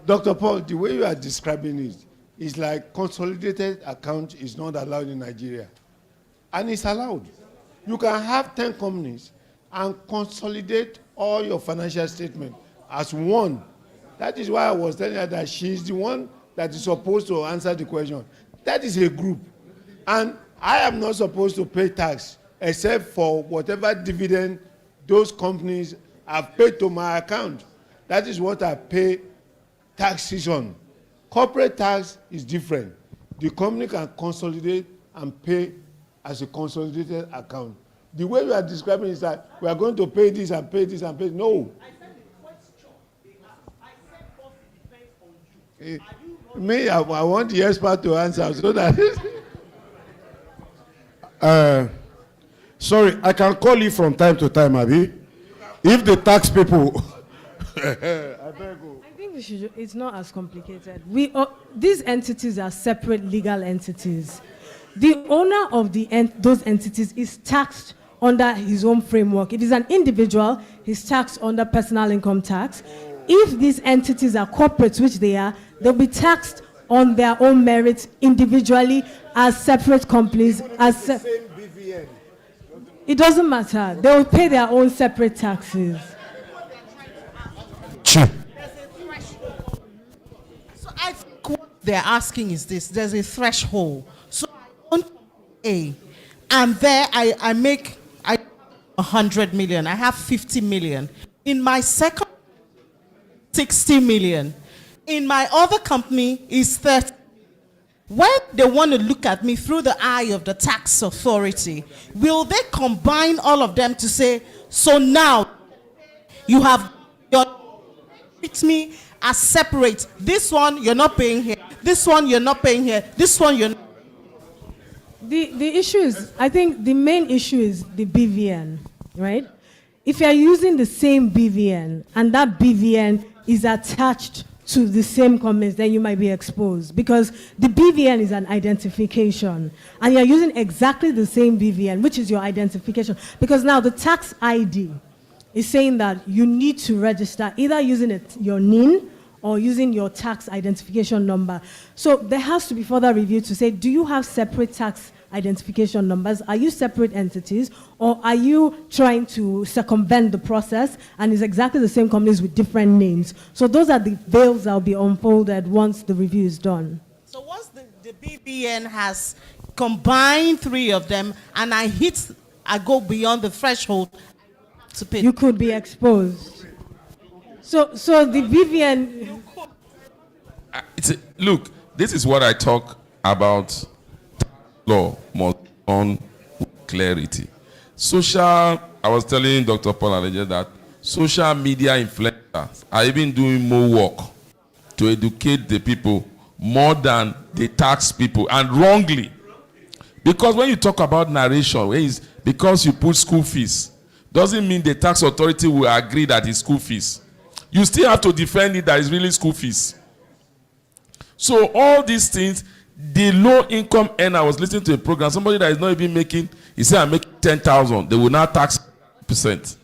Dr. Paul, the way you are describing it is like consolidated account is not allowed in Nigeria. And it's allowed. You can have 10 companies and consolidate all your financial statement as one. That is why I was telling her that she's the one that is supposed to answer the question. That is a group. And I am not supposed to pay tax except for whatever dividend those companies have paid to my account. That is what I pay taxes on. Corporate tax is different. The company can consolidate and pay as a consolidated account. The way you are describing is that we are going to pay this and pay this and pay. No. Me, I want the expert to answer so that. Sorry, I can call you from time to time, Abi. If the tax people. I think we should. It's not as complicated. These entities are separate legal entities. The owner of those entities is taxed under his own framework. If he's an individual, he's taxed under personal income tax. If these entities are corporates, which they are, they'll be taxed on their own merits individually as separate companies. It doesn't matter. They will pay their own separate taxes. So I think what they're asking is this: there's a threshold. So I want A, and there I make 100 million. I have 50 million. In my second, 60 million. In my other company is 30. When they want to look at me through the eye of the tax authority, will they combine all of them to say, so now you have treat me as separate. This one you're not paying here. This one you're not paying here. This one you're not. The issue is, I think the main issue is the BVN, right? If you're using the same BVN and that BVN is attached to the same companies, then you might be exposed, because the BVN is an identification and you're using exactly the same BVN, which is your identification, because now the tax ID is saying that you need to register either using your NIN or using your tax identification number. So there has to be further review to say, do you have separate tax identification numbers? Are you separate entities, or are you trying to circumvent the process and it's exactly the same companies with different names? So those are the veils that will be unfolded once the review is done. So once the BBN has combined three of them and I go beyond the threshold to pay. You could be exposed. So the BVN. Look, this is what I talk about. Law must on clarity. I was telling Dr. Paul Alaje that social media influencers are even doing more work to educate the people more than the tax people, and wrongly. Because when you talk about narration, because you put school fees, doesn't mean the tax authority will agree that it's school fees. You still have to defend it that it's really school fees. So all these things, the low income earner, I was listening to a program, somebody that is not even making, he said, I'm making 10,000, they will now tax %.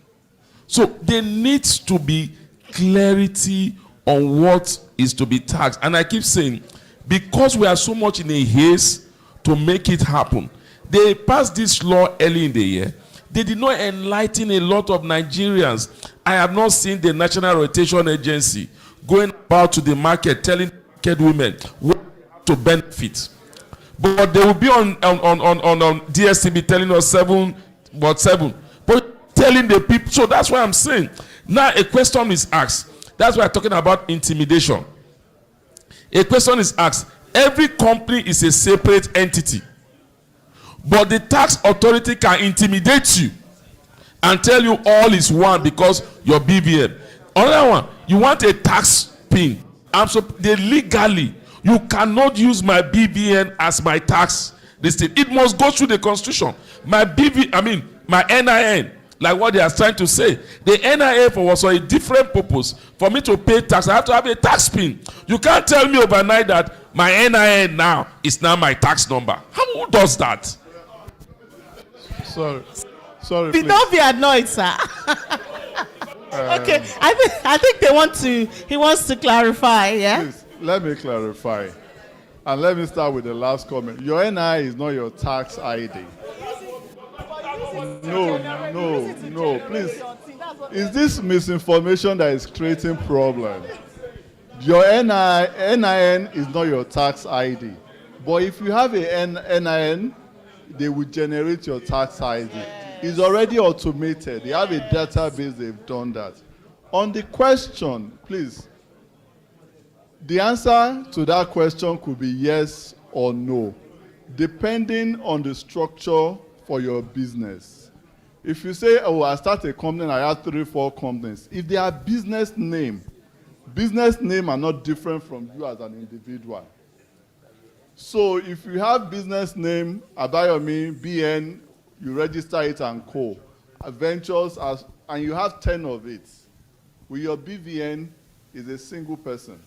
So there needs to be clarity on what is to be taxed. And I keep saying, because we are so much in a haste to make it happen, they passed this law early in the year. They did not enlighten a lot of Nigerians. I have not seen the National Rotation Agency going about to the market telling market women what to benefit. But they will be on DSTV telling us 7, but telling the people. So that's why I'm saying, now a question is asked. That's why I'm talking about intimidation. A question is asked. Every company is a separate entity. But the tax authority can intimidate you and tell you all is one because you're BVM. Another one, you want a tax pin. They legally, you cannot use my BVN as my tax listing. It must go through the constitution. My NIN, like what they are trying to say. The NIN was for a different purpose. For me to pay tax, I have to have a tax pin. You can't tell me overnight that my NIN now is now my tax number. Who does that? Sorry, please. Don't be annoyed, sir. Okay, I think he wants to clarify, yeah? Please, let me clarify. And let me start with the last comment. Your NI is not your tax ID. No, please. Is this misinformation that is creating problems? Your NIN is not your tax ID. But if you have a NIN, they will generate your tax ID. It's already automated. They have a database, they've done that. On the question, please. The answer to that question could be yes or no, depending on the structure for your business. If you say, oh, I start a company and I have 3, 4 companies, if they are business name are not different from you as an individual. So if you have business name, Abayomi, BN, you register it and co. Ventures, and you have 10 of it. With your BVN, is a single person.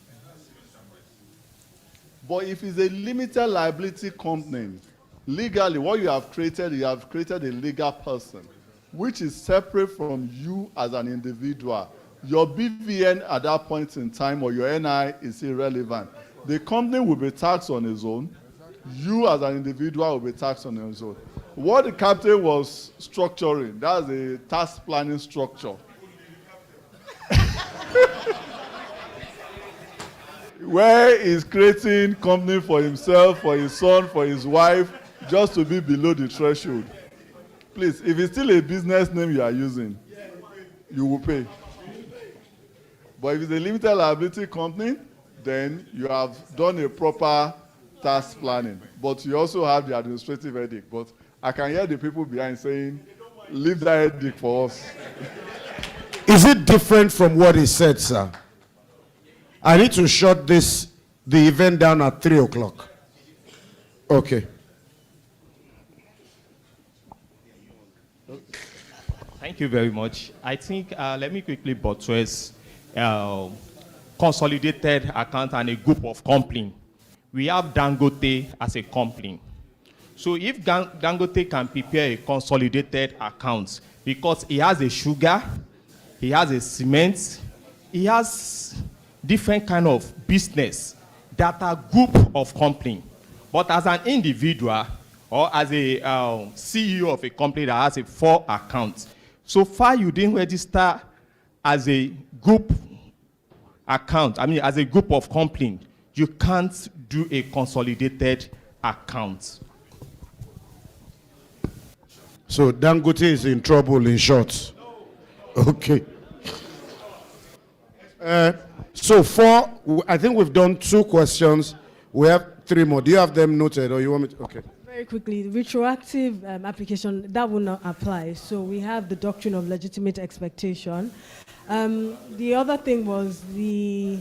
But if it's a limited liability company, legally, what you have created a legal person, which is separate from you as an individual. Your BVN at that point in time or your NI is irrelevant. The company will be taxed on its own. You as an individual will be taxed on its own. What the captain was structuring, that's a tax planning structure. Where he's creating company for himself, for his son, for his wife, just to be below the threshold. Please, if it's still a business name you are using, you will pay. But if it's a limited liability company, then you have done a proper tax planning. But you also have the administrative headache. But I can hear the people behind saying, leave that headache for us. Is it different from what he said, sir? I need to shut the event down at 3 o'clock. Okay. Thank you very much. I think, let me quickly buttress consolidated account and a group of company. We have Dangote as a company. So if Dangote can prepare a consolidated account, because he has a sugar, he has a cement, he has different kind of business that are group of company. But as an individual or as a CEO of a company that has 4 accounts, so far you didn't register as a group account, as a group of company, you can't do a consolidated account. So Dangote is in trouble, in short. Okay. So 4, I think we've done 2 questions. We have 3 more. Do you have them noted or you want me to? Okay. Very quickly, the retroactive application, that will not apply. So we have the doctrine of legitimate expectation. The other thing was the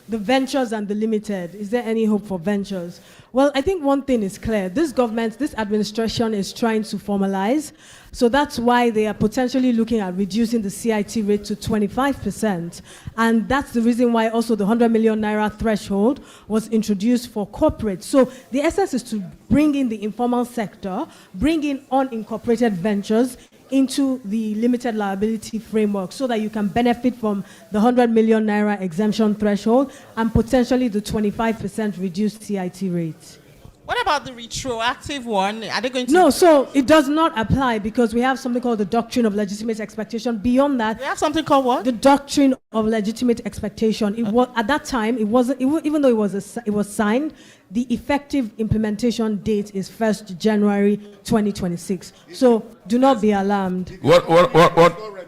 ventures and the limited. Is there any hope for ventures? Well, I think one thing is clear. This government, this administration is trying to formalize. So that's why they are potentially looking at reducing the CIT rate to 25%. And that's the reason why also the 100 million naira threshold was introduced for corporate. So the essence is to bring in the informal sector, bring in unincorporated ventures into the limited liability framework so that you can benefit from the 100 million naira exemption threshold and potentially the 25% reduced CIT rate. What about the retroactive one? Are they going to? No, so it does not apply because we have something called the doctrine of legitimate expectation. Beyond that, we have something called what? The doctrine of legitimate expectation. It was at that time. It wasn't. Even though it was signed, the effective implementation date is 1st January 2026. So do not be alarmed. What?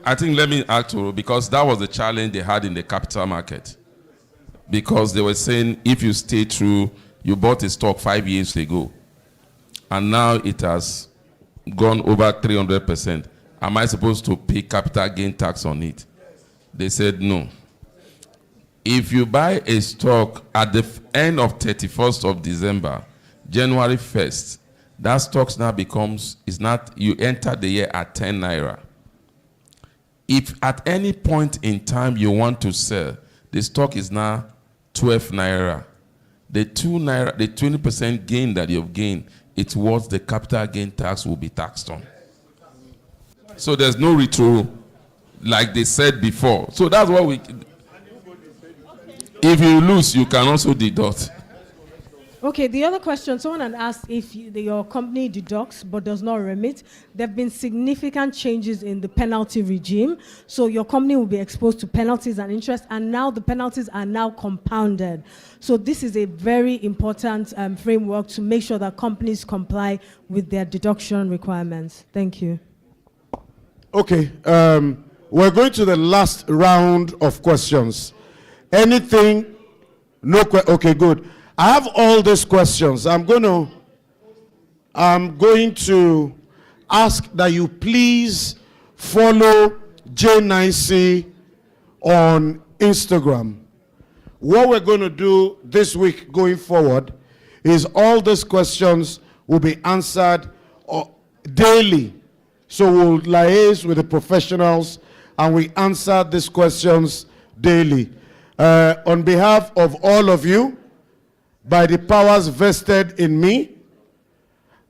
I think let me add to, because that was the challenge they had in the capital market, because they were saying if you stay true. You bought a stock 5 years ago, and now it has gone over 300%. Am I supposed to pay capital gain tax on it? They said no. If you buy a stock at the end of 31st of December, January 1st, that stock now you enter the year at 10 naira. If at any point in time you want to sell, the stock is now 12 naira. The 2 naira, the 20% gain that you've gained, it's what the capital gain tax will be taxed on. So there's no retro, like they said before. So that's what we. If you lose, you can also deduct. Okay, the other question, someone had asked if your company deducts but does not remit. There have been significant changes in the penalty regime. So your company will be exposed to penalties and interest, and now the penalties are now compounded. So this is a very important framework to make sure that companies comply with their deduction requirements. Thank you. Okay, we're going to the last round of questions. Anything No okay, good. I have all these questions. I'm going to ask that you please follow J9C on Instagram. What we're going to do this week going forward is all these questions will be answered daily. So we'll liaise with the professionals and we answer these questions daily. On behalf of all of you, by the powers vested in me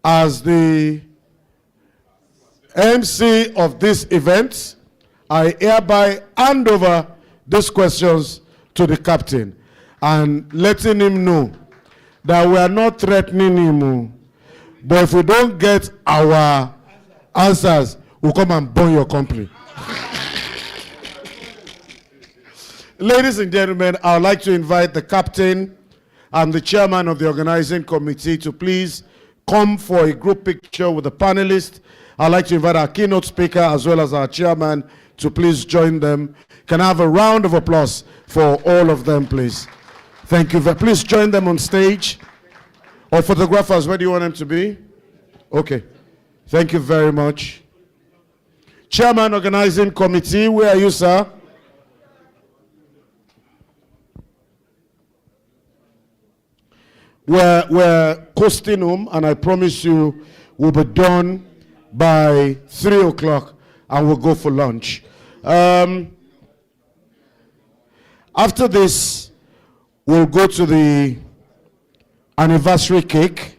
as the MC of this event, I hereby hand over these questions to the captain and letting him know that we are not threatening him. But if we don't get our answers, we'll come and burn your company. Ladies and gentlemen, I would like to invite the captain and the chairman of the organizing committee to please come for a group picture with the panelists. I'd like to invite our keynote speaker as well as our chairman to please join them. Can I have a round of applause for all of them, please? Thank you. Please join them on stage. Or photographers, where do you want them to be? Okay. Thank you very much. Chairman, organizing committee, where are you, sir? We're coasting home, and I promise you we'll be done by 3 o'clock, and we'll go for lunch. After this, we'll go to the anniversary cake,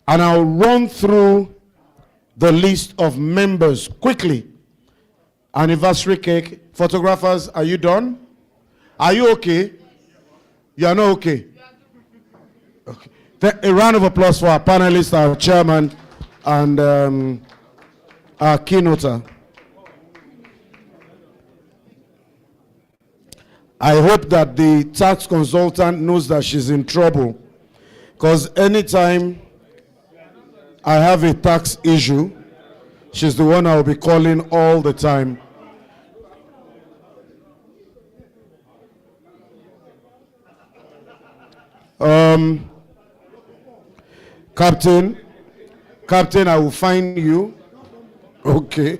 and I'll run through the list of members quickly. Anniversary cake. Photographers, are you done? Are you okay? You are not okay? Okay. A round of applause for our panelists, our chairman, and our keynoter. I hope that the tax consultant knows that she's in trouble, because anytime I have a tax issue, she's the one I'll be calling all the time. Captain, I will find you. Okay.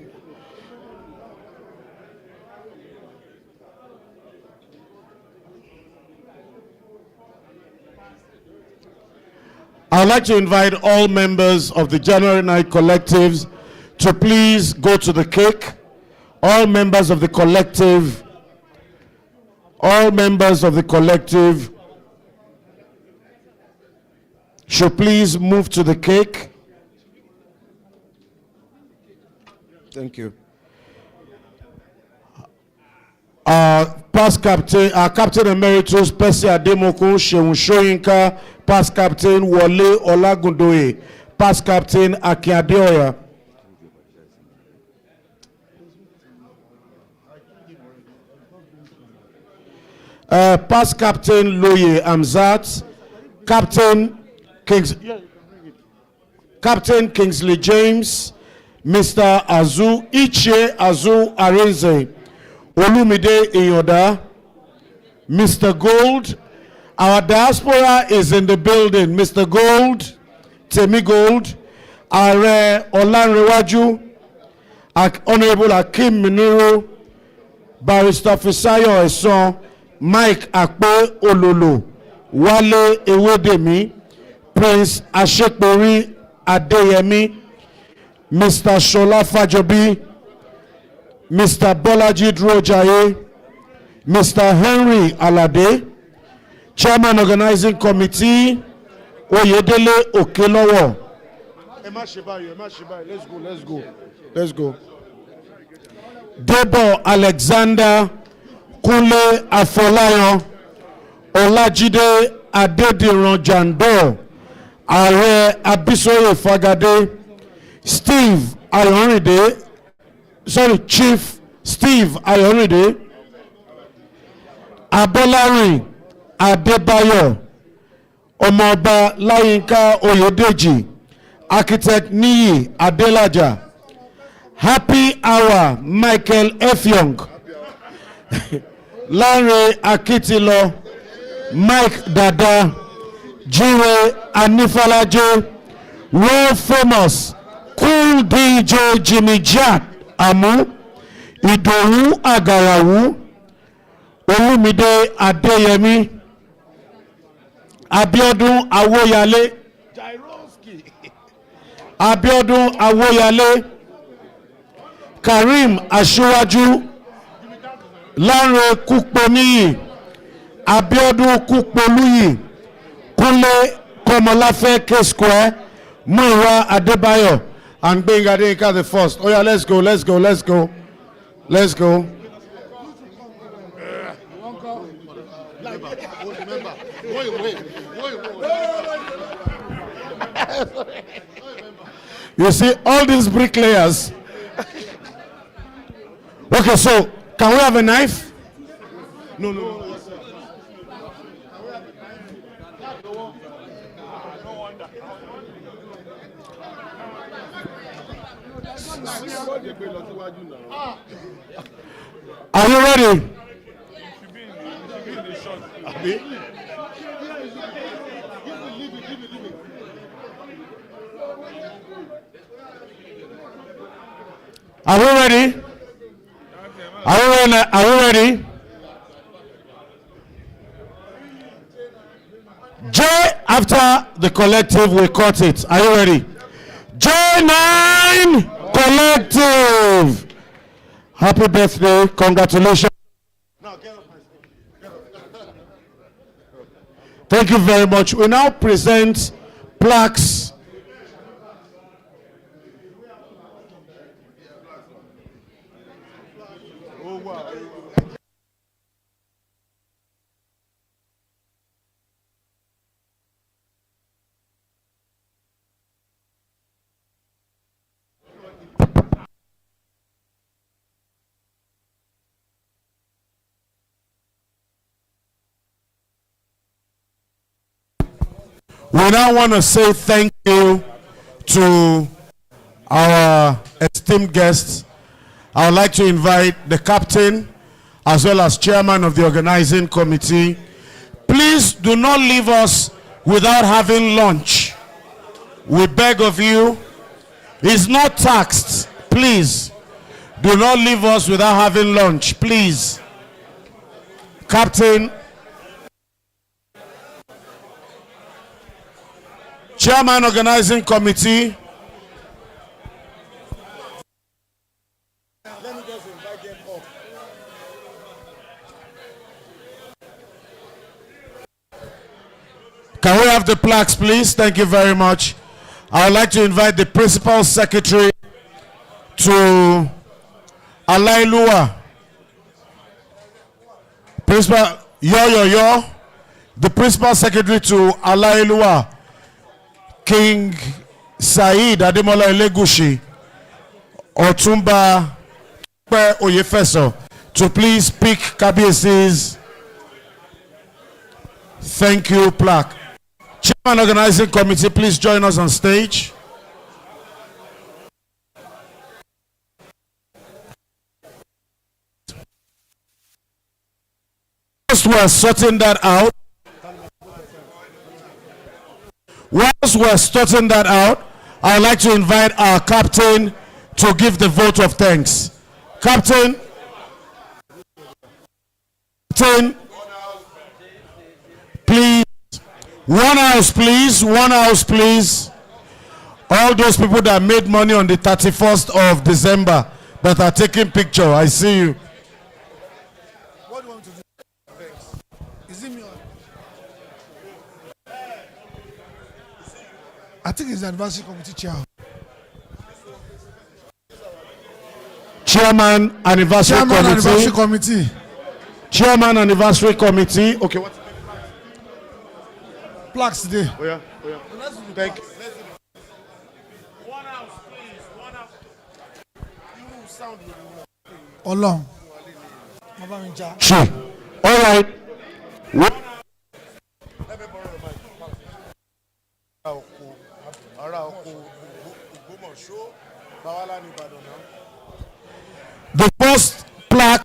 I'd like to invite all members of the January night collectives to please go to the cake. All members of the collective should please move to the cake. Thank you. Past captain, Captain Emeritus Percy Ademoko Seun Soyinka, past captain Wole Olagundoye, past captain Akin Adeoya. Past captain Loye Amzat, Captain Kingsley James, Mr. Iche Azu Arinze, Olumide Iyoda, Mr. Gold. Our diaspora is in the building. Mr. Gold, Temi Gold, Are Olanrewaju, Honorable Akim Miniru, Barrister Fisayo Eson, Mike Akpe Ololo, Wale Ewedemi, Prince Ashekbori Adeyemi, Mr. Shola Fajobi, Mr. Bolaji Drojaye, Mr. Henry Alade, Chairman Organizing Committee, Oyedele Okelowo. Let's go. Debo Alexander, Kunle Afolayan, Olajide Adediran Jando, Are Abisoye Fagade, Chief Steve Ayoride, Abolari Adebayo, Omoba Layinka Oyedeji, Architect Niyi Adelaja, Happy Hour Michael F. Young, Lanre Akitilo, Mike Dada, Jire Anifalaje, world famous cool DJ Jimmy Jack Amu, Idowu Agarawu, Olumide Adeyemi, Abiodun Awoyale, Abiodun Awoyale, Karim Asiwaju, Lanre Kukponiyi, Abiodun Kukpoluyi, Kunle Komolafe K Square, Muiwa Adebayo, and Gbenga Adeyinka the first. Oh yeah, let's go, let's go, let's go. Let's go. You see, all these bricklayers. Okay, so can we have a knife? No, no. Are you ready? Are we ready? Are we ready? J after the collective, we cut it. Are you ready? J9 Collective. Happy birthday. Congratulations. Thank you very much. We now present plaques. We now want to say thank you to our esteemed guests. I would like to invite the captain as well as chairman of the organizing committee. Please do not leave us without having lunch. We beg of you. It's not taxed. Please do not leave us without having lunch. Please. Captain, chairman organizing committee. Let me just invite them up. Can we have the plaques, please? Thank you very much. I would like to invite the principal secretary to Alailua. Principal Yo. The principal secretary to Alailua. King Saheed Ademola Elegushi, Otumba Oyefeso, to please pick Kabiesi's thank you plaque. Chairman organizing committee, please join us on stage. Whilst we're sorting that out, I would like to invite our captain to give the vote of thanks. Captain, please, one house, please. All those people that made money on the 31st of December that are taking picture, I see you. What do you want to do? Is it me? I think it's the advisory committee chair. Chairman anniversary committee. Chairman anniversary committee. Okay, what's the plaques today? Oh yeah. Thank you. One house, please. One house. You sound Olong. Sure. All right. What? Let me borrow the mic. The first plaque,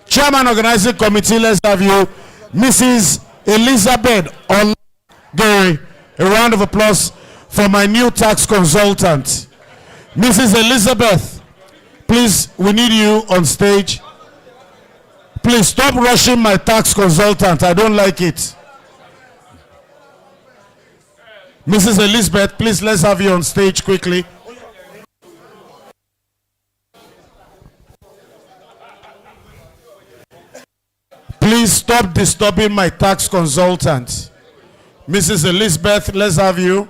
chairman organizing committee, let's have you, Mrs. Elizabeth Olaghere. A round of applause for my new tax consultant. Mrs. Elizabeth, please, we need you on stage. Please stop rushing my tax consultant. I don't like it. Mrs. Elizabeth, please, let's have you on stage quickly. Please stop disturbing my tax consultant. Mrs. Elizabeth, let's have you.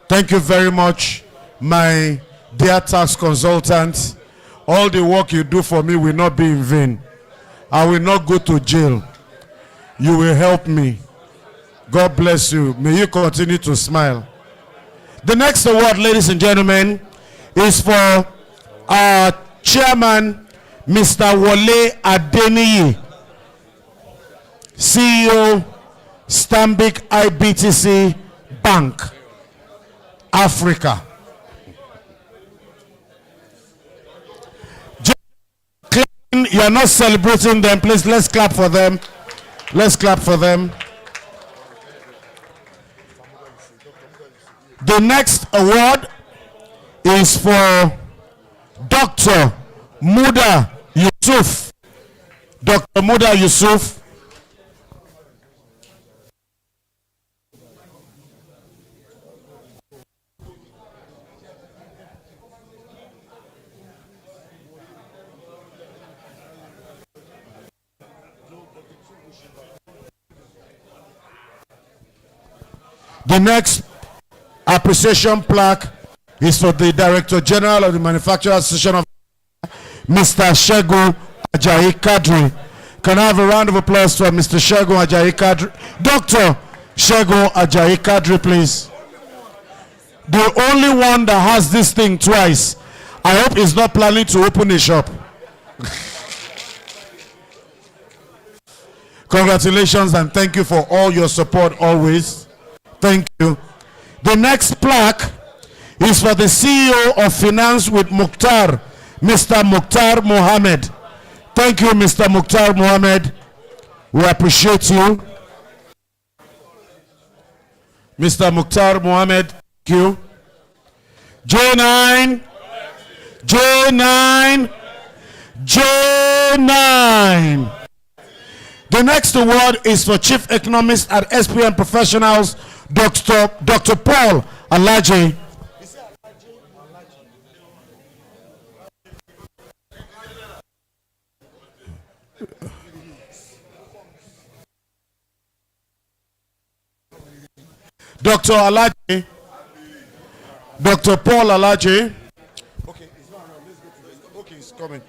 Thank you very much, my dear tax consultant. All the work you do for me will not be in vain. I will not go to jail. You will help me. God bless you. May you continue to smile. The next award, ladies and gentlemen, is for our chairman, Mr. Wole Adeniyi, CEO, Stanbic IBTC Bank, Africa. You are not celebrating them. Please, let's clap for them. Let's clap for them. The next award is for Dr. Muda Yusuf. Dr. Muda Yusuf. The next appreciation plaque is for the Director General of the Manufacturers Association of Mr. Segun Ajayi Kadir. Can I have a round of applause for Mr. Segun Ajayi Kadir? Dr. Segun Ajayi Kadir, please. The only one that has this thing twice. I hope he's not planning to open a shop. Congratulations and thank you for all your support always. Thank you. The next plaque is for the CEO of Finance with Muktar, Mr. Muktar Mohammed. Thank you, Mr. Muktar Mohammed. We appreciate you. Mr. Muktar Mohammed, thank you. J9, J9, J9. The next award is for Chief Economist at SPM Professionals, Dr. Paul Alaje. Dr. Alaje, Dr. Paul Alaje. Okay, it's coming.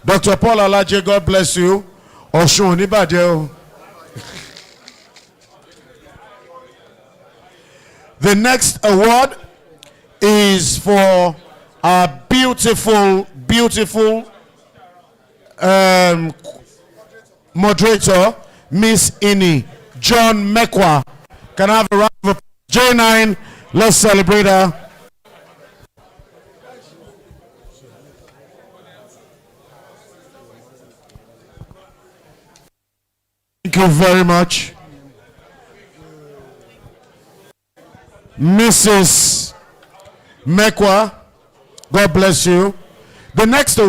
Dr. Paul Alaje, God bless you. Oshun Nibadeo. The next award is for our beautiful moderator, Miss Ini John Mekwa. Can I have a round of applause? J9, let's celebrate her. Thank you very much. Mrs. Mekwa, God bless you. The next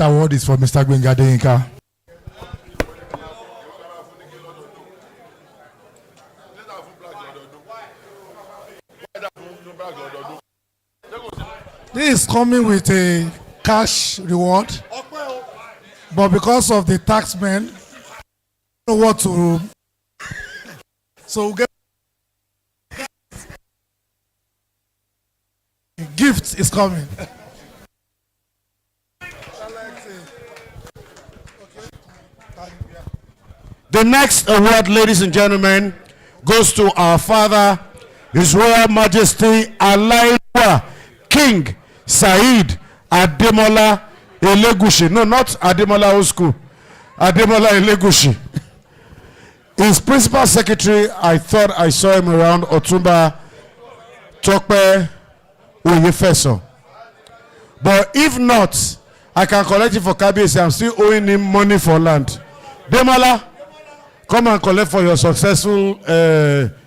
award is for Mr. Gbenga Adeyinka. This is coming with a cash reward, but because of the taxmen, I don't know what to. So we'll get gift is coming. The next award, ladies and gentlemen, goes to our father, His Royal Majesty Alaiwa King Saheed Ademola Elegushi. No, not Ademola Old School. Ademola Elegushi. His principal secretary, I thought I saw him around, Otumba Tokpe Oyefeso. But if not, I can collect it for KBC. I'm still owing him money for land. Demola, come and collect for your successful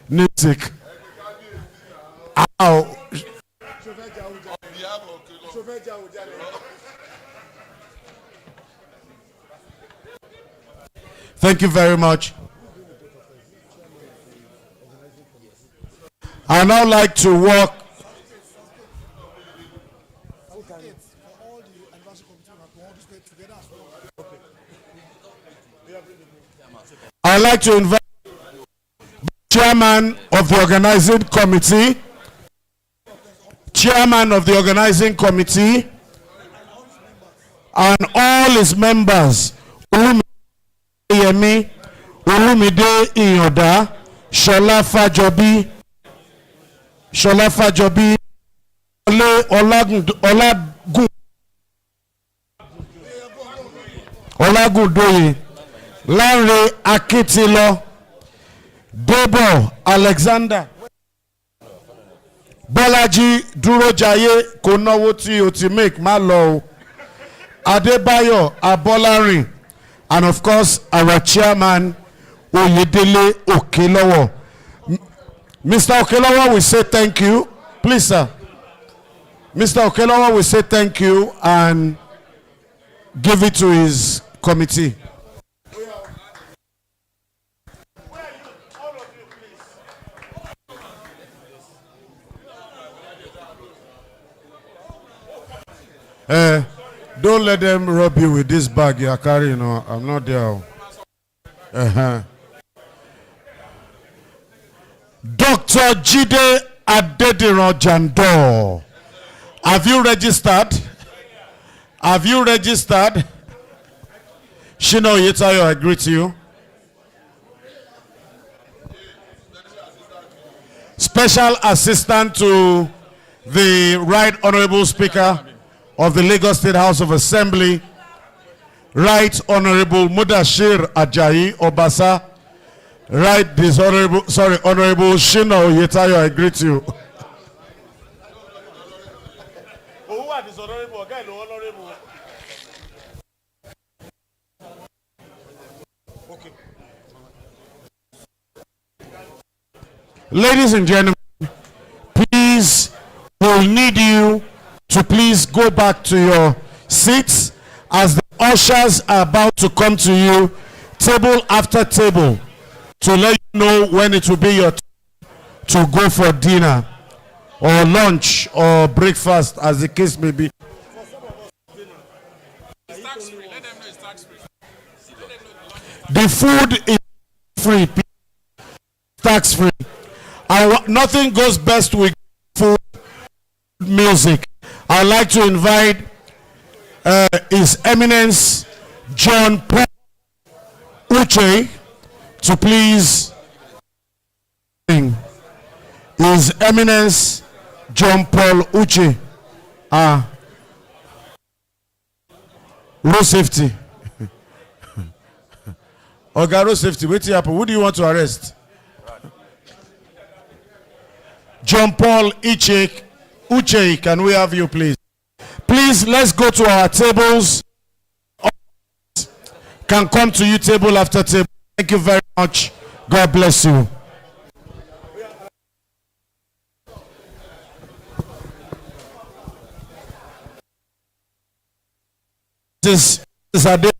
namesake. Ow. Thank you very much. I now like to walk. I'd like to invite the chairman of the organizing committee, and all his members, Yemi, Olumide Iyoda, Shola Fajobi, Olagundoye, Lanre Akitilo, Debo Alexander, Bolaji Durojaye, kò náwó tí o ti make má lọ o, Adebayo Abolarin, and of course our chairman Oyedele Okelowo. Mr. Okelowo will say thank you. Please, sir. Mr. Okelowo will say thank you and give it to his committee. Don't let them rob you with this bag you are carrying. No, I'm not there. Dr. Jide Adediran Jandor. Have you registered? Shino Yetayo, I greet you. Special Assistant to the Right Honorable Speaker of the Lagos State House of Assembly, Right Honorable Mudashir Ajayi Obasa, Right Honorable Shino Yetayo, I greet you. Ladies and gentlemen, please, we'll need you to please go back to your seats as the ushers are about to come to you table after table to let you know when it will be your turn to go for dinner or lunch or breakfast, as the case may be. The food is free, tax free. Nothing goes best with food, music. I'd like to invite His Eminence John Paul Uche to please sing. His Eminence John Paul Uche. Road safety. Oga, road safety, wait till happen. Who do you want to arrest? John Paul Uche, can we have you, please? Please, let's go to our tables. Can come to you table after table. Thank you very much. God bless you. This is Ade.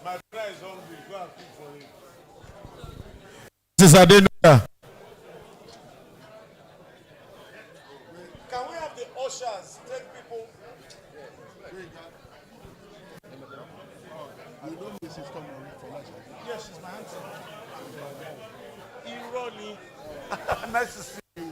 My friend is hungry. Go and cook for him. This is Adenuga. Can we have the ushers take people? You know Mrs. Tommy for lunch? Yes, she's my auntie. Irony. Nice to see you.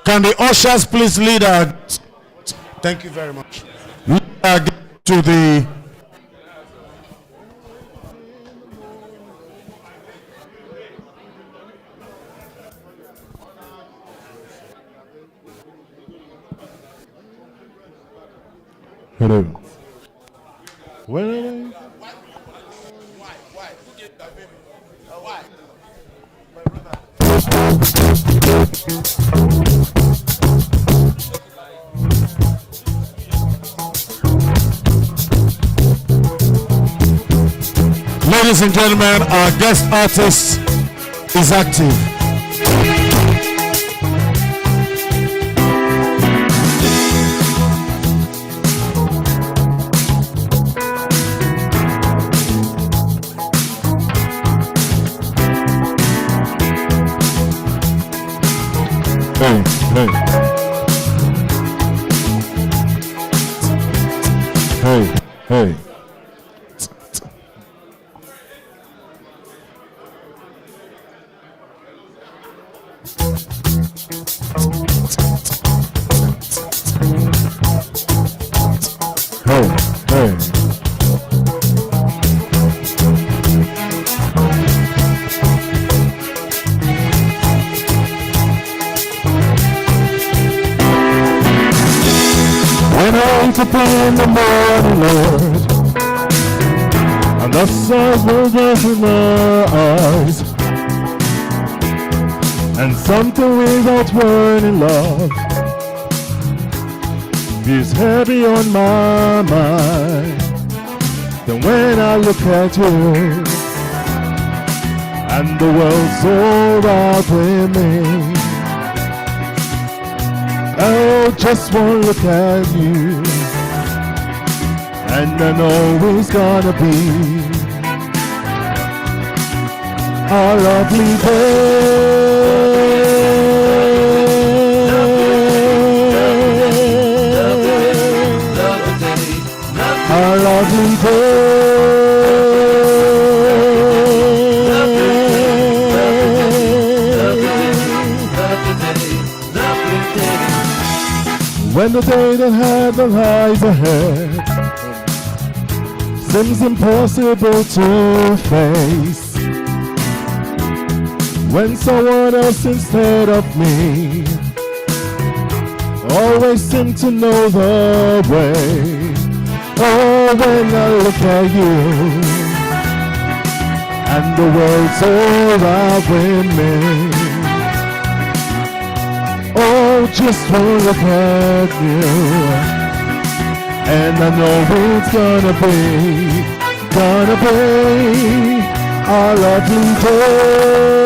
Can the ushers please lead our... Thank you very much. Lead our guest to the... Hello. Well, Ladies and gentlemen, our guest artist is active. hey, hey. Hey, hey. Hey, hey. When I wake up in the morning, Lord, and the sun will get in my eyes, and something without warning, love, is heavy on my mind. Then when I look at you, and the world's all out with me, oh, just one look at you, and I know it's gonna be a lovely day. A lovely when the day that had the lies ahead seems impossible to face, when someone else instead of me always seems to know the way. Oh, when I look at you and the world's all out with me, oh, just one look at you, and I know it's gonna be a lovely day.